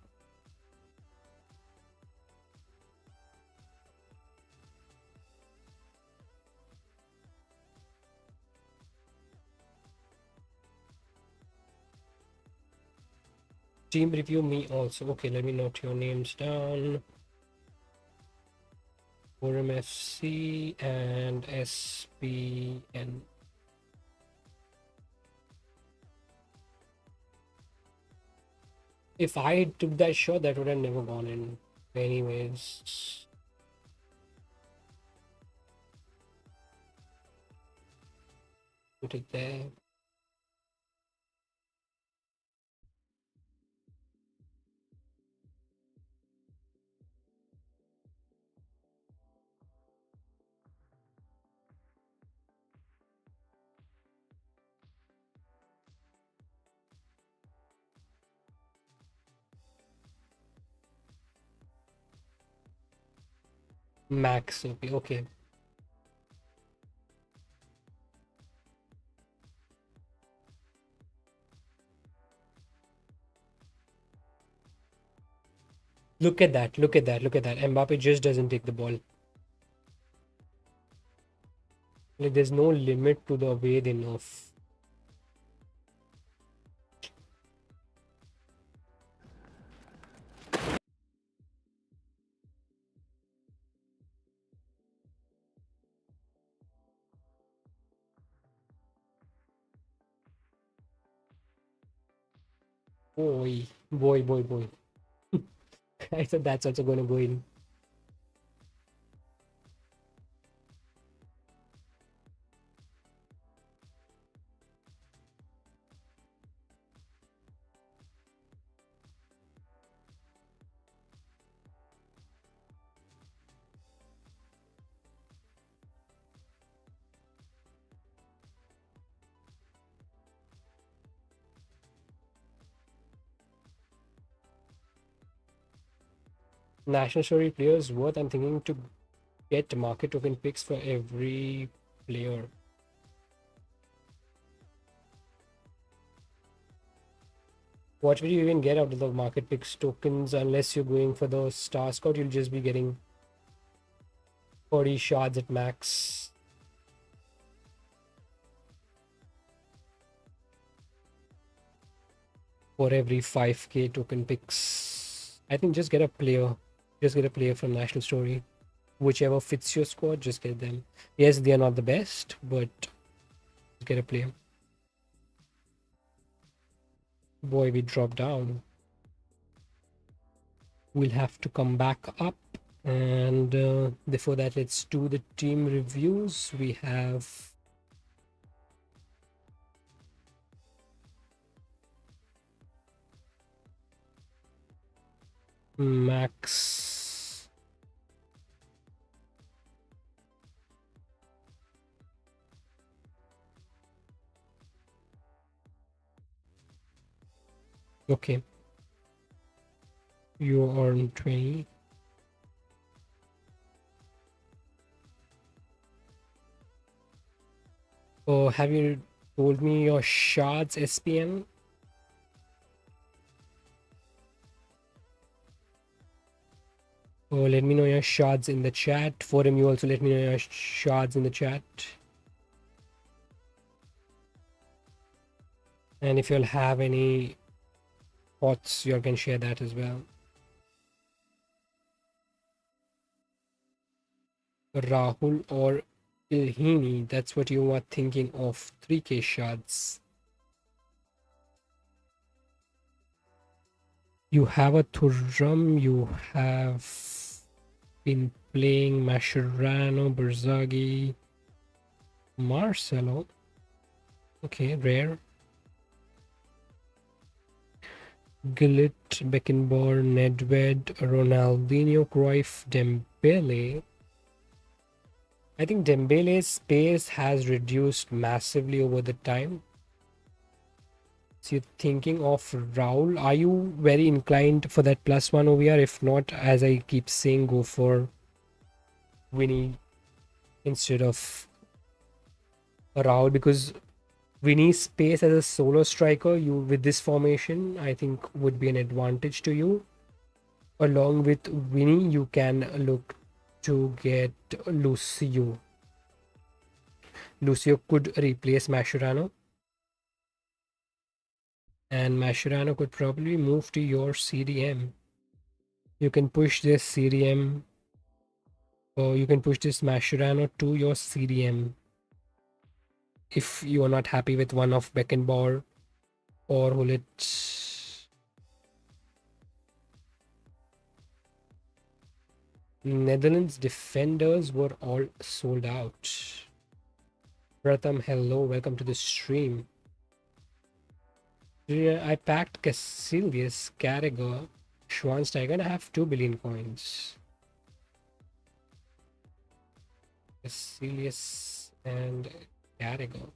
Team review me also. Okay, let me note your names down. Thuram FC and SPN. If I took that shot, that would have never gone in. Anyways. Put it there. Max, okay. Look at that. Mbappe just doesn't take the ball. Like, there's no limit to the way they nerf. Boy. I thought that's also going to go in. National story players worth. I'm thinking to get market token picks for every player. What will you even get out of the market picks tokens unless you're going for the star scout? You'll just be getting 40 shards at max. For every 5k token picks. I think just get a player. Just get a player from National Story. Whichever fits your squad, just get them. Yes, they are not the best, but just get a player. Boy, we dropped down. We'll have to come back up. And before that, let's do the team reviews. We have Max. Okay. You earn 20. Oh, have you told me your shards SPM? Oh, let me know your shards in the chat. For him, you also let me know your shards in the chat. And if you'll have any thoughts, you can share that as well. Rahul or Ilhini, that's what you are thinking of. 3k shards. You have a Thuram, you have been playing Mascherano, Berzaghi, Marcelo. Okay, rare. Gullit, Beckenbauer, Nedved, Ronaldinho, Cruyff, Dembele. I think Dembele's space has reduced massively over the time. So you're thinking of Raul. Are you very inclined for that +1 OVR? If not, as I keep saying, go for Vini instead of Raul, because Vini's space as a solo striker, you with this formation, I think would be an advantage to you. Along with Vini, you can look to get Lucio. Lucio could replace Mascherano. And Mascherano could probably move to your CDM. You can push this CDM, or you can push this Mascherano to your CDM if you are not happy with one of Beckenbauer or Hullet. Netherlands defenders were all sold out. Pratham, hello, welcome to the stream. I packed Casillas, Carragher, Schwansteiger, and I have 2 billion coins. Casillas and Carragher.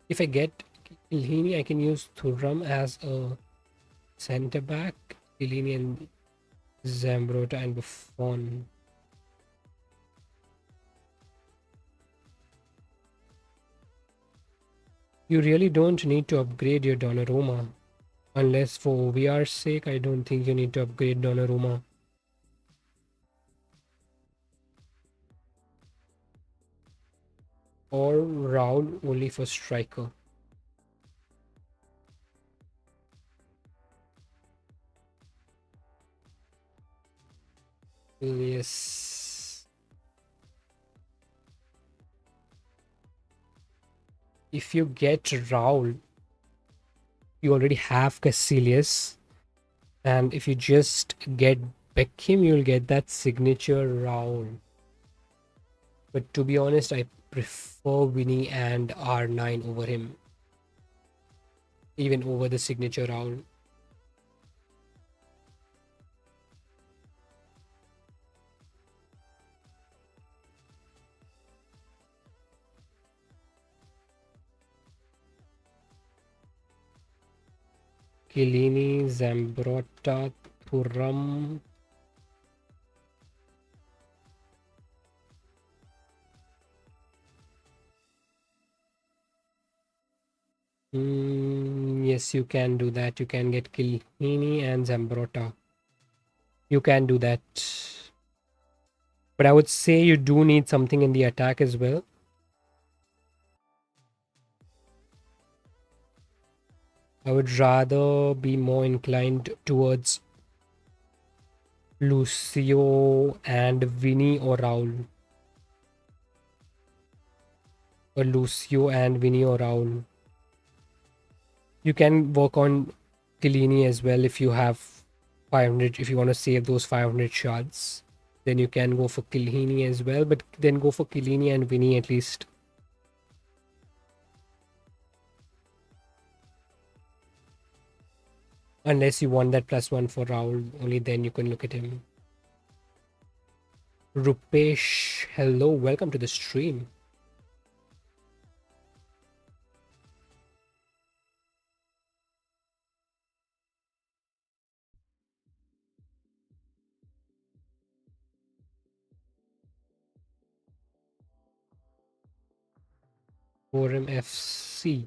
If I get Ilhini, I can use Thuram as a center back. Ilhini and Zambrota and Buffon. You really don't need to upgrade your Donnarumma. Unless for OVR's sake, I don't think you need to upgrade Donnarumma. or Raul only for striker? Yes. If you get Raul, you already have Casillas, and if you just get Beckham, you'll get that signature Raul. But to be honest, I prefer Vini and R9 over him, even over the signature Raul. Chiellini, Zambrotta, Thuram. Yes, you can do that. You can get Chiellini and Zambrotta. You can do that. But I would say you do need something in the attack as well. I would rather be more inclined towards Lucio and Vini or Raul. Or Lucio and Vini or Raul. You can work on Chiellini as well if you have 500. If you want to save those 500 shards, then you can go for Chiellini as well. But then go for Chiellini and Vini at least. Unless you want that +1 for Raul, only then you can look at him. Rupesh, hello, welcome to the stream. Forum FC.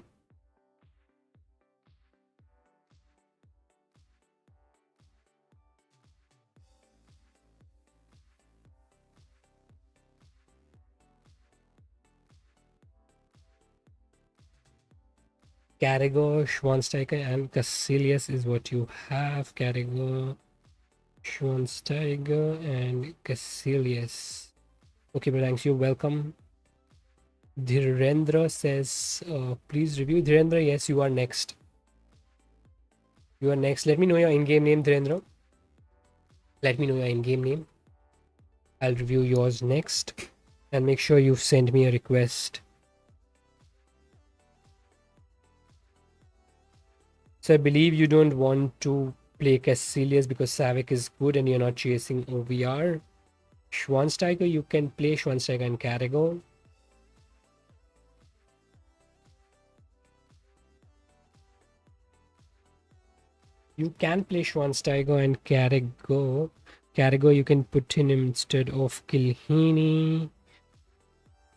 Carragher, Schweinsteiger, and Casillas is what you have. Carragher, Schweinsteiger, and Casillas. Okay, but thanks. You're welcome. Dhirendra says, please review. Dhirendra, yes, you are next. You are next. Let me know your in-game name, Dhirendra. Let me know your in-game name. I'll review yours next. And make sure you send me a request. So I believe you don't want to play Casillas because Savic is good and you're not chasing OVR. Schweinsteiger, you can play Schweinsteiger and Carragher. You can play Schweinsteiger and Carragher. Carragher, you can put in instead of Chiellini.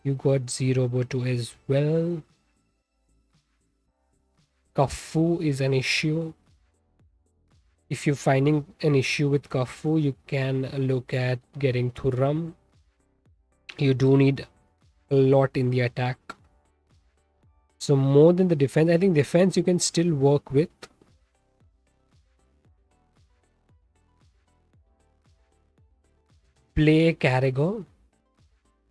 You got 0/2 as well. Cafu is an issue. If you're finding an issue with Cafu, you can look at getting Thuram. You do need a lot in the attack. So more than the defense, I think defense you can still work with. Play Carragher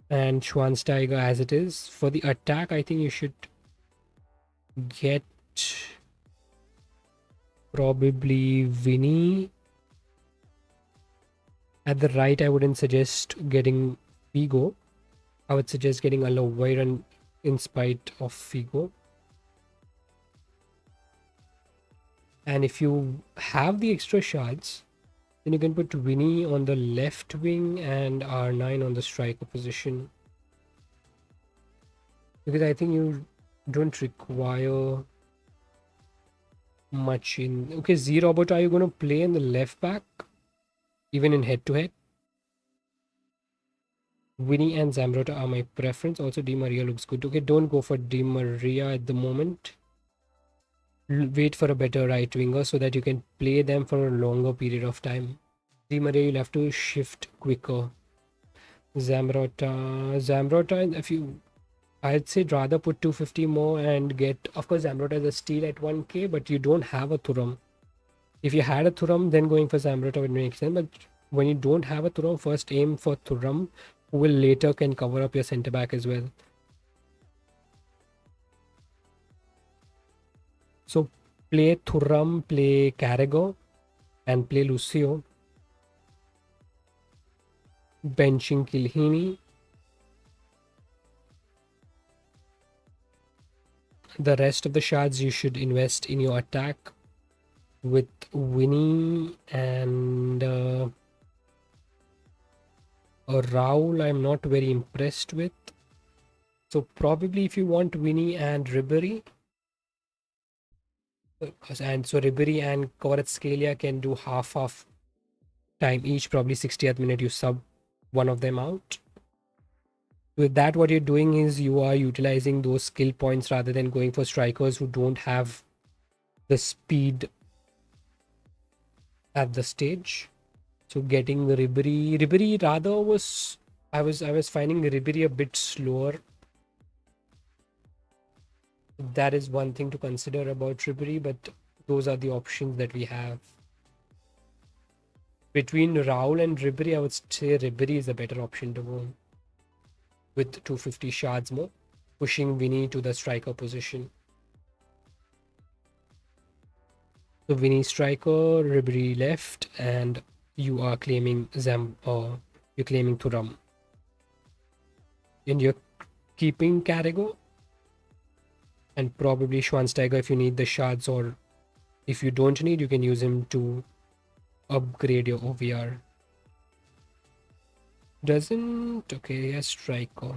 and Schweinsteiger as it is. For the attack, I think you should get probably Vini. At the right, I wouldn't suggest getting Figo. I would suggest getting a owairan in spite of Figo. And if you have the extra shards, then you can put Vini on the left wing and R9 on the striker position. Because I think you don't require much in... Okay, Z-Robot, are you going to play in the left back? Even in head-to-head? Vini and Zambrotta are my preference. Also, Di Maria looks good. Okay, don't go for Di Maria at the moment. Wait for a better right winger so that you can play them for a longer period of time. Di Maria, you'll have to shift quicker. Zambrotta, if you I'd say rather put 250 more and get, of course, Zamrota is a steal at 1k, but you don't have a Thuram. If you had a Thuram, then going for Zamrota would make sense. But when you don't have a Thuram, first aim for Thuram, who will later can cover up your centre back as well. So play Thuram, play Carragher, and play Lucio. Benching Kilhini. The rest of the shards you should invest in your attack with Vini and a Raul I'm not very impressed with. So probably if you want Vini and Ribery, and so Ribery and Kvaratskhelia can do half time each, probably 60th minute you sub one of them out. With that, what you're doing is you are utilizing those skill points rather than going for strikers who don't have the speed at the stage. So getting the Ribery rather was I was finding Ribery a bit slower. That is one thing to consider about Ribery, but those are the options that we have. Between Raul and Ribery, I would say Ribery is a better option to go with 250 shards more, pushing Vini to the striker position. So Vini striker, Ribery left, and you are claiming you're claiming Thuram. And you're keeping Carragher and probably Schweinsteiger if you need the shards, or if you don't need, you can use him to upgrade your OVR. Doesn't, okay, he has striker.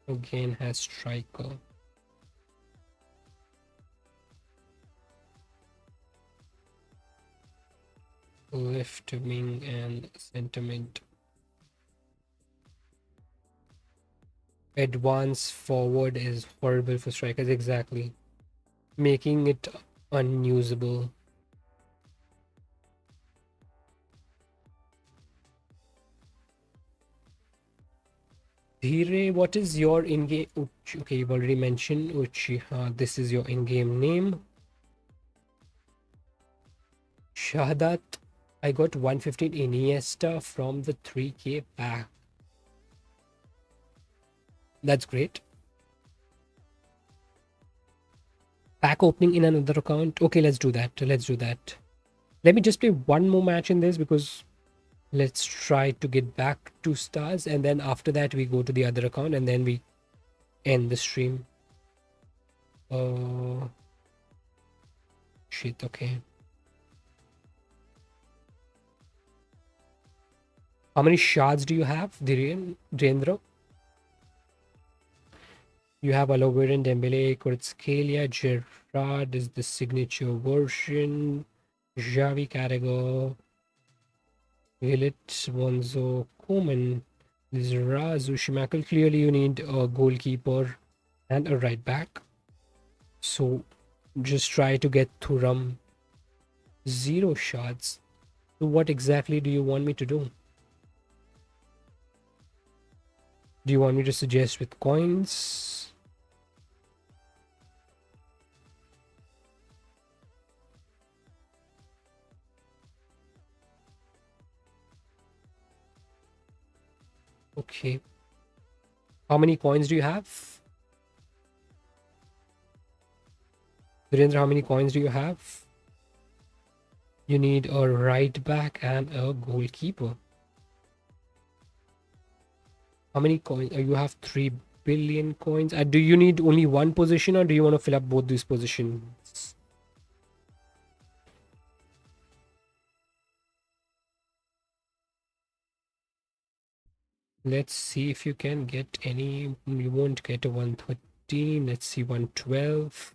Again has striker. Left wing and sentiment. Advance forward is horrible for strikers, exactly. Making it unusable. Dhire, what is your in-game? Okay, you've already mentioned Uchiha. This is your in-game name. Shahadat, I got 115 Iniesta from the 3k pack. That's great. Pack opening in another account. Okay, let's do that. Let me just play one more match in this, because let's try to get back 2 stars, and then after that we go to the other account and then we end the stream. Shit, okay. How many shards do you have, Dhirendra? You have owairan, Dembele, Kvaratskhelia, Gerrard is the signature version. Xavi, Carragher, Willet, Bonzo, Koeman, Zira, Zushimakel. Clearly you need a goalkeeper and a right back. So just try to get Thuram. 0 shards. So what exactly do you want me to do? Do you want me to suggest with coins? Okay. How many coins do you have? Virendra, how many coins do you have? You need a right back and a goalkeeper. How many coins? You have 3 billion coins. Do you need only one position, or do you want to fill up both these positions? Let's see if you can get any. You won't get a 113. Let's see, 112.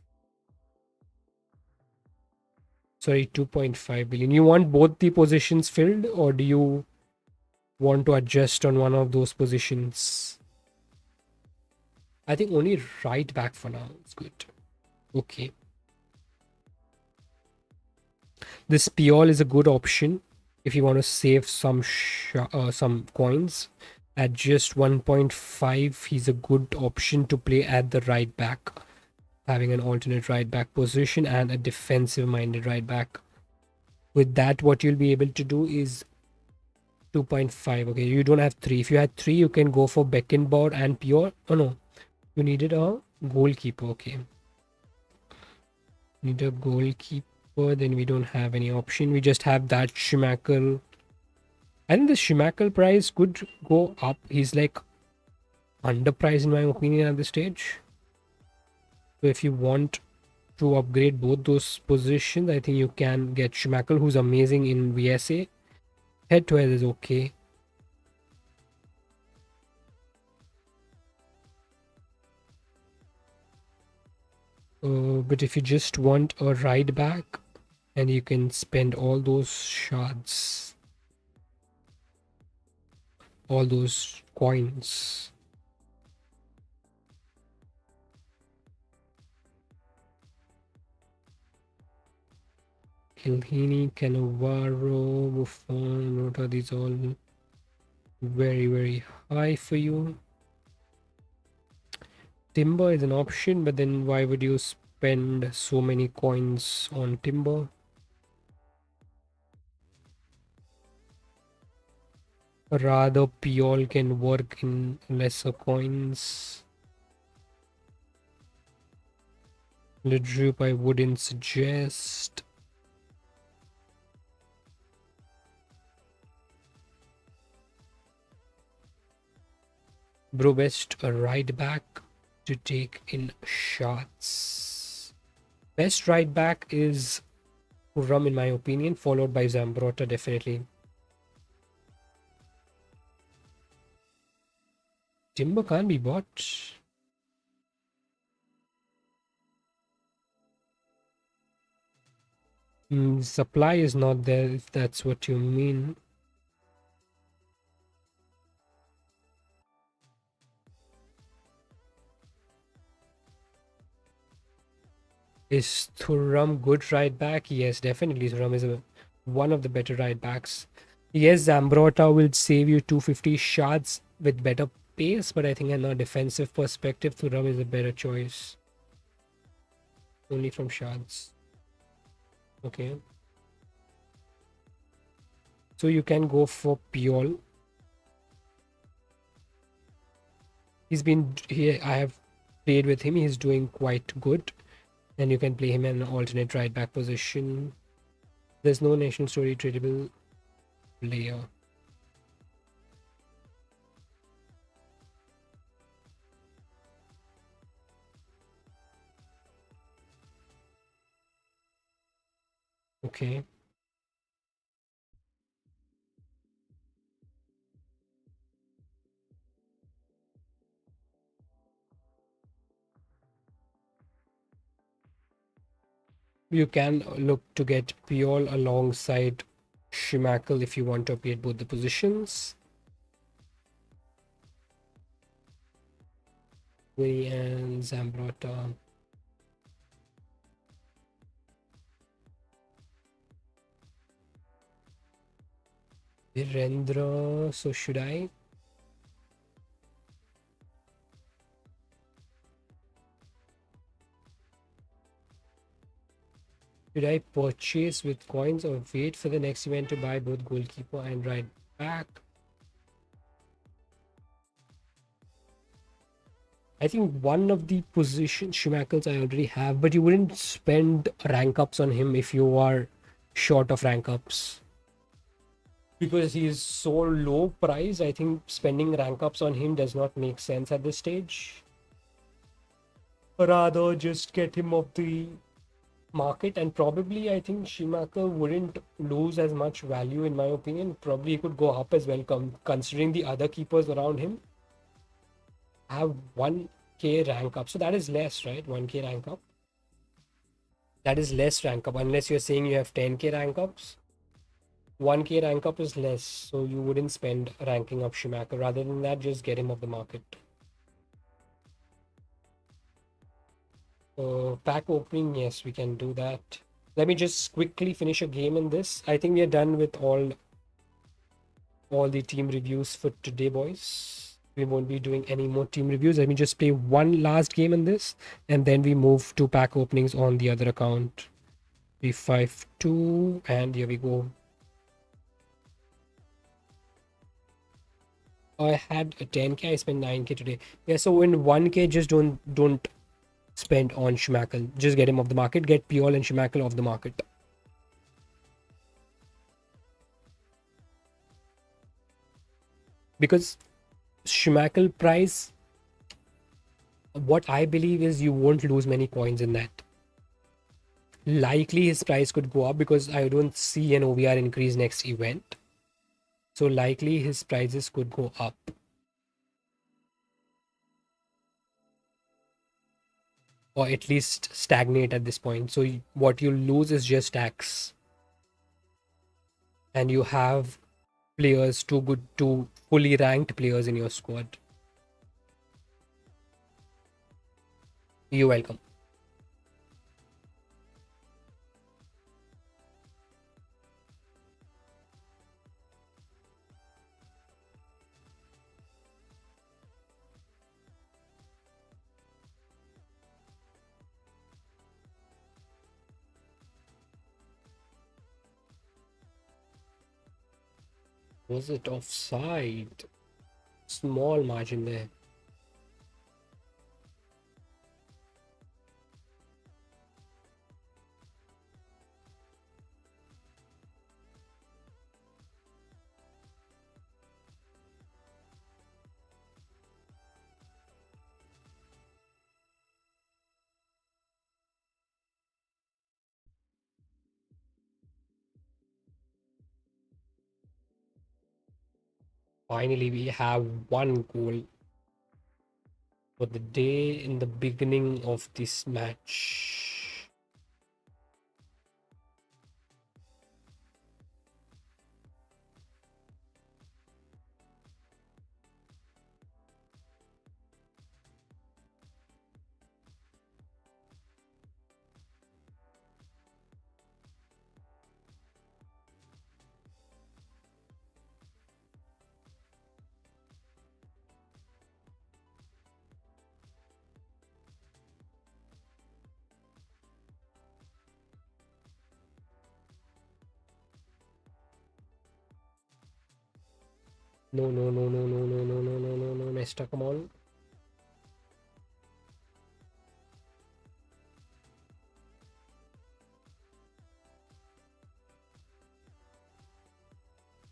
Sorry, 2.5 billion. You want both the positions filled, or do you want to adjust on one of those positions? I think only right back for now is good. Okay. This Piol is a good option. if you want to save some coins at just 1.5, he's a good option to play at the right back, having an alternate right back position and a defensive minded right back. With that, what you'll be able to do is 2.5. Okay, you don't have 3. If you had 3, you can go for Beckenbauer and Pure. Oh no, you needed a goalkeeper. Okay, need a goalkeeper, then we don't have any option. We just have that Schmeichel. I think the Schmeichel price could go up. He's like underpriced in my opinion at this stage. So if you want to upgrade both those positions, I think you can get Schmeichel, who's amazing in VSA. Head to head is okay. But if you just want a right back, and you can spend all those shards, all those coins. Kilhini, Cannavaro, Buffon, what are these all very high for you? Timber is an option, but then why would you spend so many coins on timber? Rather, Piol can work in lesser coins. Lidrup I wouldn't suggest. Bro, best a right back to take in shots. Best right back is Thuram in my opinion, followed by Zambrotta definitely. Timber can't be bought. Supply is not there, if that's what you mean. Is Thuram good right back? Yes, definitely. Thuram is one of the better right backs. Yes, Zambrotta will save you 250 shots with better pace, but I think in a defensive perspective, Thuram is a better choice. Only from shots. Okay. So you can go for Piol. I have played with him. He's doing quite good. And you can play him in an alternate right back position. There's no national story tradable player. Okay. You can look to get Piol alongside Schmeichel if you want to upgrade both the positions. Vini and Zambrotta. Virendra. So should I? Should I purchase with coins or wait for the next event to buy both goalkeeper and right back? I think one of the position Schmeichels I already have, but you wouldn't spend rank ups on him if you are short of rank ups. Because he is so low price, I think spending rank ups on him does not make sense at this stage. Rather just get him off the market, and probably I think Schmeichel wouldn't lose as much value in my opinion. Probably he could go up as well, considering the other keepers around him have 1k rank up, so that is less, right? 1k rank up, that is less rank up, unless you're saying you have 10k rank ups. 1k rank up is less, so you wouldn't spend ranking up Schmeichel. Rather than that, just get him off the market. Pack opening, yes, we can do that. Let me just quickly finish a game in this. I think we are done with all all the team reviews for today, boys. We won't be doing any more team reviews. Let me just play one last game in this, and then we move to pack openings on the other account. 352, and here we go. I had a 10k. I spent 9k today. Yeah, so in 1k, just don't spend on Schmeichel. Just get him off the market. Get Piol and Schmeichel off the market. Because Schmeichel price, what I believe is you won't lose many coins in that. Likely his price could go up because I don't see an OVR increase next event. So likely his prices could go up. Or at least stagnate at this point. So what you lose is just tax. And you have players too good, to fully ranked players in your squad. You're welcome. Was it offside? Small margin there. Finally, we have one goal for the day in the beginning of this match. No, no, no, no, no, no, no, no, no, no, no, Nesta, come on.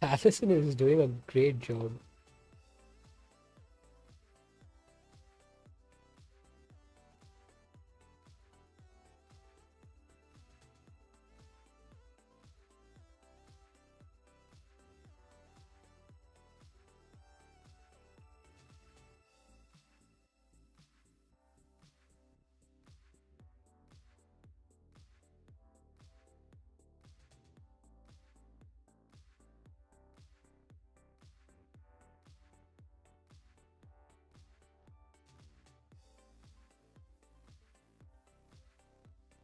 Allison is doing a great job.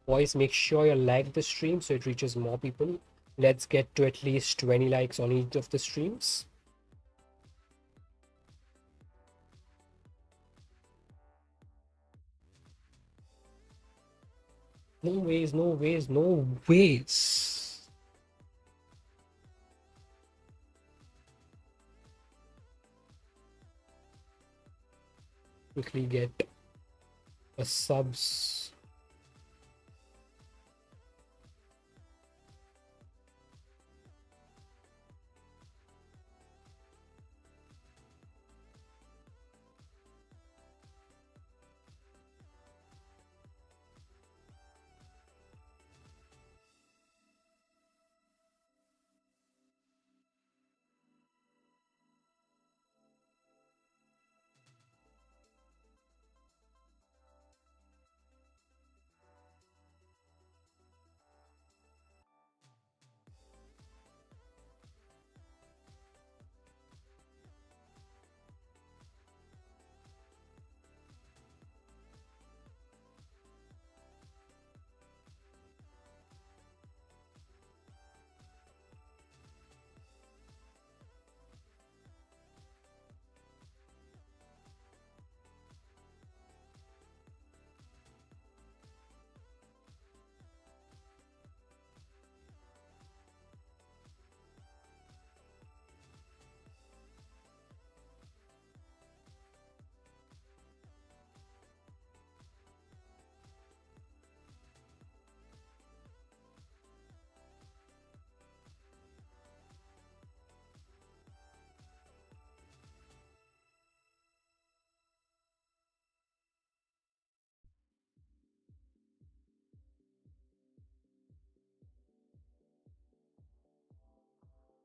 Boys, make sure you like the stream so it reaches more people. Let's get to at least 20 likes on each of the streams. No ways, no ways, no ways. Quickly get a subs.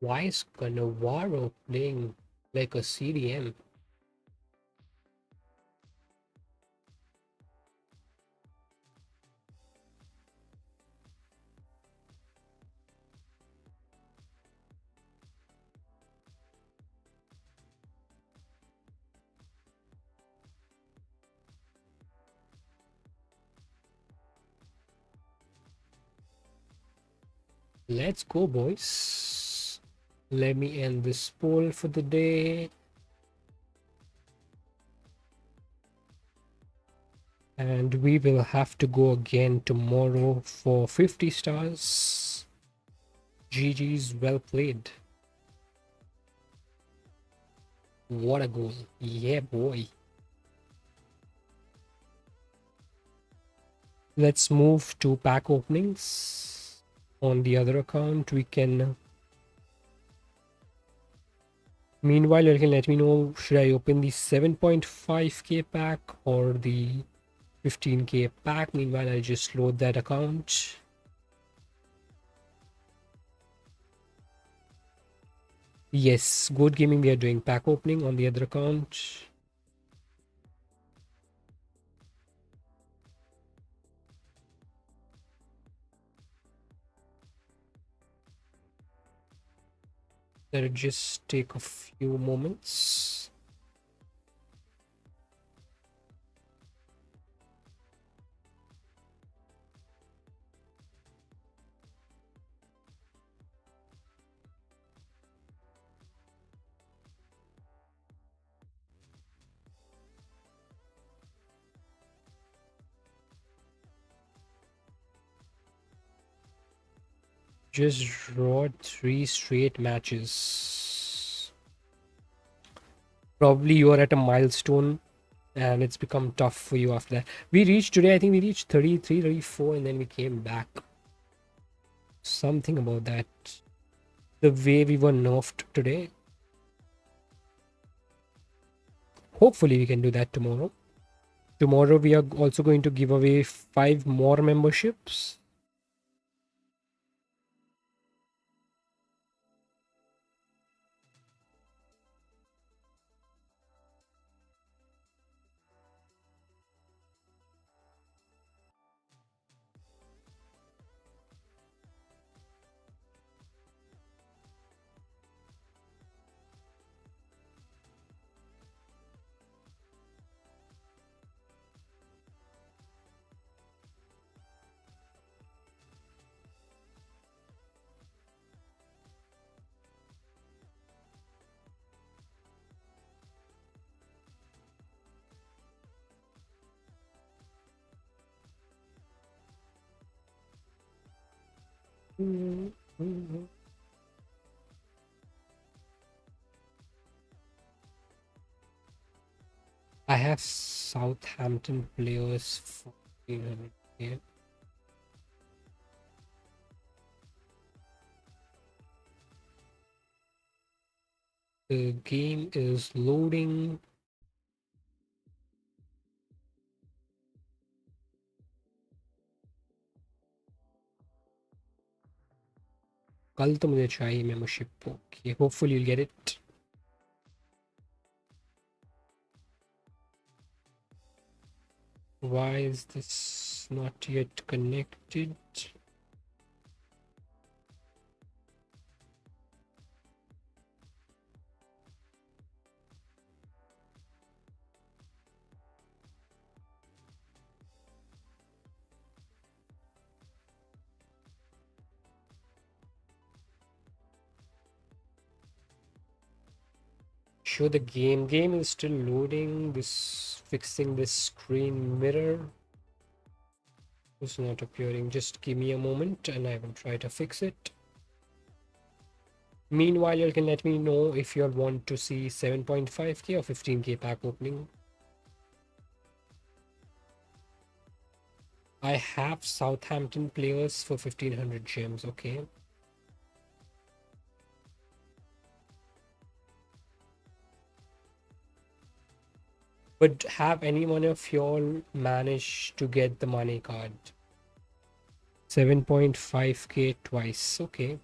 Why is Cannavaro playing like a CDM? Let's go, boys. Let me end this poll for the day. And we will have to go again tomorrow for 50 stars. GG's, well played. What a goal. Yeah, boy. Let's move to pack openings. On the other account, we can... Meanwhile, you can let me know, should I open the 7.5k pack or the 15k pack? Meanwhile, I'll just load that account. Yes, Good Gaming, we are doing pack opening on the other account. That'll just take a few moments. Just draw 3 straight matches. Probably you are at a milestone and it's become tough for you after that. We reached today, I think we reached 33, 34, and then we came back. Something about that. The way we were nerfed today. Hopefully we can do that tomorrow. Tomorrow we are also going to give away 5 more memberships. I have Southampton players for 300k. The game is loading. कल तो मुझे चाहिए membership. Okay, hopefully you'll get it. Why is this not yet connected? Show the game is still loading. This fixing this screen mirror is not appearing. Just give me a moment and I will try to fix it. Meanwhile, you can let me know if you want to see 7.5k or 15k pack opening. I have Southampton players for 1500 gems. Okay. But have any one of y'all managed to get the money card? 7.5k twice. Okay,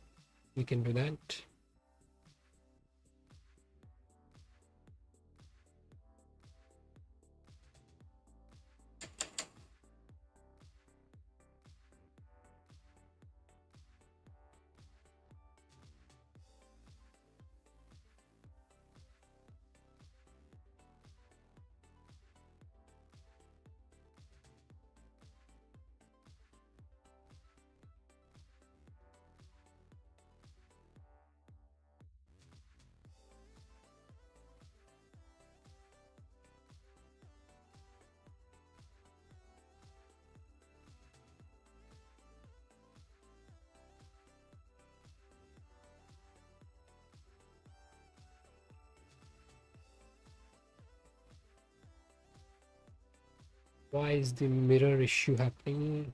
we can do that. Why is the mirror issue happening?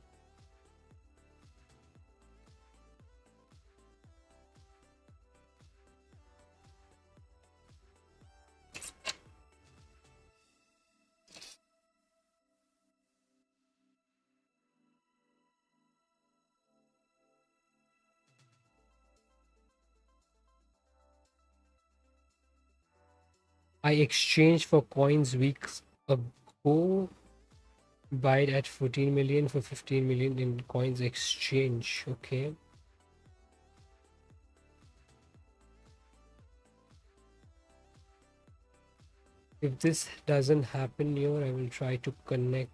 I exchanged for coins weeks ago. Buy it at 14 million for 15 million in coins exchange. Okay. If this doesn't happen here, I will try to connect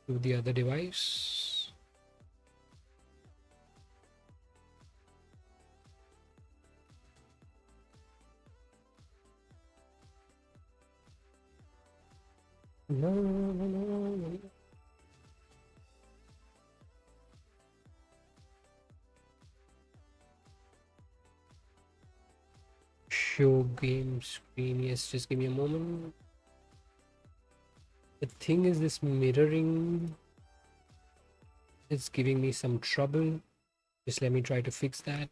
to the other device. No. Show game screen. Yes, just give me a moment. The thing is, this mirroring is giving me some trouble. Just let me try to fix that.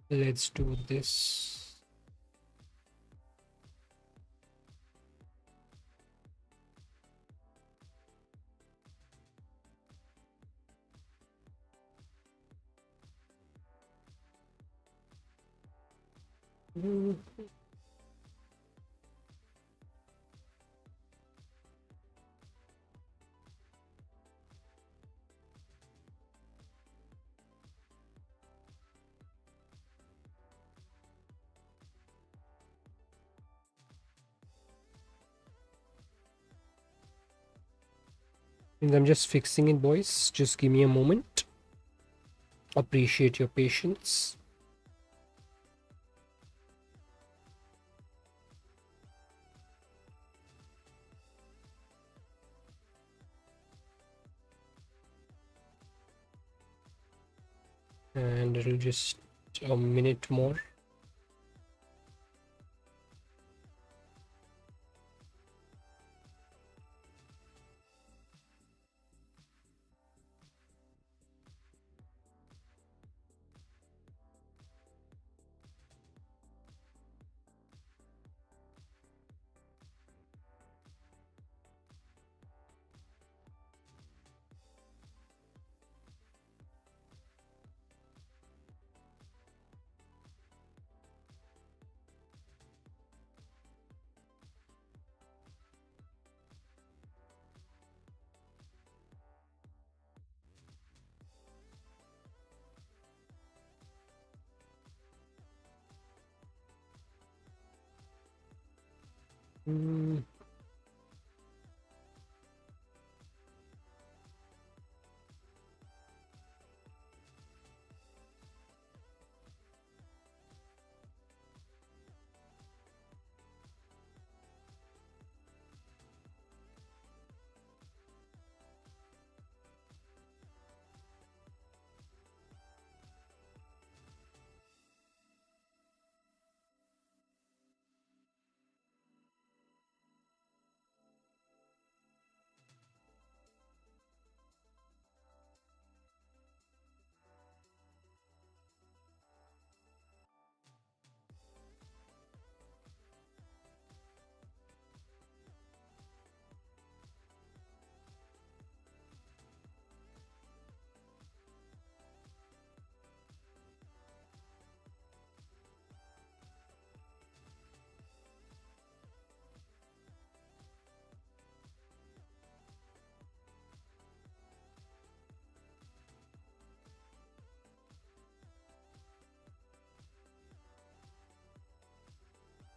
Let's do this. I'm just fixing it, boys. Just give me a moment. Appreciate your patience. And it'll just a minute more. Mm.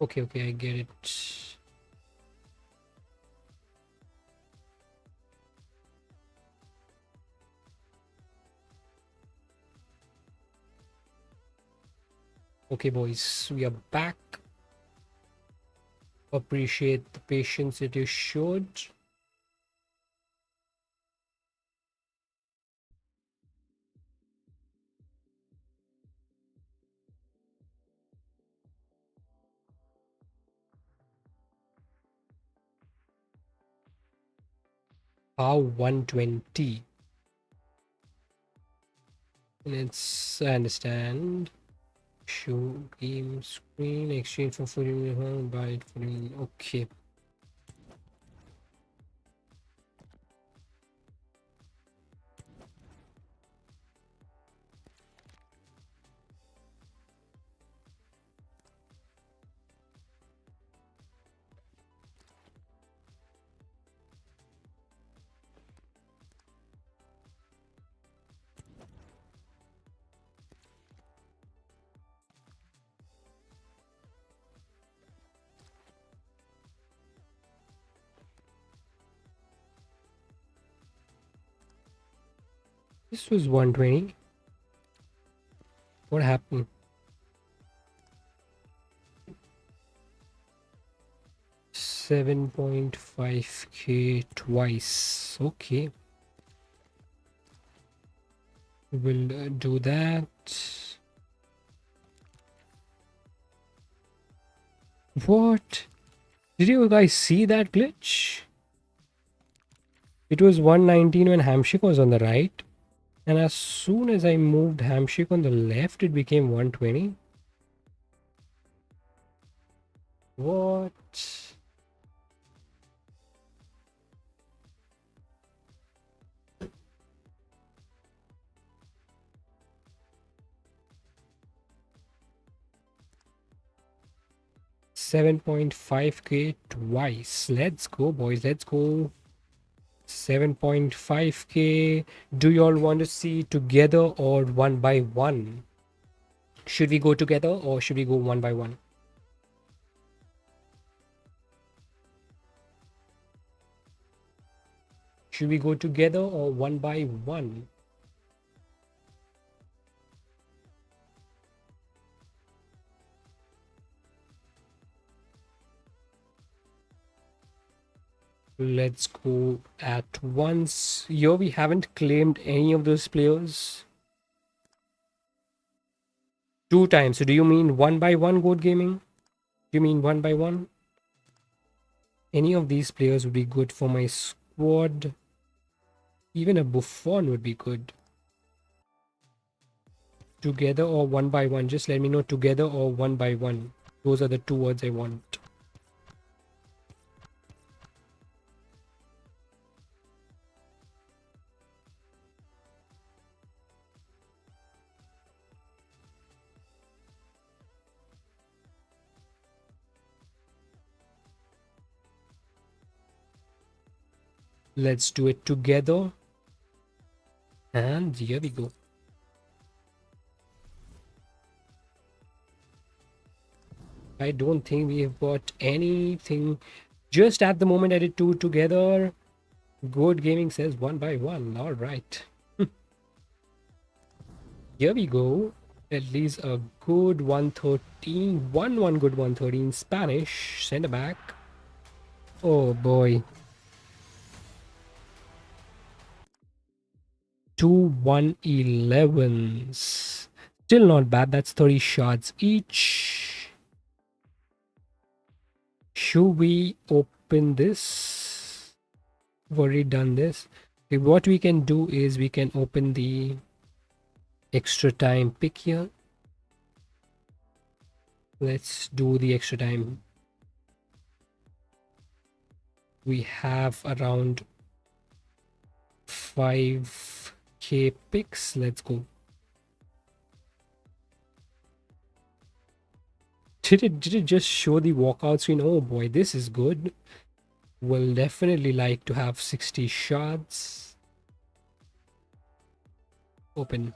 Okay, I get it. Okay, boys, we are back. Appreciate the patience that you showed. How 120? Let's understand. Show game screen, exchange for food, buy it for okay. This was 120. What happened? 7.5k twice. Okay. We'll do that. What? Did you guys see that glitch? It was 119 when Hamshik was on the right. And as soon as I moved Hamshik on the left, it became 120. What? 7.5k twice. Let's go, boys. Let's go. 7.5k. Do you all want to see together or one by one? Should we go together or should we go one by one? Should we go together or one by one? Let's go at once. Here we haven't claimed any of those players. 2 times. So do you mean one by one, Goat Gaming? Do you mean one by one? Any of these players would be good for my squad. Even a Buffon would be good. Together or one by one. Just let me know together or one by one. Those are the 2 words I want. Let's do it together. And here we go. I don't think we have got anything. Just at the moment I did 2 together. Good Gaming says one by one. All right. Here we go. At least a good 113. 1 good 113 Spanish. Send it back. Oh boy. 2 111s. Still not bad. That's 30 shots each. Should we open this? We've already done this. Okay, what we can do is we can open the extra time pick here. Let's do the extra time. We have around 5k picks. Let's go. Did it just show the walkout screen? Oh boy, this is good. Will definitely like to have 60 shots. Open.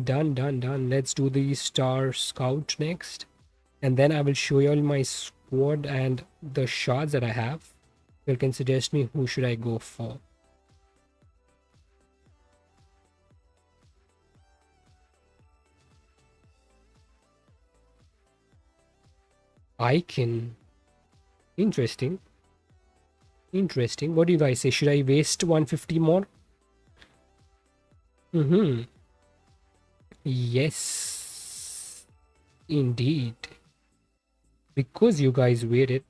Done. Let's do the star scout next. And then I will show you all my squad and the shots that I have. You can suggest me who should I go for. Icon. Interesting. Interesting. What do you guys say? Should I waste 150 more? Mm-hmm. Yes. Indeed. Because you guys waited,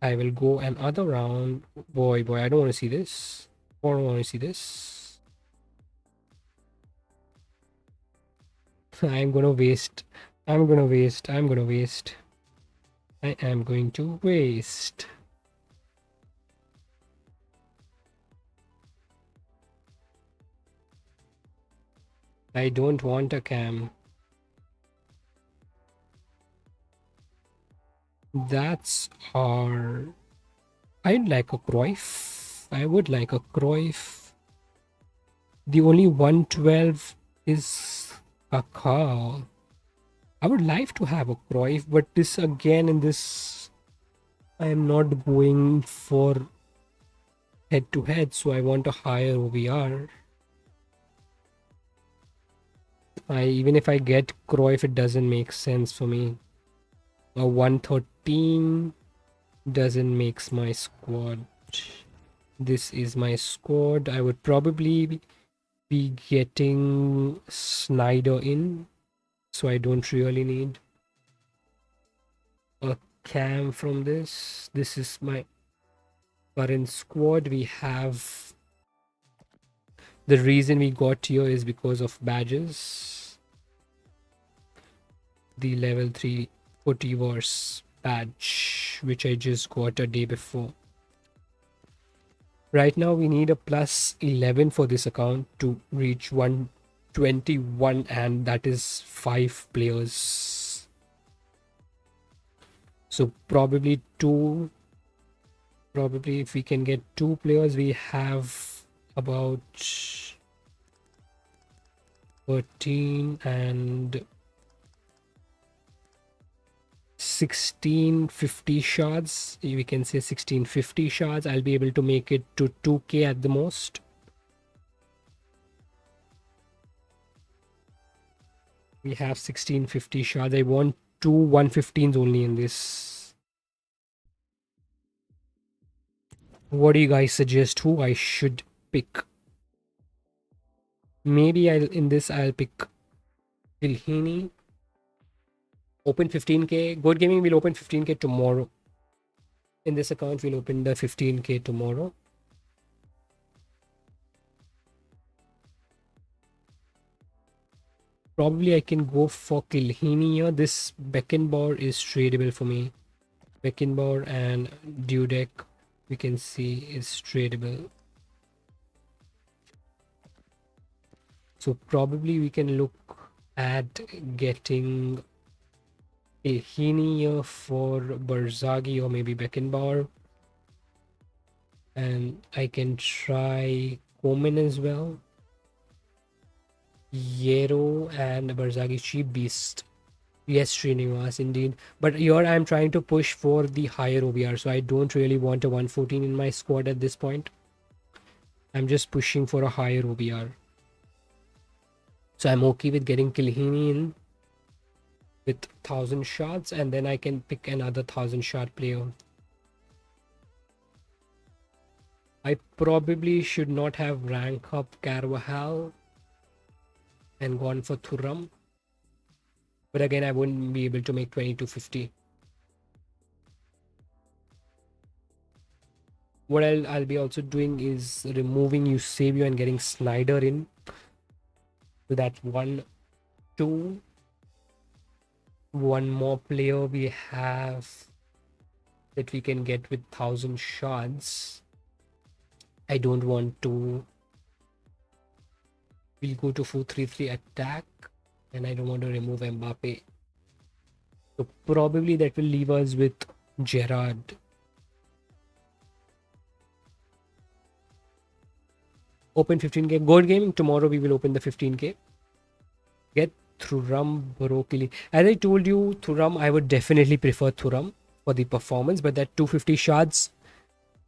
I will go another round. Boy, I don't want to see this. I don't want to see this. I'm gonna waste. I'm gonna waste. I'm gonna waste. I am going to waste. I don't want a cam. That's hard. I'd like a Cruyff. I would like a Cruyff. The only 112 is a car. I would like to have a Cruyff, but this again in this, I am not going for head to head, so I want a higher OVR. Even if I get Cruyff, it doesn't make sense for me. A 113 doesn't make my squad. This is my squad. I would probably be getting Snyder in, so I don't really need a cam from this. This is my current squad. We have, the reason we got here is because of badges. The level 3 Potivars badge, which I just got a day before. Right now we need a plus 11 for this account to reach 121, and that is 5 players. So probably if we can get 2 players, we have about 13 and 1650 shards. We can say 1650 shards. I'll be able to make it to 2k at the most. We have 1650 shards. I want 2 115s only in this. What do you guys suggest who I should pick? Maybe I'll pick Ilhini. Open 15k. Good Gaming will open 15k tomorrow. In this account, we'll open the 15k tomorrow. Probably I can go for Kilhini here. This Beckenbauer is tradable for me. Beckenbauer and Dudek, we can see, is tradable. So probably we can look at getting Kilhini here for Barzaghi or maybe Beckenbauer. And I can try Komen as well. Yero and Barzaghi, cheap beast. Yes, Srinivas, indeed. But here I'm trying to push for the higher OBR, so I don't really want a 114 in my squad at this point. I'm just pushing for a higher OBR. So I'm okay with getting Kilhini in with 1000 shots, and then I can pick another 1000 shot player. I probably should not have rank up Carvajal and gone for Thuram. But again, I wouldn't be able to make 2250. What I'll be also doing is removing Eusebio and getting Snyder in. So that 1, 2. One more player we have that we can get with 1000 shards. I don't want to. We'll go to 4-3-3 attack, and I don't want to remove Mbappe. So probably that will leave us with Gerard. Open 15k. Gold Gaming, tomorrow we will open the 15k. Get Thuram, Brokili. As I told you, Thuram, I would definitely prefer Thuram for the performance, but that 250 shards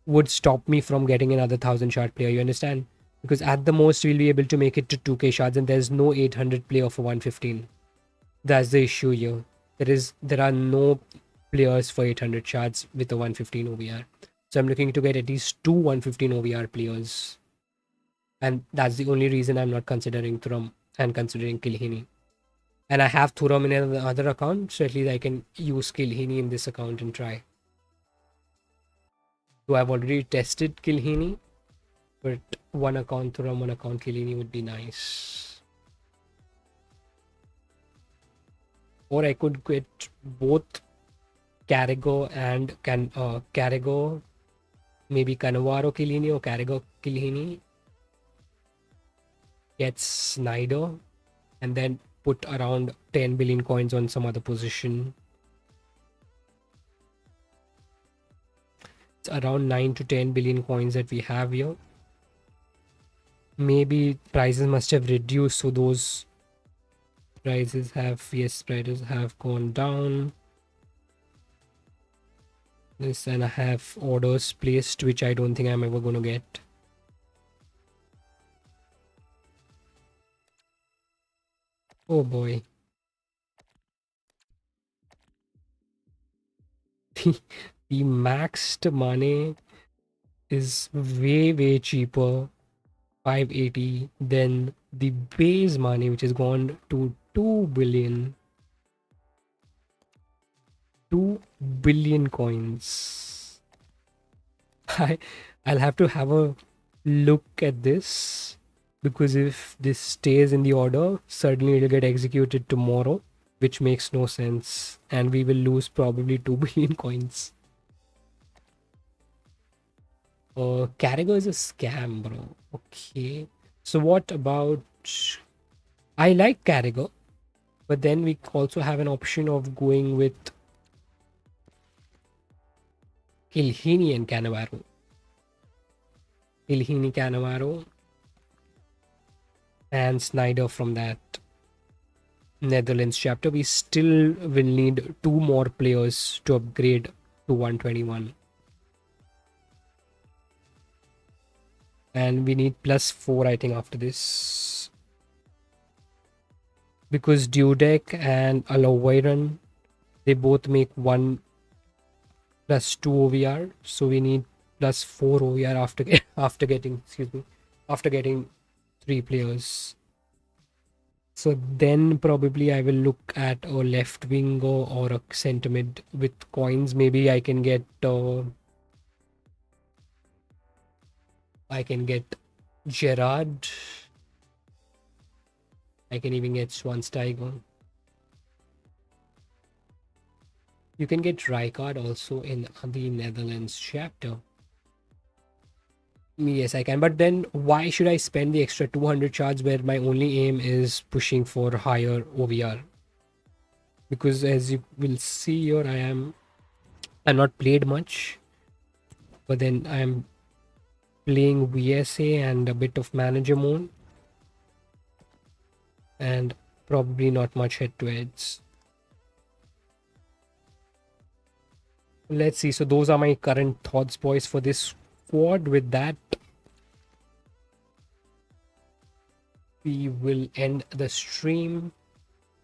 would stop me from getting another 1000 shard player, you understand? Because at the most we'll be able to make it to 2k shards, and there's no 800 player for 115. That's the issue here. There are no players for 800 shards with a 115 OVR. So I'm looking to get at least two 115 OVR players. And that's the only reason I'm not considering Thuram and considering Kilhini. And I have Thuram in another account, so at least I can use Kilhini in this account and try. So I've already tested Kilhini, but one account Thuram, one account Kilhini would be nice. Or I could get both Carragher and Carragher, maybe Cannavaro Kilhini or Carragher Kilhini. Get Snyder and then put around 10 billion coins on some other position. It's around 9 to 10 billion coins that we have here. Maybe prices must have reduced, so those prices have gone down. This, and I have orders placed, which I don't think I'm ever going to get. Oh boy. The maxed money is way cheaper, 580, than the base money, which has gone to 2 billion. 2 billion coins. I'll have to have a look at this, because if this stays in the order, suddenly it'll get executed tomorrow, which makes no sense, and we will lose probably 2 billion coins. Carragher is a scam, bro. Okay, so what about, I like Carragher, but then we also have an option of going with Kilhini and Cannavaro. Kilhini, Cannavaro, and Snyder from that Netherlands chapter. We still will need 2 more players to upgrade to 121. And we need +4, I think, after this. Because Dudek and owairan, they both make 1 +2 OVR. So we need +4 OVR after getting 3 players. So then probably I will look at a left winger or a centre mid with coins. Maybe I can get Gerard. I can even get Schweinsteiger. You can get Rijkaard also in the Netherlands chapter. Yes, I can. But then why should I spend the extra 200 shards where my only aim is pushing for higher OVR? Because as you will see here, I'm not played much, but then I'm playing VSA and a bit of manager mode, and probably not much head-to-heads. Let's see. So those are my current thoughts, boys, for this squad. With that, we will end the stream.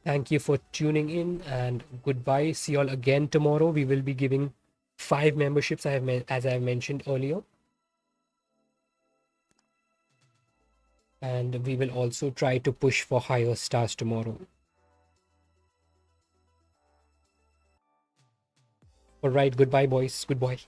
Thank you for tuning in, and goodbye. See you all again tomorrow. We will be giving 5 memberships, as I have mentioned earlier. And we will also try to push for higher stars tomorrow. All right, goodbye, boys. Goodbye.